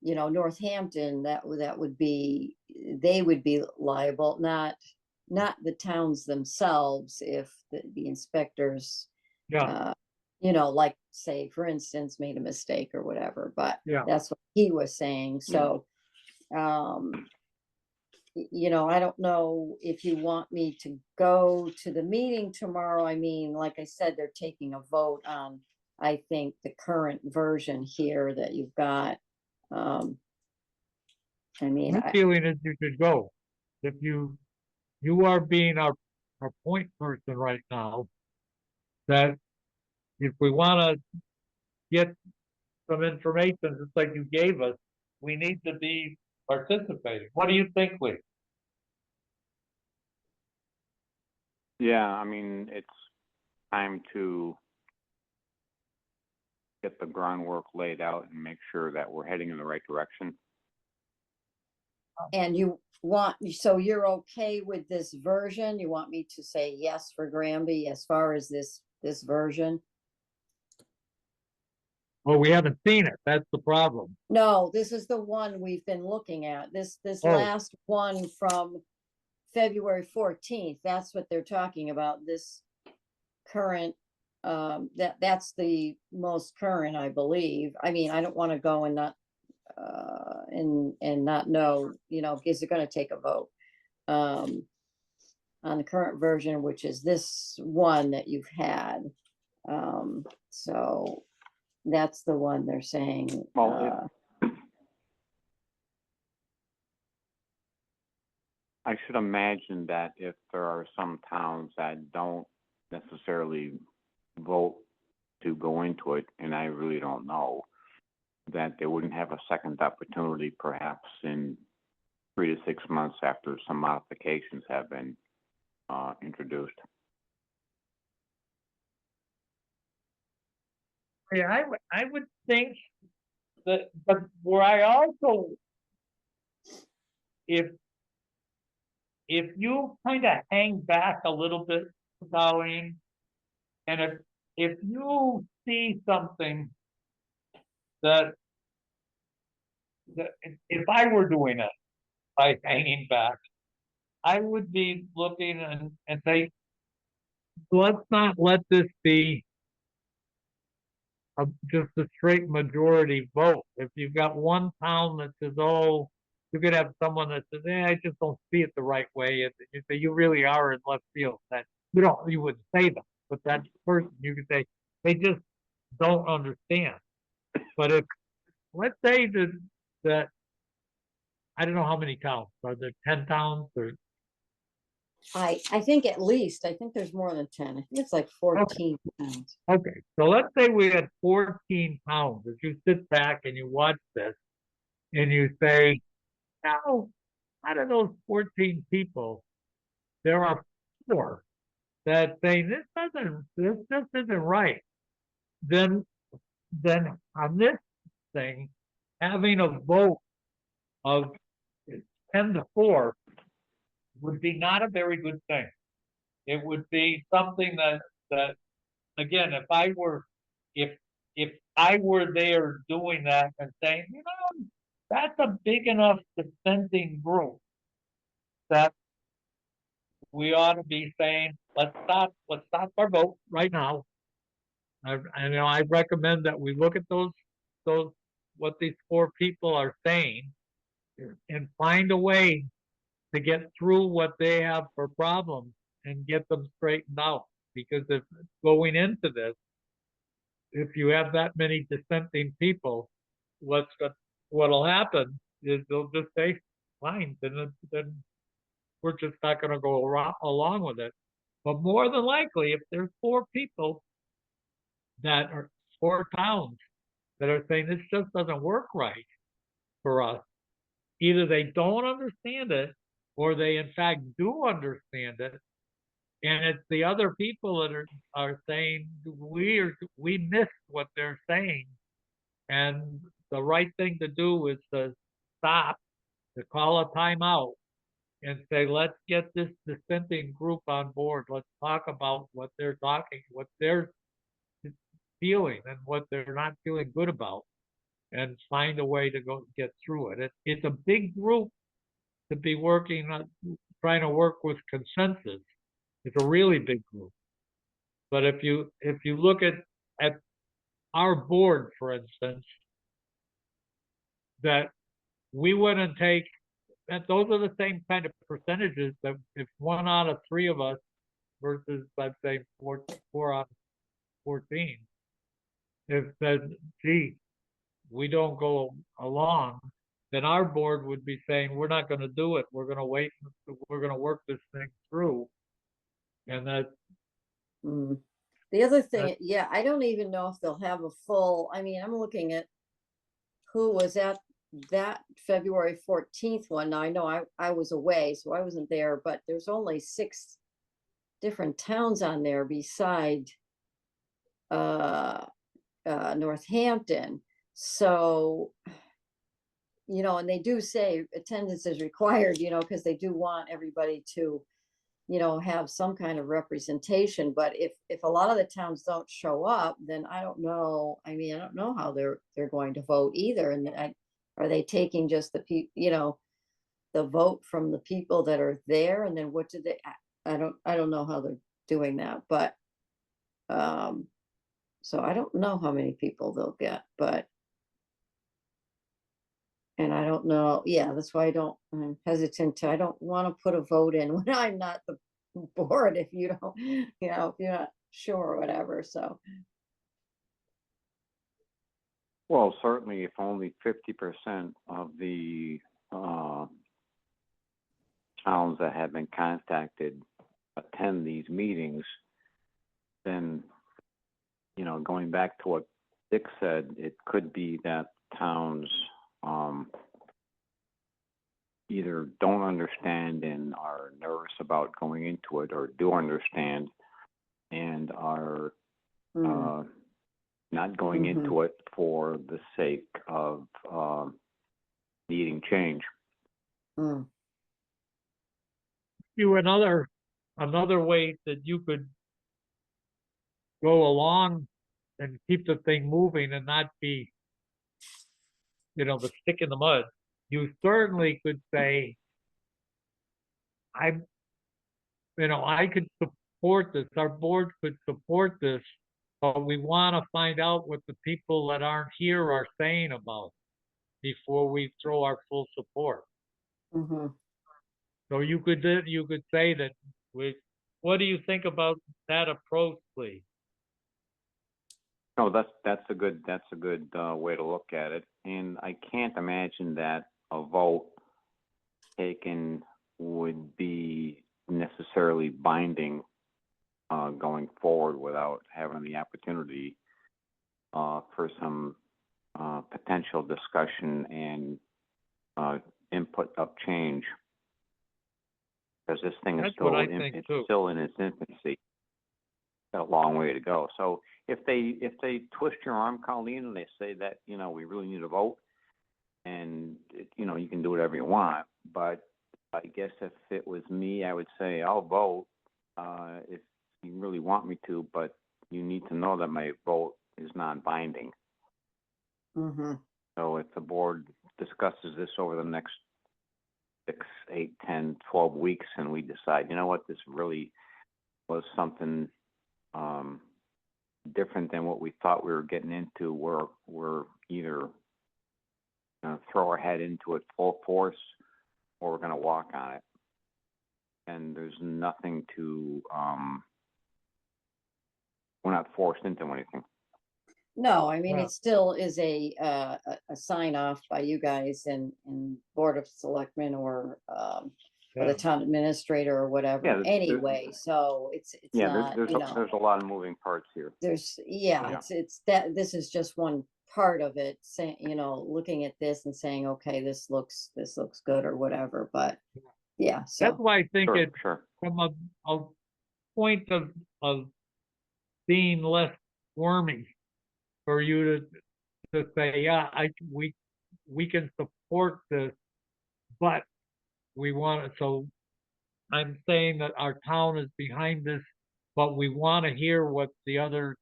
Speaker 3: Northampton, that would be, they would be liable, not the towns themselves if the inspectors,
Speaker 1: Yeah,
Speaker 3: like say, for instance, made a mistake or whatever, but
Speaker 1: yeah.
Speaker 3: that's what he was saying. So, I don't know if you want me to go to the meeting tomorrow. I mean, like I said, they're taking a vote on, I think, the current version here that you've got. I mean,
Speaker 1: My feeling is you should go. If you are being our point person right now, that if we want to get some information, just like you gave us, we need to be participating. What do you think, Lee?
Speaker 4: Yeah, I mean, it's time to get the groundwork laid out and make sure that we're heading in the right direction.
Speaker 3: and so you're okay with this version? You want me to say yes for Granby as far as this version?
Speaker 1: Well, we haven't seen it. That's the problem.
Speaker 3: No, this is the one we've been looking at. This
Speaker 1: Oh.
Speaker 3: last one from February 14th, that's what they're talking about, this current, that's the most current, I believe. I mean, I don't want to go and not, and not know, because they're going to take a vote on the current version, which is this one that you've had. So that's the one they're saying.
Speaker 4: Well, I should imagine that if there are some towns that don't necessarily vote to go into it, and I really don't know, that they wouldn't have a second opportunity perhaps in 3 to 6 months after some modifications have been introduced.
Speaker 1: Yeah, I would think that, but where I also, if you kind of hang back a little bit, Colleen, and if you see something that if I were doing it by hanging back, I would be looking and say, let's not let this be just a straight majority vote. If you've got one town that says, oh, you could have someone that says, I just don't see it the right way. And you say, you really are in left field. That you wouldn't say that, but that person, you could say, they just don't understand. But if, let's say that I don't know how many towns, are there 10 towns or?
Speaker 3: I think at least, I think there's more than 10. I think it's like 14 towns.
Speaker 1: Okay, so let's say we had 14 towns. If you sit back and you watch this and you say, now, out of those 14 people, there are 4 that say this just isn't right. Then on this thing, having a vote of 10-4 would be not a very good thing. It would be something that again, if if I were there doing that and saying, you know, that's a big enough dissenting group that we ought to be saying, let's stop our vote right now. You know, I recommend that we look at those, what these four people are saying and find a way to get through what they have for problems and get them straightened out. Because if going into this, if you have that many dissenting people, what'll happen is they'll just say, fine, then we're just not gonna go along with it. But more than likely, if there's four people that are four towns that are saying this just doesn't work right for us, either they don't understand it or they in fact do understand it. And it's the other people that are saying we missed what they're saying. And the right thing to do is to stop, to call a timeout and say, let's get this dissenting group on board. Let's talk about what they're feeling and what they're not feeling good about and find a way to go get through it. It's a big group to be working on, trying to work with consensus. It's a really big group. But if you look at our board, for instance, that we wouldn't take, that those are the same kind of percentages that if 1 out of 3 of us versus, let's say, 4 out of 14, if said, gee, we don't go along, then our board would be saying, we're not going to do it. We're going to wait. We're going to work this thing through. And that,
Speaker 3: Mm. The other thing, yeah, I don't even know if they'll have a full, I mean, I'm looking at who was at that February 14th one. Now I know I was away, so I wasn't there, but there's only 6 different towns on there beside Northampton. So, you know, and they do say attendance is required, you know, because they do want everybody to, you know, have some kind of representation. But if a lot of the towns don't show up, then I don't know. I mean, I don't know how they're going to vote either. And are they taking just the you know, the vote from the people that are there, and then what do they? I don't know how they're doing that, but so I don't know how many people they'll get, but. And I don't know, yeah, that's why I'm hesitant to, I don't want to put a vote in when I'm not the board if you don't, you know, if you're not sure or whatever, so.
Speaker 4: Well, certainly if only 50% of the towns that have been contacted attend these meetings, then, you know, going back to what Dick said, it could be that towns either don't understand and are nervous about going into it, or do understand and are not going into it for the sake of needing change.
Speaker 1: another way that you could go along and keep the thing moving and not be, you know, the stick in the mud. You certainly could say, I could support this, our board could support this, but we want to find out what the people that aren't here are saying about it before we throw our full support. So you could say that what do you think about that approach, please?
Speaker 4: No, that's a good way to look at it, and I can't imagine that a vote taken would be necessarily binding going forward without having the opportunity for some potential discussion and input of change, because this thing is still in its infancy. Got a long way to go. So if they twist your arm, Colleen, and they say that, you know, we really need a vote, and you know, you can do whatever you want, but I guess if it was me, I would say I'll vote if you really want me to, but you need to know that my vote is non-binding.
Speaker 3: Mm-hmm.
Speaker 4: So if the board discusses this over the next 6, 8, 10, 12 weeks, and we decide, you know what, this really was something different than what we thought we were getting into, we're either gonna throw our head into it full force, or we're gonna walk on it. And there's nothing to, we're not forced into anything.
Speaker 3: No, I mean,
Speaker 1: Yeah.
Speaker 3: it still is a sign off by you guys and Board of Selectmen or the
Speaker 1: Yeah.
Speaker 3: town administrator or
Speaker 4: Yeah,
Speaker 3: whatever,
Speaker 4: there-
Speaker 3: anyway, so it's
Speaker 4: Yeah,
Speaker 3: not, you know,
Speaker 4: there's a lot of moving parts here.
Speaker 3: yeah,
Speaker 4: Yeah.
Speaker 3: it's that, this is just one part of it, saying, you know, looking at this and saying, okay, this looks good or whatever, but yeah,
Speaker 1: That's
Speaker 3: so,
Speaker 1: why I think
Speaker 4: Sure,
Speaker 1: it,
Speaker 4: sure.
Speaker 1: from a point of being less squirmy for you to say, yeah, we can support this, but we want it. So I'm saying that our town is behind this, but we want to hear what the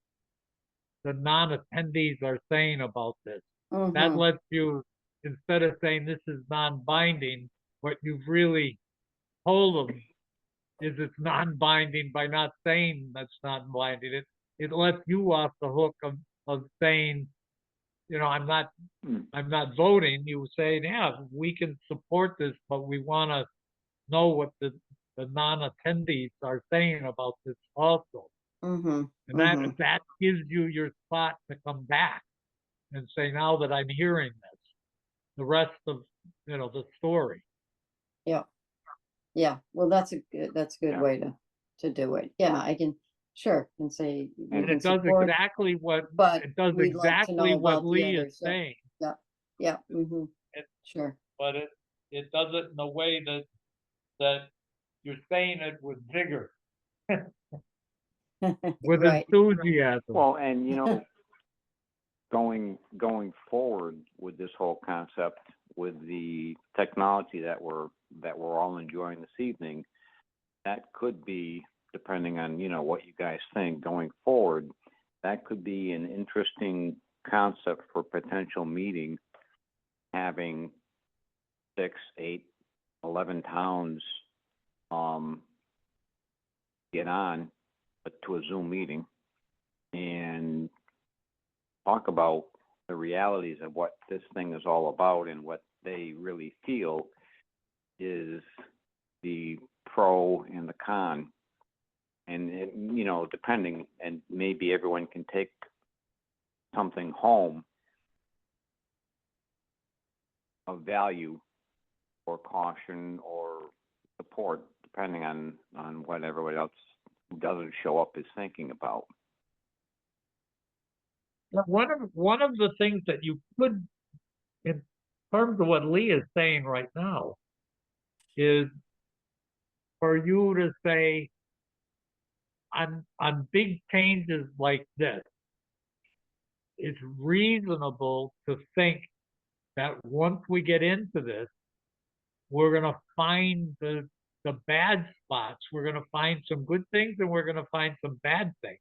Speaker 1: non-attendees are saying about this. That
Speaker 3: mhm,
Speaker 1: lets you, instead of saying this is non-binding, what you've really told them is it's non-binding by not saying that's non-binding. It lets you off the hook of saying, you know, I'm not voting. You say, yeah, we can support this, but we want to know what the non-attendees are saying about this also.
Speaker 3: mhm,
Speaker 1: And
Speaker 3: mhm,
Speaker 1: that gives you your spot to come back and say, now that I'm hearing this, the rest of, you know, the story.
Speaker 3: yeah, well, that's a good
Speaker 4: Yeah.
Speaker 3: way to do it, yeah, I can, sure, and say, we
Speaker 1: And
Speaker 3: can
Speaker 1: it does
Speaker 3: support,
Speaker 1: exactly what,
Speaker 3: but
Speaker 1: it does
Speaker 3: we'd like to know
Speaker 1: exactly what
Speaker 3: about the
Speaker 1: Lee is
Speaker 3: others, yeah,
Speaker 1: saying,
Speaker 3: yeah, mhm,
Speaker 1: It-
Speaker 3: sure,
Speaker 1: but it does it in a way that you're saying it with vigor, with
Speaker 3: right,
Speaker 1: enthusiasm.
Speaker 4: Well, and you know, going forward with this whole concept, with the technology that we're all enjoying this evening, that could be, depending on, you know, what you guys think going forward, that could be an interesting concept for potential meeting, having 6, 8, 11 towns get on to a Zoom meeting and talk about the realities of what this thing is all about and what they really feel is the pro and the con. And, you know, depending, and maybe everyone can take something home of value or caution or support, depending on what everybody else who doesn't show up is thinking about.
Speaker 1: Now, one of the things that you could, in terms of what Lee is saying right now, is for you to say, on big changes like this, it's reasonable to think that once we get into this, we're going to find the bad spots. We're going to find some good things and we're going to find some bad things.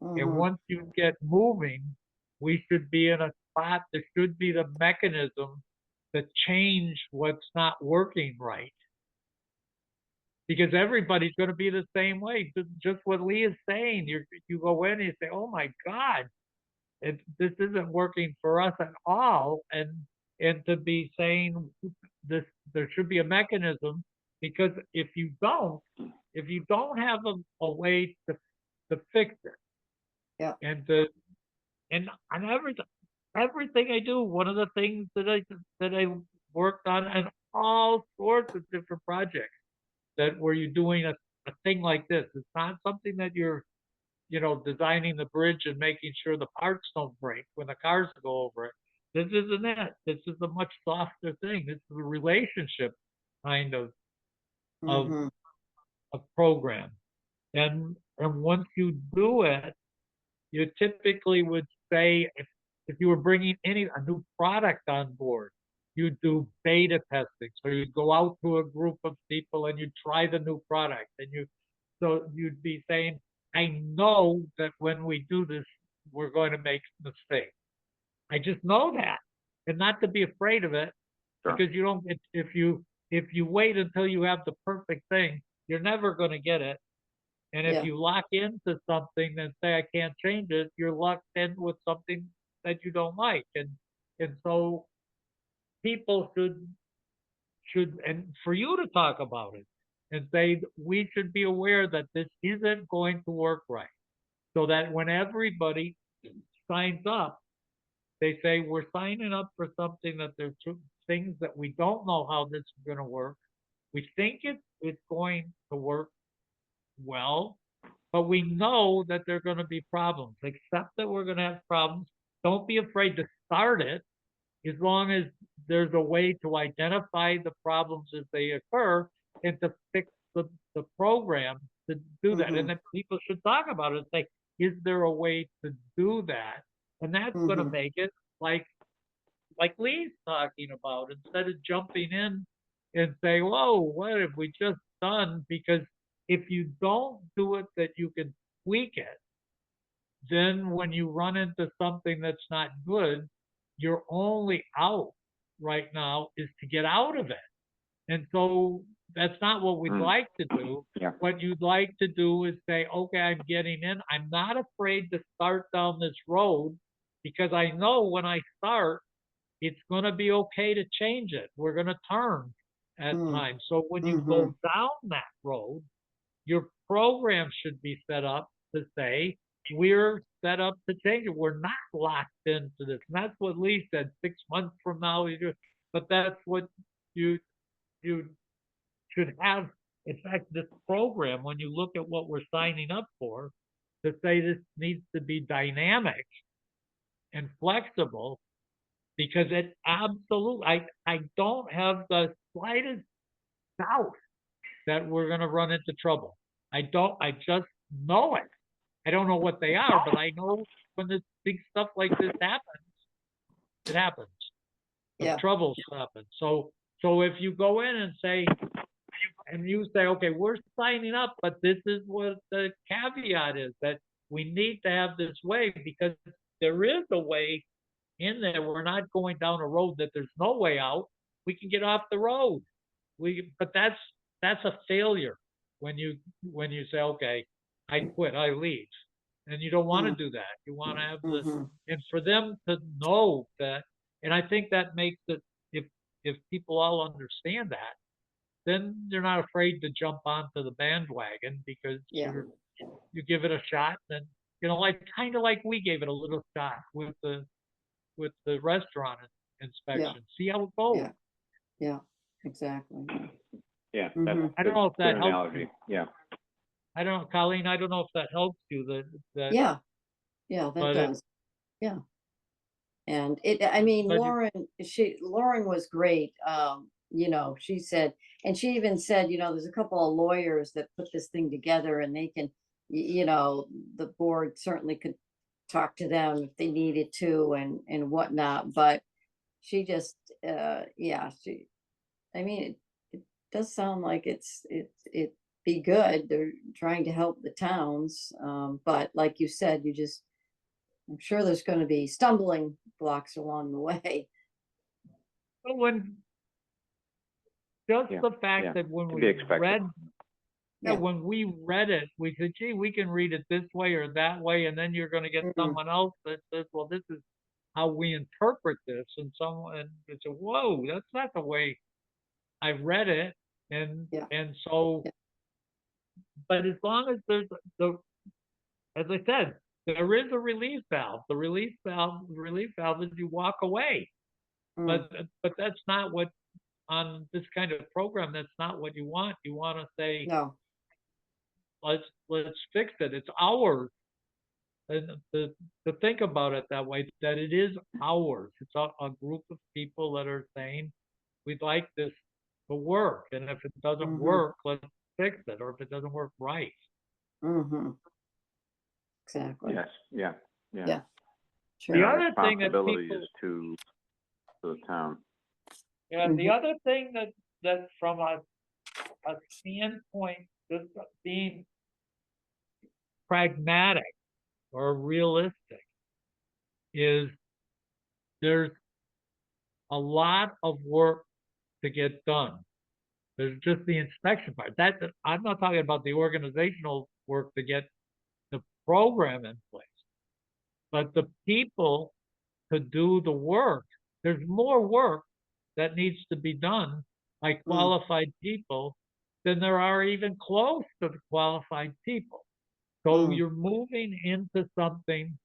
Speaker 1: And
Speaker 3: mhm,
Speaker 1: once you get moving, we should be in a spot, there should be the mechanism to change what's not working right. Because everybody's going to be the same way. Just what Lee is saying, you go in and you say, oh my God, this isn't working for us at all. And to be saying this, there should be a mechanism, because if you don't have a way to fix it,
Speaker 3: Yeah.
Speaker 1: and on everything I do, one of the things that I worked on and all sorts of different projects that where you're doing a thing like this. It's not something that you're, you know, designing the bridge and making sure the parts don't break when the cars go over it. This isn't it. This is a much softer thing. This is a relationship kind of
Speaker 3: mhm,
Speaker 1: program. And once you do it, you typically would say, if you were bringing a new product on board, you do beta testing. So you go out to a group of people and you try the new product, and so you'd be saying, I know that when we do this we're going to make mistakes. I just know that, and not to be afraid of it,
Speaker 4: Sure.
Speaker 1: because you don't. If you wait until you have the perfect thing, you're never going to get it. And if
Speaker 3: Yeah.
Speaker 1: you lock into something and say I can't change it, you're locked in with something that you don't like, and so people should, and for you to talk about it and say we should be aware that this isn't going to work right, so that when everybody signs up, they say we're signing up for something that there's things that we don't know how this is going to work. We think it's going to work well, but we know that there are going to be problems. Accept that we're going to have problems. Don't be afraid to start it, as long as there's a way to identify the problems as they occur and to fix the program to do that. And then people should talk about it and say, is there a way to do that? And that's going to make it like Lee's talking about, instead of jumping in and say, whoa, what have we just done? Because if you don't do it that you can tweak it, then when you run into something that's not good, your only out right now is to get out of it. And so that's not what we'd like to do.
Speaker 4: Yeah.
Speaker 1: What you'd like to do is say, okay, I'm getting in. I'm not afraid to start down this road, because I know when I start, it's going to be okay to change it. We're going to turn at times. So when you go down that road, your program should be set up to say, we're set up to change it. We're not locked into this. And that's what Lee said, 6 months from now, but that's what you should have. In fact, this program, when you look at what we're signing up for, to say this needs to be dynamic and flexible, because it absolutely, I don't have the slightest doubt that we're going to run into trouble. I just know it. I don't know what they are, but I know when this big stuff like this happens, it happens. The
Speaker 3: Yeah.
Speaker 1: troubles happen. So if you go in and say, okay, we're signing up, but this is what the caveat is, that we need to have this way, because there is a way in there. We're not going down a road that there's no way out. We can get off the road. But that's a failure when you say, okay, I quit, I leave. And you don't want to do that. You want to have and for them to know that, and I think that makes it, if people all understand that, then they're not afraid to jump onto the bandwagon, because you give it a shot. And like kind of like we gave it a little shot with the restaurant inspection. See how it goes.
Speaker 3: Yeah, exactly.
Speaker 4: Yeah, that's
Speaker 1: I don't know if that
Speaker 4: good
Speaker 1: helps
Speaker 4: analogy.
Speaker 1: you.
Speaker 4: Yeah.
Speaker 1: I don't know, Colleen, I don't know if that helps you, that
Speaker 3: Yeah, that
Speaker 1: but
Speaker 3: does. Yeah. And I mean,
Speaker 1: but
Speaker 3: Lauren was great. She said, and she even said, there's a couple of lawyers that put this thing together, and they can, the board certainly could talk to them if they needed to and whatnot. But she just, I mean, it does sound like it be good. They're trying to help the towns. But like you said, I'm sure there's going to be stumbling blocks along the way.
Speaker 1: when just
Speaker 4: Yeah,
Speaker 1: the fact
Speaker 4: yeah,
Speaker 1: that when
Speaker 4: to
Speaker 1: we
Speaker 4: be expected.
Speaker 1: read
Speaker 3: Yeah.
Speaker 1: when we read it, we said, gee, we can read it this way or that way, and then you're going to get someone else that says, well, this is how we interpret this, and it's a, whoa, that's not the way I read it. And so, but as long as there's as I said, there is a relief valve. The relief valve is you walk away. But that's not what, on this kind of program, that's not what you want. You want to say,
Speaker 3: No.
Speaker 1: let's fix it. It's ours. And to think about it that way, that it is ours. It's a group of people that are saying, we'd like this to work. And if it doesn't work, let's fix it. Or if it doesn't work right.
Speaker 3: Exactly.
Speaker 4: Yes, yeah.
Speaker 3: Yeah. Sure.
Speaker 1: The
Speaker 4: Our
Speaker 1: other thing that
Speaker 4: responsibility
Speaker 1: people,
Speaker 4: is to the town.
Speaker 1: and the other thing that from a standpoint, just being pragmatic or realistic, is there's a lot of work to get done. There's just the inspection part. I'm not talking about the organizational work to get the program in place, but the people to do the work. There's more work that needs to be done by qualified people than there are even close to the qualified people. So you're moving into something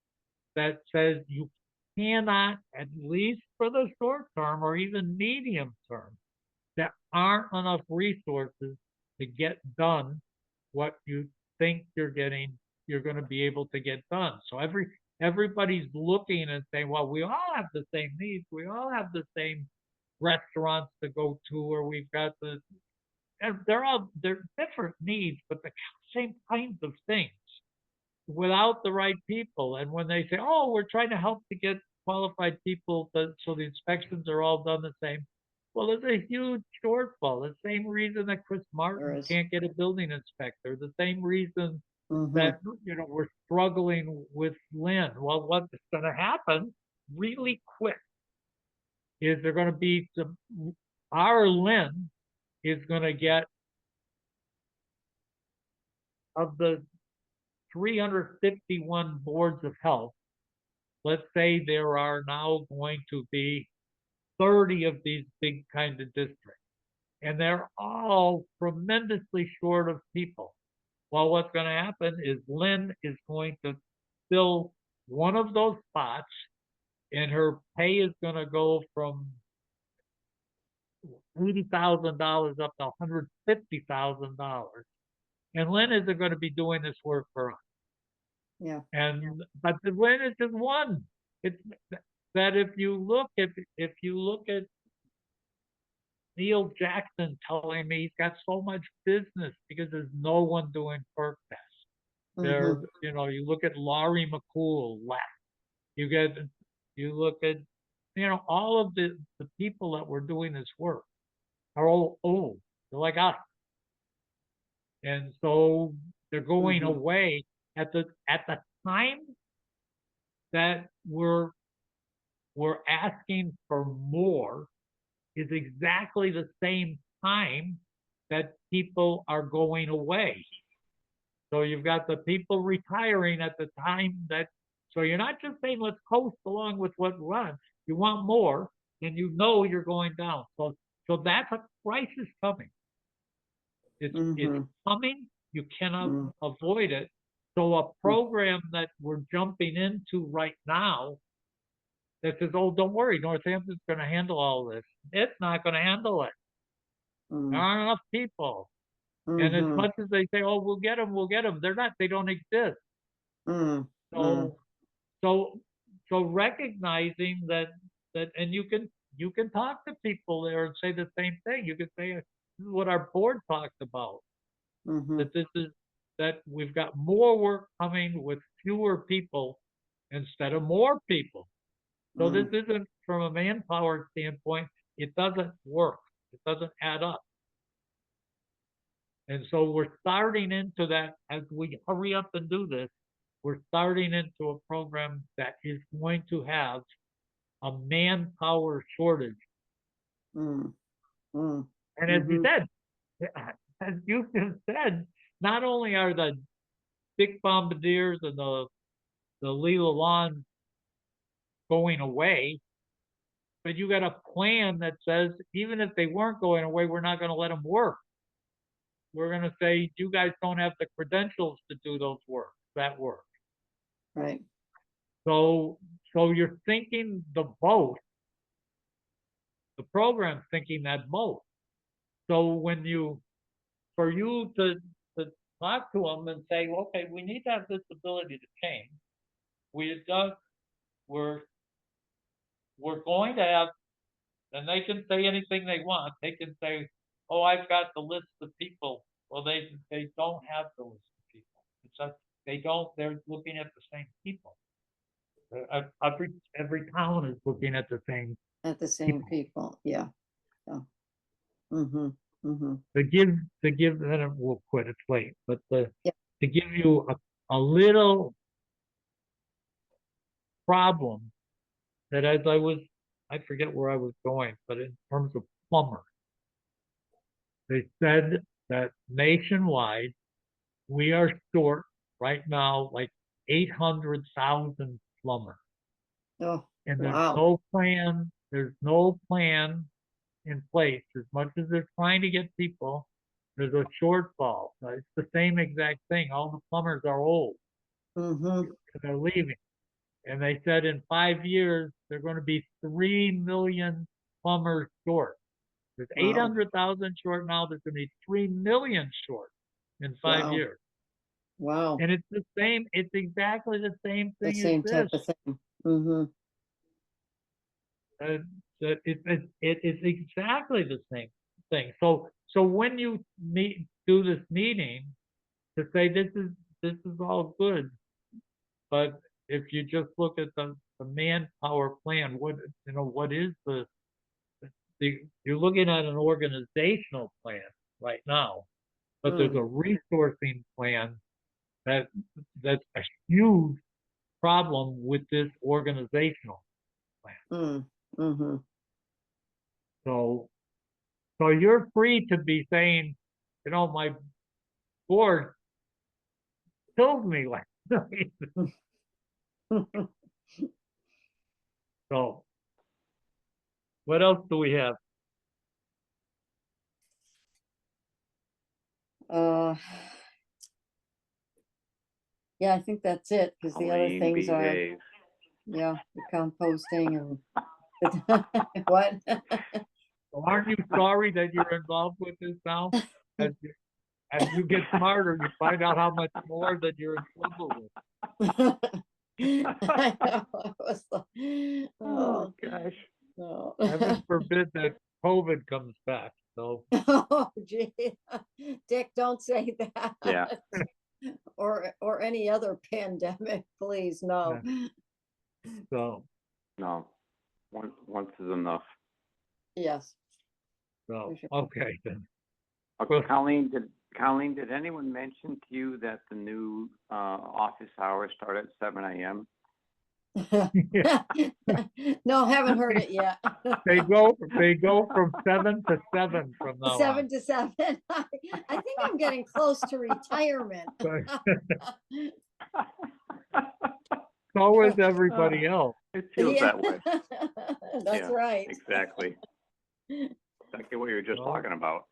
Speaker 1: that says you cannot, at least for the short term or even medium term, there aren't enough resources to get done what you think you're going to be able to get done. So everybody's looking and saying, well, we all have the same needs. We all have the same restaurants to go to, or we've got and they're different needs, but the same kinds of things without the right people. And when they say, oh, we're trying to help to get qualified people so the inspections are all done the same. Well, there's a huge shortfall. The same reason that Chris Martin can't get a building inspector. The same reason that, we're struggling with Lynn. Well, what's going to happen really quick is there going to be our Lynn is going to get, of the 351 boards of health, let's say there are now going to be 30 of these big kind of districts, and they're all tremendously short of people. Well, what's going to happen is Lynn is going to fill one of those spots, and her pay is going to go from $80,000 up to $150,000. And Lynn isn't going to be doing this work for us.
Speaker 3: Yeah.
Speaker 1: But the Lynn is just one. It's that if you look at Neil Jackson telling me he's got so much business because there's no one doing perk tests. There, you look at Laurie McCool left. You look at, all of the people that were doing this work are all old. They're like us. And so they're going away at the time that we're asking for more is exactly the same time that people are going away. So you've got the people retiring at the time that, so you're not just saying, let's coast along with what runs. You want more, and you're going down. So that's a crisis coming. It's coming. You cannot avoid it. So a program that we're jumping into right now that says, oh, don't worry, Northampton's going to handle all this. It's not going to handle it. There aren't enough people. And as much as they say, oh, we'll get them, they're not, they don't exist. So recognizing that, and you can talk to people there and say the same thing. You can say, this is what our board talked about, that we've got more work coming with fewer people instead of more people. So this isn't, from a manpower standpoint, it doesn't work. It doesn't add up. And so we're starting into that as we hurry up and do this. We're starting into a program that is going to have a manpower shortage. And as you said, not only are the Dick Bombardiers and the Lee Lalonde going away, but you got a plan that says even if they weren't going away, we're not going to let them work. We're going to say, you guys don't have the credentials to do that work.
Speaker 3: Right.
Speaker 1: So you're thinking the program's thinking that both. So for you to talk to them and say, okay, we need to have this ability to change. We're going to have, and they can say anything they want. They can say, oh, I've got the list of people. Well, they don't have the list of people. It's just, they're looking at the same people. Every town is looking at the same.
Speaker 3: At the same people, yeah.
Speaker 1: To give, then we'll quit, it's late, but to give you a little problem that as I forget where I was going, but in terms of plumbers, they said that nationwide, we are short right now, like 800,000 plumbers.
Speaker 3: Oh,
Speaker 1: And there's
Speaker 3: wow.
Speaker 1: no plan in place. As much as they're trying to get people, there's a shortfall. It's the same exact thing. All the plumbers are old.
Speaker 3: Mm-hmm.
Speaker 1: They're leaving. And they said in 5 years, they're going to be 3 million plumbers short. There's
Speaker 3: Wow.
Speaker 1: 800,000 short now. There's going to be 3 million short in 5
Speaker 3: Wow.
Speaker 1: years.
Speaker 3: Wow.
Speaker 1: And it's the same. It's exactly the same
Speaker 3: The
Speaker 1: thing
Speaker 3: same
Speaker 1: as
Speaker 3: type
Speaker 1: this.
Speaker 3: of thing. Mm-hmm.
Speaker 1: It's exactly the same thing. So when you do this meeting to say this is all good, but if you just look at the manpower plan, what is you're looking at an organizational plan right now, but there's a resourcing plan that's a huge problem with this organizational plan.
Speaker 3: Mm-hmm.
Speaker 1: So you're free to be saying, my board killed me last night. So what else do we have?
Speaker 3: Yeah, I think that's it, because the other
Speaker 4: Colleen,
Speaker 3: things are,
Speaker 4: behave.
Speaker 3: yeah, the composting and what?
Speaker 1: So aren't you sorry that you're involved with this now? As you get smarter, you find out how much more that you're in trouble with.
Speaker 3: I know, I was like, oh,
Speaker 4: Gosh.
Speaker 3: no.
Speaker 1: Heaven forbid that COVID comes back. So
Speaker 3: Oh, gee, Dick, don't say that.
Speaker 4: Yeah.
Speaker 3: Or any other pandemic, please, no.
Speaker 1: so
Speaker 4: No, once is enough.
Speaker 3: Yes.
Speaker 1: okay then.
Speaker 4: Okay, Colleen, did anyone mention to you that the new office hours start at 7 a.m.?
Speaker 3: No, haven't heard it yet.
Speaker 1: They go from 7 to 7 from now
Speaker 3: 7 to 7. I think I'm getting close to retirement.
Speaker 1: So is everybody else.
Speaker 4: It feels
Speaker 3: Yeah.
Speaker 4: that way.
Speaker 3: That's
Speaker 4: Yeah,
Speaker 3: right.
Speaker 4: Exactly. Exactly what you were just
Speaker 1: Well,
Speaker 4: talking about.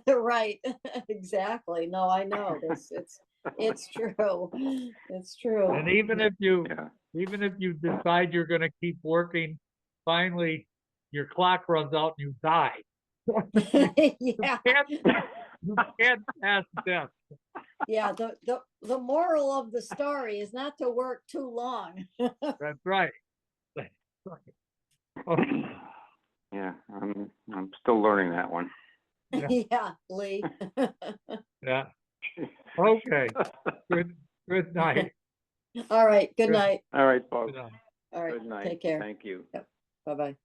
Speaker 3: Right, exactly. No, I know this. It's true. It's true.
Speaker 1: And even if you
Speaker 4: Yeah.
Speaker 1: decide you're going to keep working, finally your clock runs out and you die.
Speaker 3: Yeah.
Speaker 1: You can't pass death.
Speaker 3: Yeah, the moral of the story is not to work too long.
Speaker 1: That's right. That's right. Okay.
Speaker 4: Yeah, I'm still learning that one.
Speaker 3: Yeah, Lee.
Speaker 1: Yeah. Okay. Good night.
Speaker 3: All right, good night.
Speaker 4: All right, folks.
Speaker 1: Good night.
Speaker 3: All right,
Speaker 4: Good night.
Speaker 3: take care.
Speaker 4: Thank you.
Speaker 3: Bye-bye.